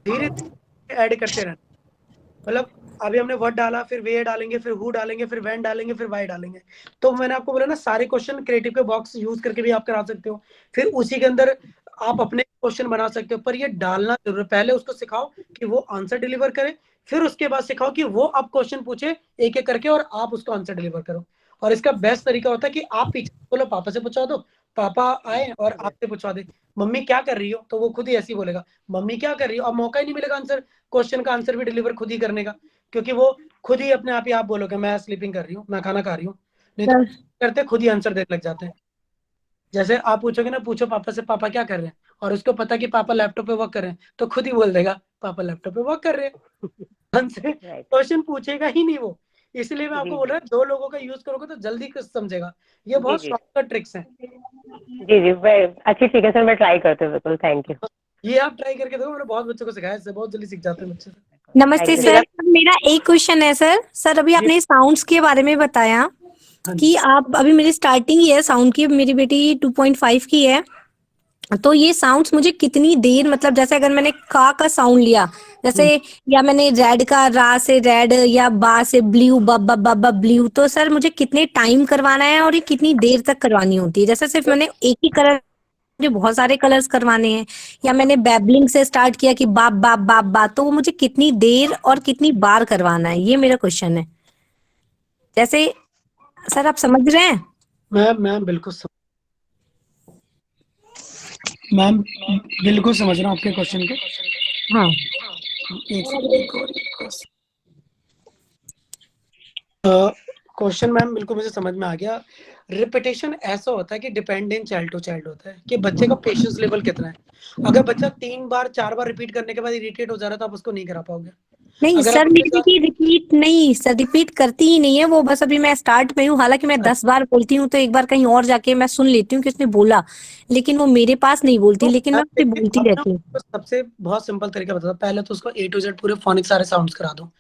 धीरे धीरे ऐड करते रहना। मतलब अभी हमने वर्ड डाला, फिर वे डालेंगे, फिर हु डालेंगे, फिर वैन डालेंगे, फिर वाई डालेंगे। तो मैंने आपको बोला ना, सारे क्वेश्चन क्रिएटिव के बॉक्स यूज करके भी आप करा सकते हो, फिर उसी के अंदर आप अपने क्वेश्चन बना सकते हो। पर ये डालना जरूर है, पहले उसको सिखाओ कि वो आंसर डिलीवर करे, फिर उसके बाद सिखाओ कि वो आप क्वेश्चन पूछे एक एक करके और आप उसको आंसर डिलीवर करो। और इसका बेस्ट तरीका होता है कि आप पीछे बोलो पापा से पूछवा दो, पापा आए और आपसे पूछवा दे, मम्मी क्या कर रही हो, तो वो खुद ही ऐसे ही बोलेगा मम्मी क्या कर रही हो। अब मौका ही नहीं मिलेगा आंसर, क्वेश्चन का आंसर भी डिलीवर खुद ही करने का, क्योंकि वो खुद ही अपने आप ही आप बोलोगे मैं स्लीपिंग कर रही हूँ, मैं खाना खा रही हूँ, नहीं तो करते खुद ही आंसर देने लग जाते हैं। जैसे आप पूछोगे ना, पूछो पापा से पापा क्या कर रहे हैं, और उसको पता कि पापा लैपटॉप पे वर्क कर रहे हैं, तो खुद ही बोल देगा पापा लैपटॉप पे वर्क कर रहे हैं। हमसे क्वेश्चन पूछेगा ही नहीं वो। इसलिए मैं आपको बोल रहा हूँ 2 लोगों का यूज करोगे तो जल्दी समझेगा। ये बहुत शॉर्टकट ट्रिक्स हैं। जी जी, अच्छी, ठीक है सर, मैं ट्राई करती हूँ बिल्कुल। Thank you. ये आप ट्राई करके देखो, मैंने बहुत बच्चों को सिखाया, इससे बहुत जल्दी सीख जाते हैं बच्चे। नमस्ते सर, मेरा एक क्वेश्चन है सर। सर अभी आपने साउंड्स के बारे में बताया कि आप अभी मेरी स्टार्टिंग ही है साउंड की, मेरी बेटी 2.5 की है, तो ये साउंड्स मुझे कितनी देर, मतलब जैसे अगर मैंने का साउंड लिया जैसे, या मैंने रेड का रा से रेड, या बा से ब्लू, बब ब्लू, तो सर मुझे कितने टाइम करवाना है और ये कितनी देर तक करवानी होती है? जैसे सिर्फ मैंने एक ही कलर, मुझे बहुत सारे कलर्स करवाने हैं, या मैंने बैबलिंग से स्टार्ट किया कि बाप बाप बाप बाप, तो वो मुझे कितनी देर और कितनी बार करवाना है, ये मेरा क्वेश्चन है। जैसे सर आप समझ रहे हैं? मैम बिल्कुल मैम बिल्कुल समझ रहा हूँ आपके क्वेश्चन को। हाँ क्वेश्चन मैम बिल्कुल मुझे समझ में आ गया। रिपीटेशन ऐसा होता है कि डिपेंडेंट चाइल्ड टू चाइल्ड होता है कि बच्चे का पेशेंस लेवल कितना है। अगर बच्चा 3 बार 4 बार रिपीट करने के बाद इरिटेट हो जा रहा है तो आप उसको नहीं करा पाओगे। नहीं अगर सर, मेरी बेटी रिपीट नहीं, सर रिपीट करती ही नहीं है वो, बस अभी मैं स्टार्ट में हूँ, हालांकि मैं 10 बार बोलती हूँ तो एक बार कहीं और जाके मैं सुन लेती हूँ कि उसने बोला, लेकिन वो मेरे पास नहीं बोलती, लेकिन मैं उससे बोलती रहती हूँ। सबसे बहुत सिंपल तरीका बताता हूँ। पहले तो उसको A to Z पूरे फोनिक सारे साउंड्स करा दो।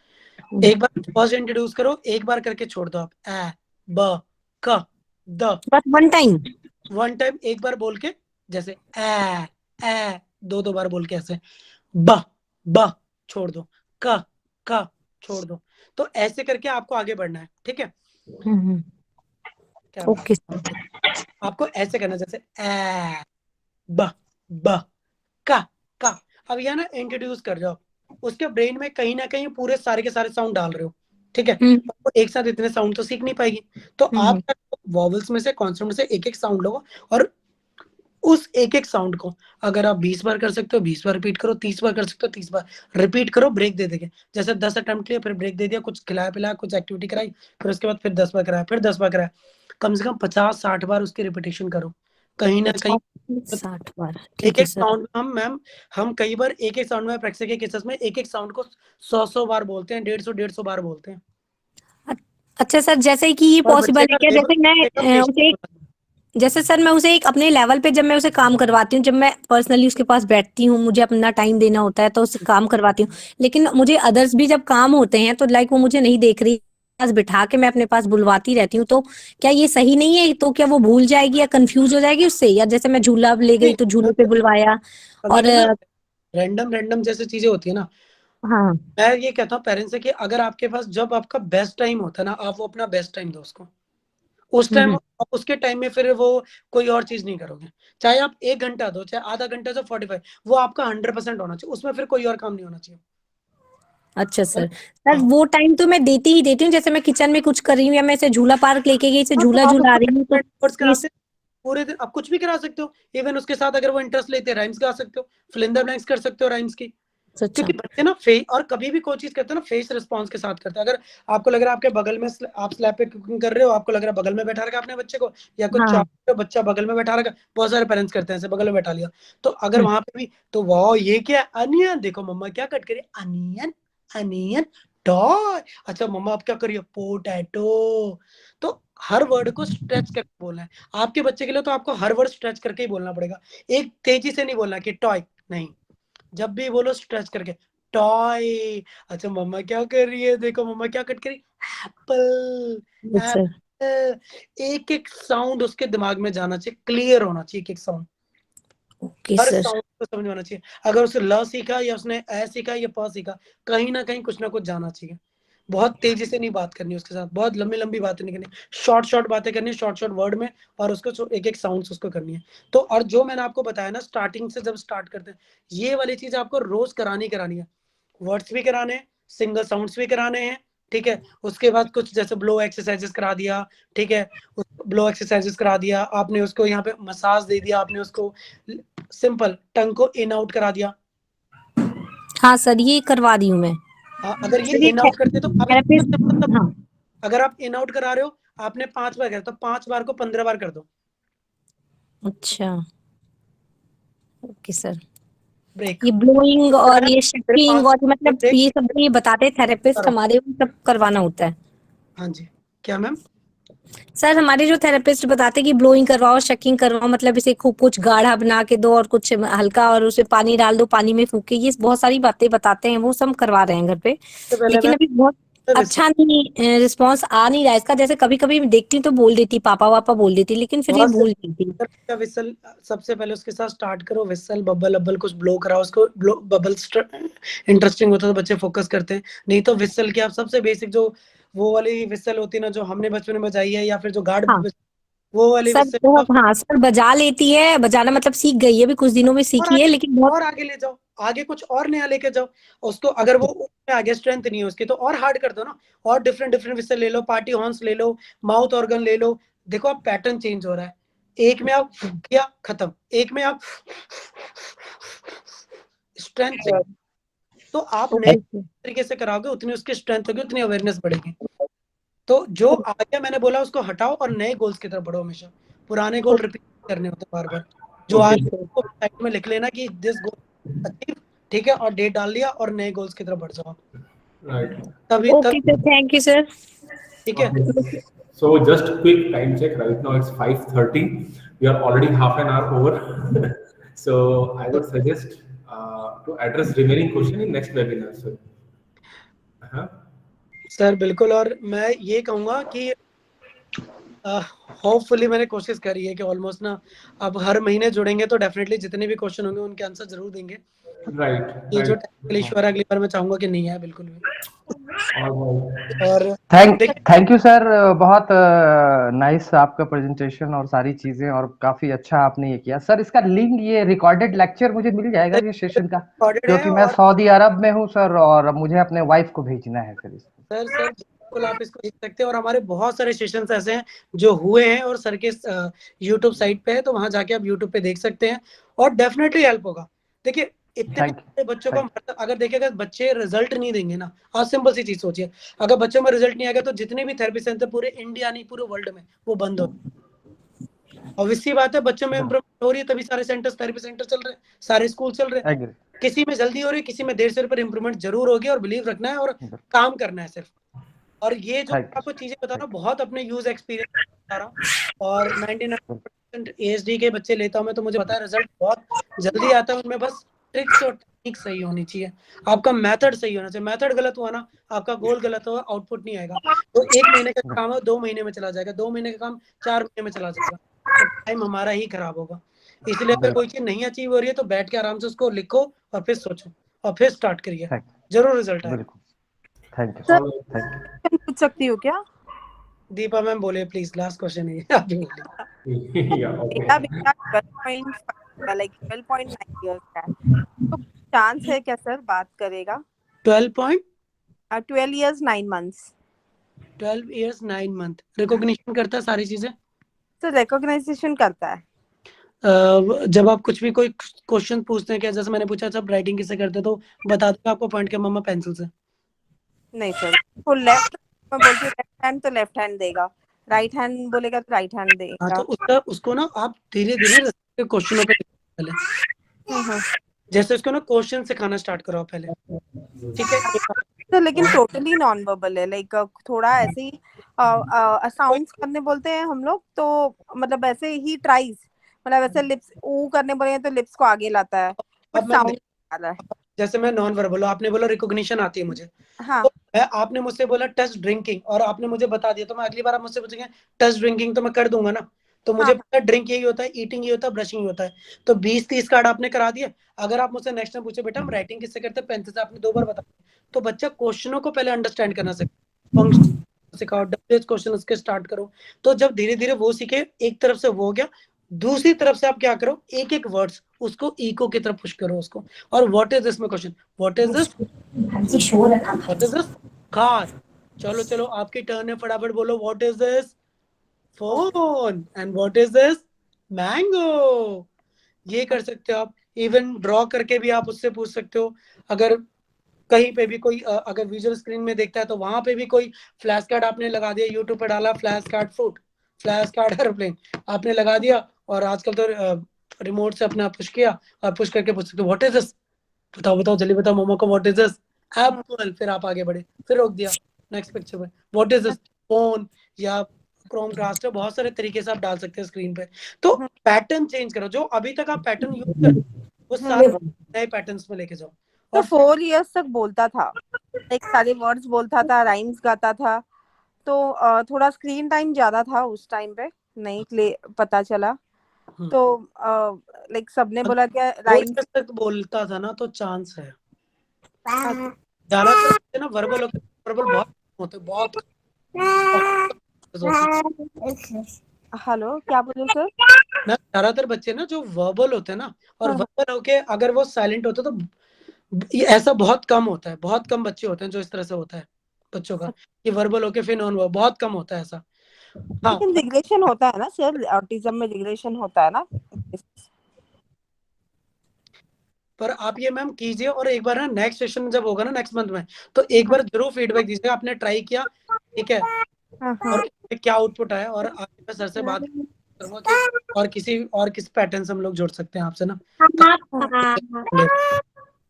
एक बार फर्स्ट इंट्रोड्यूस करो, एक बार करके छोड़ दो आप, ए ब क द, बस वन टाइम एक बार बोल के, जैसे ए 2 बार बोल के ऐसे, ब छोड़ दो, क छोड़ दो। तो ऐसे करके आपको आगे बढ़ना है, ठीक है। क्या ओके आपको ऐसे करना, जैसे ए ब ब का। अब यह ना इंट्रोड्यूस कर जाओ, उसके ब्रेन में कहीं ना कहीं पूरे सारे के सारे साउंड डाल रहे हो, ठीक है। वो एक साथ इतने साउंड तो सीख नहीं पाएगी, तो आप वॉवल्स में से, कॉन्सोनेंट में से एक एक साउंड लो, और उस एक एक साउंड को अगर आप 20 बार कर सकते हो 20 बार रिपीट करो, 30 बार कर सकते हो 30 बार रिपीट करो, ब्रेक दे देंगे। जैसे 10 अटेम्प्ट किए, फिर ब्रेक दे दिया, कुछ खिलाया पिलाया, कुछ एक्टिविटी कराई, फिर उसके बाद फिर 10 बार कराया, फिर 10 बार कराया। कम से कम 50-60 बार उसकी रिपीटेशन करो, कहीं ना कहीं 60 बार, एक ठीक है एक सर। साउंड हम कई बार एक एक साउंड में प्रैक्टिस के केसेस में एक एक साउंड को 100 बार बोलते हैं, 150 बार बोलते हैं। अच्छा सर, जैसे कि ये और पॉसिबल बच्चे है का क्या, जैसे मैं उसे जैसे सर मैं उसे एक अपने लेवल पे जब मैं उसे काम करवाती हूँ, जब मैं पर्सनली उसके पास बैठती हूँ, मुझे अपना टाइम देना होता है तो उससे काम करवाती हूँ, लेकिन मुझे अदर्स भी जब काम होते हैं तो लाइक वो मुझे नहीं देख रही, पास बिठा के मैं अपने पास बुलवाती रहती हूँ, तो क्या ये सही नहीं है? तो क्या वो भूल जाएगी या कंफ्यूज हो जाएगी उससे, या जैसे मैं झूला ले गई तो झूले पे बुलवाया और रैंडम जैसे चीजें होती है ना, हाँ मैं ये कहता हूँ पेरेंट्स से कि अगर आपके पास जब आपका बेस्ट टाइम होता है ना, आप वो अपना बेस्ट टाइम दो उसको, उस टाइम उसके टाइम में फिर वो कोई और चीज नहीं करोगे, चाहे आप 1 घंटा दो, चाहे आधा घंटा दो, 45, वो आपका 100% होना चाहिए, उसमें फिर कोई और काम नहीं होना चाहिए। अच्छा सर वो टाइम तो मैं देती ही देती हूँ, जैसे मैं किचन में कुछ कर रही हूँ या मैं इसे झूला पार्क लेके गई, इसे हाँ, तो झूला आप झूला उसको रही हूँ तो वर्ड्स ये कराते पूरे दिन, आप कुछ भी करा सकते हो। इवन उसके साथ अगर वो इंटरेस्ट लेते हैं, राइम्स गा सकते हो, फिलिंदर ब्लैंक्स कर सकते हो राइम्स की, अच्छा क्योंकि बच्चे ना फेस, और कभी भी कोई चीज करते हैं ना फेस रिस्पॉन्स के साथ करते हैं। अगर आपको लग रहा है आपके बगल में आप स्लैब पे कुकिंग कर रहे हो, आपको लग रहा है बगल में बैठा रखा अपने बच्चे को, या कुछ हाँ बच्चा बगल में बैठा रखा, बहुत सारे पेरेंट्स करते हैं ऐसे, बगल में बैठा लिया, तो अगर वहां पे भी तो वाह ये क्या अनियन, देखो मम्मा क्या कट करी, अनियन अनियन टॉय, अच्छा मम्मा आप क्या करिए, पोटैटो। तो हर वर्ड को स्ट्रेच करके बोलना है आपके बच्चे के लिए, तो आपको हर वर्ड स्ट्रेच करके ही बोलना पड़ेगा, एक तेजी से नहीं बोलना कि टॉय, नहीं, जब भी बोलो स्ट्रेच करके, टॉय। अच्छा मम्मा क्या कर रही है, देखो मम्मा क्या कट करी, एप्पल सर एप्पल। एक एक साउंड उसके दिमाग में जाना चाहिए, क्लियर होना चाहिए एक एक साउंड, ओके हर सर साउंड को समझ में आना चाहिए। अगर उसने ल सीखा या उसने ए सीखा या प सीखा, कहीं ना कहीं कुछ ना कुछ जाना चाहिए। बहुत तेजी से नहीं बात करनी उसके साथ, बहुत लंबी लंबी बातें नहीं करनी, शॉर्ट शॉर्ट बातें करनी, शॉर्ट शॉर्ट वर्ड में, और उसको एक एक साउंड्स उसको करनी है। तो और जो मैंने आपको बताया ना, स्टार्टिंग से जब स्टार्ट करते हैं, ये वाली चीज आपको रोज करानी है, वर्ड्स भी कराने हैं, सिंगल साउंड्स भी कराने हैं, ठीक है। उसके बाद कुछ जैसे ब्लो एक्सरसाइजेस करा दिया, ठीक है, ब्लो एक्सरसाइजेस करा दिया आपने उसको, यहाँ पे मसाज दे दिया आपने उसको, सिंपल टंग को इन आउट करा दिया। हाँ सर ये करवा रही हूँ मैं। हाँ, अगर ये सर ये इन आउट करते तो आप थेरेपिस्ट, हाँ अगर आप इन आउट करा रहे हो, आपने 5 बार किया, तो 5 बार को 15 बार कर दो, अच्छा ओके सर। ब्रेक ये ब्लोइंग और ये फिर शेकिंग 5 और मतलब ब्रेक ये सब ये बताते थेरेपिस्ट करो। हमारे, वो सब करवाना होता है। हाँ जी, क्या मैम? सर हमारे जो थेरेपिस्ट बताते हैं कि ब्लोइंग करवाओ शेकिंग करवाओ, मतलब इसे खूब कुछ गाढ़ा बना के दो और कुछ हल्का और उसे पानी डाल दो, पानी में फूके, ये बहुत सारी बातें बताते हैं, वो सब करवा रहे हैं घर पे। सबसे पहले लेकिन मैं अभी बहुत अच्छा नहीं रिस्पॉन्स आ नहीं रहा है इसका। जैसे कभी कभी देखती हूँ तो बोल देती पापा वापा बोल देती, लेकिन फिर ये बहुत भूल जाती है। का विसल, सबसे पहले उसके साथ स्टार्ट करो, विसल बबल अब्बल कुछ ब्लो कराओ उसको, ब्लो बबल इंटरेस्टिंग होता है तो बच्चे फोकस करते हैं, नहीं तो विसल की आप सबसे बेसिक जो वो वाली विसल होती है ना, जो हमने बचपन में बजाई है, या फिर जो हाँ वो वाली सर विसल बहुत, आप हाँ सर बजा लेती है, बजाना मतलब सीख गई है, अभी कुछ दिनों में और सीखी है, आगे लेकिन बहुत और आगे ले जाओ, आगे कुछ और नया लेके जाओ उसको। अगर वो उसमें आगे स्ट्रेंथ नहीं है उसकी, तो और हार्ड कर दो ना, और डिफरेंट डिफरेंट विसल ले लो, पार्टी हॉर्न्स ले लो, माउथ ऑर्गन ले लो। देखो अब पैटर्न चेंज हो रहा है, एक में आप किया खत्म, एक में आप स्ट्रेंथ, तो आप नए तरीके से कराओगे, उतनी उसकी स्ट्रेंथ होगी, उतनी अवेयरनेस बढ़ेगी। तो जो आ गया मैंने बोला उसको हटाओ और नए गोल्स की तरफ बढ़ो, हमेशा पुराने गोल रिपीट करने होते बार बार। जो आज साइड में लिख लेना कि दिस गोल अचीव, ठीक है, और डेट डाल लिया और नए गोल्स की तरफ बढ़ जाओ, Right. तभी ओके तब, सर, थैंक यू सर। ठीक है। Okay. So just quick time check. Right now it's 5:30. We are already half an hour over. So I would suggest to address remaining question in next webinar. So, sir बिल्कुल, और मैं ये कहूंगा कि होपफुली मैंने कोशिश करी है कि ऑलमोस्ट ना अब हर महीने जुड़ेंगे तो डेफिनेटली जितने भी क्वेश्चन होंगे उनके आंसर जरूर देंगे। राइट ये जो राइट टेक्निकल इशू आ रहा है अगली बार मैं चाहूंगा कि नहीं है बिल्कुल भी। ऑलराइट और थैंक यू सर, बहुत नाइस आपका प्रेजेंटेशन और सारी चीजें, और काफी अच्छा आपने ये किया सर। इसका लिंक, ये रिकॉर्डेड लेक्चर मुझे मिल जाएगा ये सेशन का, रिकॉर्डेड है क्योंकि मैं और सऊदी अरब में हूँ सर, और मुझे अपने वाइफ को भेजना है फिर इसको। सर बिल्कुल आप इसको देख सकते हैं और हमारे बहुत सारे सेशंस ऐसे हैं जो हुए हैं और सर के यूट्यूब साइट पे है, तो वहां जाके आप यूट्यूब पे देख सकते हैं और डेफिनेटली हेल्प होगा। देखिए इतने थैंक सारे बच्चों को अगर देखिएगा बच्चे रिजल्ट नहीं देंगे ना, आज सिंपल सी चीज सोचिए, अगर बच्चों में रिजल्ट नहीं आएगा तो जितने भी थेरेपी सेंटर पूरे इंडिया नहीं पूरे वर्ल्ड में वो बंद हो। ऑब्वियसली बात है, बच्चों में इंप्रूवमेंट हो रही है तभी सारे सेंटर्स थेरेपी सेंटर चल रहे हैं, सारे स्कूल चल रहे हैं। एग्री। किसी में जल्दी हो रही है, किसी में देर से, पर इंप्रूवमेंट जरूर होगी और बिलीव रखना है और काम करना है सिर्फ। और ये जो आपको चीजें बता रहा हूँ बहुत अपने यूज एक्सपीरियंस बता रहा हूँ और 99% ASD के बच्चे लेता हूँ मैं, तो मुझे पता है रिजल्ट बहुत जल्दी आता है उनमें। बस ट्रिक्स और टेक्निक सही होनी चाहिए, आपका मेथड सही होना चाहिए। मेथड गलत हुआ ना, आपका गोल गलत हुआ, आउटपुट नहीं आएगा। तो 1 महीने का काम है 2 महीने में चला जाएगा, 2 महीने का काम 4 महीने में चला जाएगा, तो टाइम हमारा ही खराब होगा। इसलिए अगर कोई चीज नहीं अचीव हो रही है तो बैठ के आराम से उसको लिखो और फिर सोचो और फिर स्टार्ट करिए, जरूर रिजल्ट आएगा। बिल्कुल, thank you sir, thank you. पूछ सकती हूँ क्या? दीपा मैम बोले प्लीज, लास्ट क्वेश्चन है आप ही बोलिए। मेरा बेटा 12.5 लाइक 12.9 इयर्स का है, तो चांस है क्या सर बात करेगा? 12 years 9 months. 12 years 9 month recognition करता है सारी चीजें? सर रिकॉग्नाइजेशन करता है। जब आप कुछ भी कोई क्वेश्चन पूछते हैं क्या, जैसे मैंने पूछा जब राइटिंग किससे करते हैं, तो बता दूंगा आपको पॉइंट के मम्मा पेंसिल से। नहीं सर, वो लेफ्ट मैं बोलती हूँ लेफ्ट हैंड तो लेफ्ट हैंड देगा, राइट हैंड बोलेगा तो राइट हैंड हाँ देगा। तो उसको ना आप धीरे धीरे क्वेश्चनों पे पहले, जैसे उसको ना क्वेश्चन सिखाना स्टार्ट करो पहले, ठीक है? तो लेकिन टोटली नॉन वर्बल है, लाइक थोड़ा ऐसे ही साउंड्स करने बोलते हैं हम लोग, तो मतलब ऐसे ही ट्राइज, मतलब ऐसे लिप्स ऊ करने बोले तो लिप्स को आगे लाता है, बट साउंड आ रहा है। जैसे मैं नॉन वर्बल, आपने बोला रिकॉग्निशन आती है मुझे, हाँ, तो आपने मुझसे बोला टच ड्रिंकिंग और आपने मुझे बता दिया, तो मैं अगली बार आप मुझसे पूछेंगे टच ड्रिंकिंग तो मैं कर दूंगा ना। तो मुझे पता है ड्रिंक यही होता है, ईटिंग ये होता है, ब्रशिंग होता है। तो 20-30 कार्ड आपने करा दिए। अगर आप मुझसे नेक्स्ट टाइम पूछे बेटा हम राइटिंग किससे करते हैं, पेन से, आपने 2 बार बता दिया, तो बच्चा क्वेश्चनों को पहले अंडरस्टैंड करना फंक्शन सिखाओ, डब्ल्यूएच क्वेश्चन उसके स्टार्ट करो। तो जब धीरे धीरे वो सीखे, एक तरफ से वो हो गया, दूसरी तरफ से आप क्या करो, एक एक वर्ड्स उसको इको की तरफ पुश करो उसको। और व्हाट इज दिस में question, what is this, what is this car. चलो चलो आपकी टर्न है, फटाफट बोलो what is this phone and what is this mango. ये कर सकते हो आप। इवन ड्रॉ करके भी आप उससे पूछ सकते हो। अगर कहीं पे भी कोई अगर विजुअल स्क्रीन में देखता है तो वहां पे भी कोई फ्लैश कार्ड आपने लगा दिया, यूट्यूब पे डाला flash card fruit, flash card aeroplane आपने लगा दिया, और आजकल तो रिमोट से अपने आप पुश किया और पुश करके पूछ सकते हो व्हाट इज दिस, बताओ बताओ जल्दी बताओ मम्मा को व्हाट इज दिस एप्पल। फिर आप आगे बढ़े, फिर रोक दिया नेक्स्ट पिक्चर पे, व्हाट इज दिस फोन या क्रोम कास्ट। बहुत सारे तरीके से आप डाल सकते हैं स्क्रीन पे। तो पैटर्न चेंज करो, जो अभी तक आप पैटर्न यूज कर वो सारे नए पैटर्न्स में लेके जाओ। तो 4 इयर्स तक बोलता था, एक सारे वर्ड्स बोलता था, राइम्स गाता था, तो थोड़ा स्क्रीन टाइम ज्यादा था उस टाइम पे, नहीं पता चला, तो लाइक सबने बोला क्या राइम्स तक बोलता था ना, तो चांस है ज्यादातर ना वर्बल बहुत होते, बहुत। हेलो क्या बोले सर? ना ज्यादातर बच्चे ना जो वर्बल होते हैं ना, और वर्बल होके अगर वो साइलेंट होते तो ऐसा बहुत कम होता है, बहुत कम बच्चे होते हैं जो इस तरह से होता है बच्चों का, ये वर्बल होके फिर नॉन वर्बल, बहुत कम होता है ऐसा। हाँ लेकिन रिग्रेशन होता है ना सर, ऑटिज्म में रिग्रेशन होता है ना। पर आप ये मैम कीजिए, और एक बार ना नेक्स्ट सेशन जब होगा ना नेक्स्ट मंथ में, तो एक बार जरूर फीडबैक दीजिएगा आपने ट्राई किया, ठीक है, और क्या आउटपुट आया, और आगे मैं सर से बात करूंगा कि और किस पैटर्न से हम लोग जोड़ सकते हैं आपसे ना।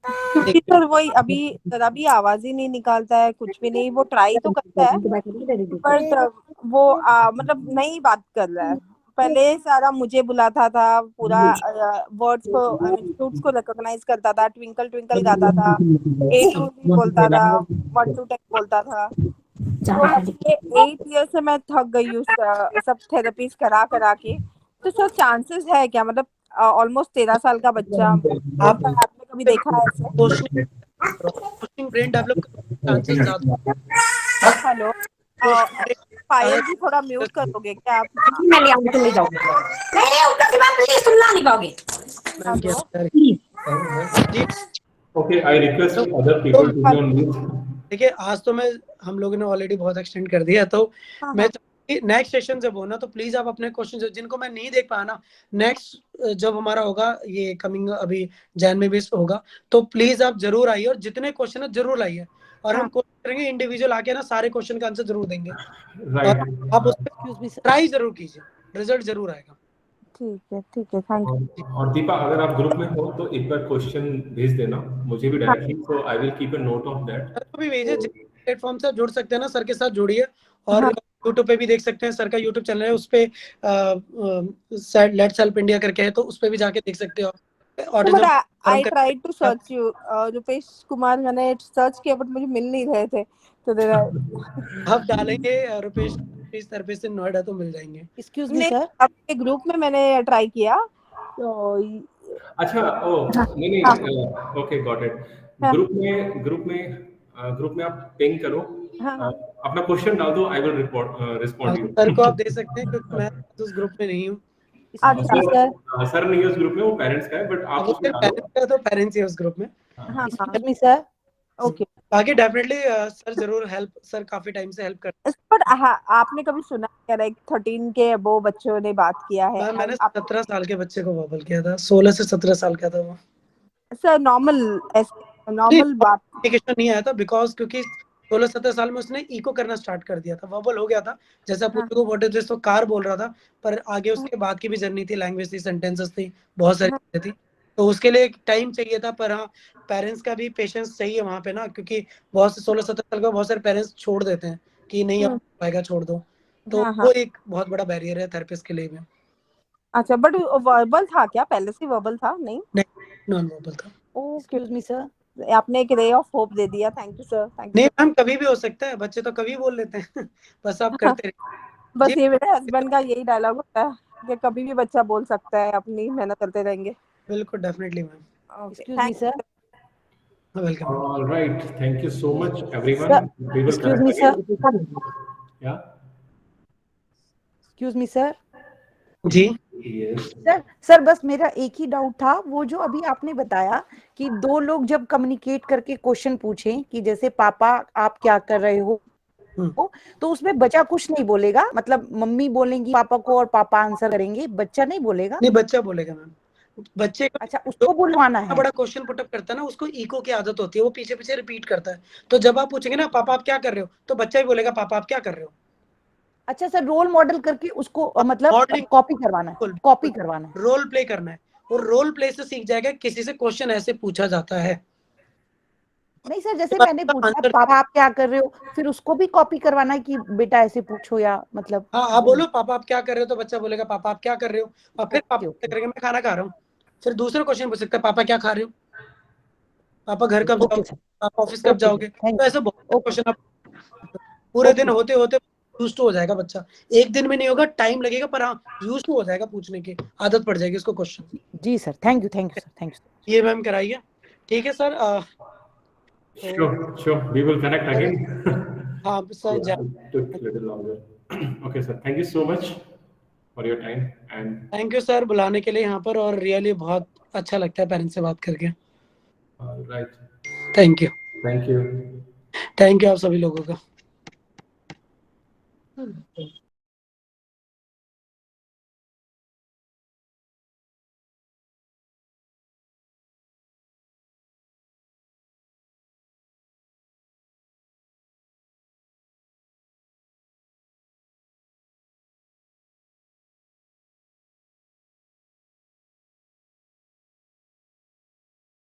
सर वही अभी जरा भी आवाज ही नहीं निकालता है, कुछ भी नहीं, वो ट्राई तो करता है बट वो मतलब नहीं बात कर रहा है। पहले सारा मुझे बुलाता था, पूरा वर्ड्स को फ्रूट्स को रिकॉग्नाइज करता था, ट्विंकल ट्विंकल गाता था, ए टू बोलता था, 1 2 10 बोलता था, तो अब ये 8 ईयर से मैं थक गई हूँ सब थेरेपीज करा करा के, तो सर चांसेस है क्या, मतलब ऑलमोस्ट 13 साल का बच्चा, आप आपने कभी देखा है ऐसे? क्वेश्चनिंग ब्रेन डेवलप चांसेस ज्यादा। हेलो, पायल जी थोड़ा म्यूट करोगे क्या आप? मैं ले आऊंगी, तुम ले जाओगे। मैं ले आऊंगा, प्लीज तुम ला नहीं पाओगे। मैम के अंदर जी। Okay, I request तो other people to be on mute. देखिए आज तो मैं हम लोगों ने ऑलरेडी बहुत एक्सटेंड कर दिया, तो मैं नेक्स्ट सेशन जब हो ना तो प्लीज आप अपने क्वेश्चन जिनको मैं नहीं देख पाया ना, नेक्स्ट जब हमारा होगा ये कमिंग अभी जैन में भी होगा, तो प्लीज आप जरूर आइए और जितने क्वेश्चन है जरूर लाइए, और हम कोशिश करेंगे इंडिविजुअल आके ना सारे क्वेश्चन का आंसर जरूर देंगे। Right. और आप उस पर ट्राई जरूर कीजिए, रिजल्ट जरूर आएगा। ठीक है, थैंक यू। और दीपा, अगर आप ग्रुप में हो तो एक बार क्वेश्चन भेज देना मुझे भी directly, so I will keep a note of that. Sir को भी भेजिए, प्लेटफॉर्म से जुड़ सकते हैं ना सर के साथ जुड़िए, और यूट्यूब पे भी देख सकते हैं, सर का यूट्यूब चैनल है, उस पे लेट्स हेल्प इंडिया करके है, तो उस पे भी जाके देख सकते हो। I tried to search you, Rupesh Kumar, मैंने सर्च किया बट मुझे मिल नहीं रहे थे, तो आप डालेंगे रुपेश थेरेपिस्ट से नोएडा तो मिल जाएंगे। एक्सक्यूज मी सर, अपने ग्रुप में मैंने ट्राई किया तो अच्छा, ओ नहीं, ओके, गॉट इट। ग्रुप में आप पिंग करो, अपना क्वेश्चन डाल दो, I will respond you. Sir को आप दे सकते हैं क्योंकि मैं उस ग्रुप में नहीं हूँ। सर नहीं है उस ग्रुप में, वो पेरेंट्स का है, बट आप उसमें डालो। तो पेरेंट्स ही उस ग्रुप में। एक्सक्यूज मी सर, ओके, बाकी डेफिनेटली सर जरूर हेल्प, सर काफी टाइम से हेल्प करते हैं। बट आपने कभी सुना है लाइक 13 के अबो बच्चों ने बात किया है? मैंने 17 साल के बच्चे को वॉबल किया था, 16 से 17 साल का था वो। सर नॉर्मल बात नहीं आया था, बिकॉज क्योंकि 16-17 साल में उसने इको करना स्टार्ट कर दिया था, वर्बल हो गया था, जैसा पूछो को व्हाट इज दिस, तो कार बोल रहा था, पर आगे उसके बाद की भी जर्नी थी, लैंग्वेज थी, सेंटेंसेस थी, बहुत सारी चीजें थी, तो उसके लिए एक टाइम चाहिए था। पर हाँ, पेरेंट्स का भी पेशेंस चाहिए वहाँ पे ना, क्योंकि बहुत से 16-17 साल का बहुत सारे पेरेंट्स छोड़ देते हैं कि नहीं अब पाएगा, छोड़ दो, तो वो एक बहुत बड़ा बैरियर है थेरेपिस्ट के लिए भी। अच्छा, बट वर्बल था क्या? पहले से वर्बल था? नहीं, नॉन वर्बल था। एक्सक्यूज मी सर, आपने एक रे ऑफ होप दे दिया, थैंक यू सर, थैंक नहीं यू। मैम, कभी भी हो सकता है, बच्चे तो कभी बोल लेते हैं बस आप करते रहिए। बस ये मेरे हस्बैंड का यही डायलॉग होता है कि कभी भी बच्चा बोल सकता है, अपनी मेहनत करते रहेंगे। बिल्कुल, definitely ma'am. Excuse me sir, welcome. All right, thank you so much everyone. We will excuse me connect sir, again. Yeah. Excuse me sir ji Yes. Sir बस मेरा एक ही डाउट था, वो जो अभी आपने बताया कि दो लोग जब कम्युनिकेट करके क्वेश्चन पूछें कि जैसे पापा आप क्या कर रहे हो, तो उसमें बच्चा कुछ नहीं बोलेगा, मतलब मम्मी बोलेंगी पापा को और पापा आंसर करेंगे, बच्चा नहीं बोलेगा? नहीं, बच्चा बोलेगा मैम, बच्चे को। अच्छा, उसको बुलवाना है। बड़ा क्वेश्चन पुटअप करता है ना, उसको इको की आदत होती है, वो पीछे पीछे रिपीट करता है, तो जब आप पूछेंगे ना पापा आप क्या कर रहे हो, तो बच्चा ही बोलेगा पापा आप क्या कर रहे हो। अच्छा सर, रोल मॉडल करके उसको मतलब कॉपी करवाना है, रोल प्ले करना है, और रोल प्ले से सीख जाएगा किसी से क्वेश्चन ऐसे पूछा जाता है। नहीं सर, जैसे मैंने पूछा पापा आप क्या कर रहे हो, फिर उसको भी कॉपी करवाना है कि बेटा ऐसे पूछो, या मतलब हाँ, आप बोलो पापा आप क्या कर रहे हो, तो बच्चा बोलेगा पापा आप क्या कर रहे हो, और फिर पापा क्या करेंगे, मैं खाना खा रहा हूँ, फिर दूसरा क्वेश्चन पूछ सकता है पापा क्या खा रहे हो, पापा घर कब जाओगे, पापा ऑफिस कब जाओगे, तो ऐसे बहुत क्वेश्चन आप पूरे दिन होते होते यूज्ड हो जाएगा बच्चा, एक दिन में नहीं होगा, टाइम लगेगा, पर हाँ यूज्ड हो जाएगा, पूछने की आदत पड़ जाएगी उसको क्वेश्चन। जी सर, थैंक यू सर। ये मैम कराइए, ठीक है sir. Sure, we will connect again. हाँ sir, Took a little longer. Okay sir, thank you so much for your time and thank you sir बुलाने के लिए यहाँ पर, और रियली बहुत अच्छा लगता है पेरेंट्स से बात करके। all right, thank thank you. You आप सभी लोगों का।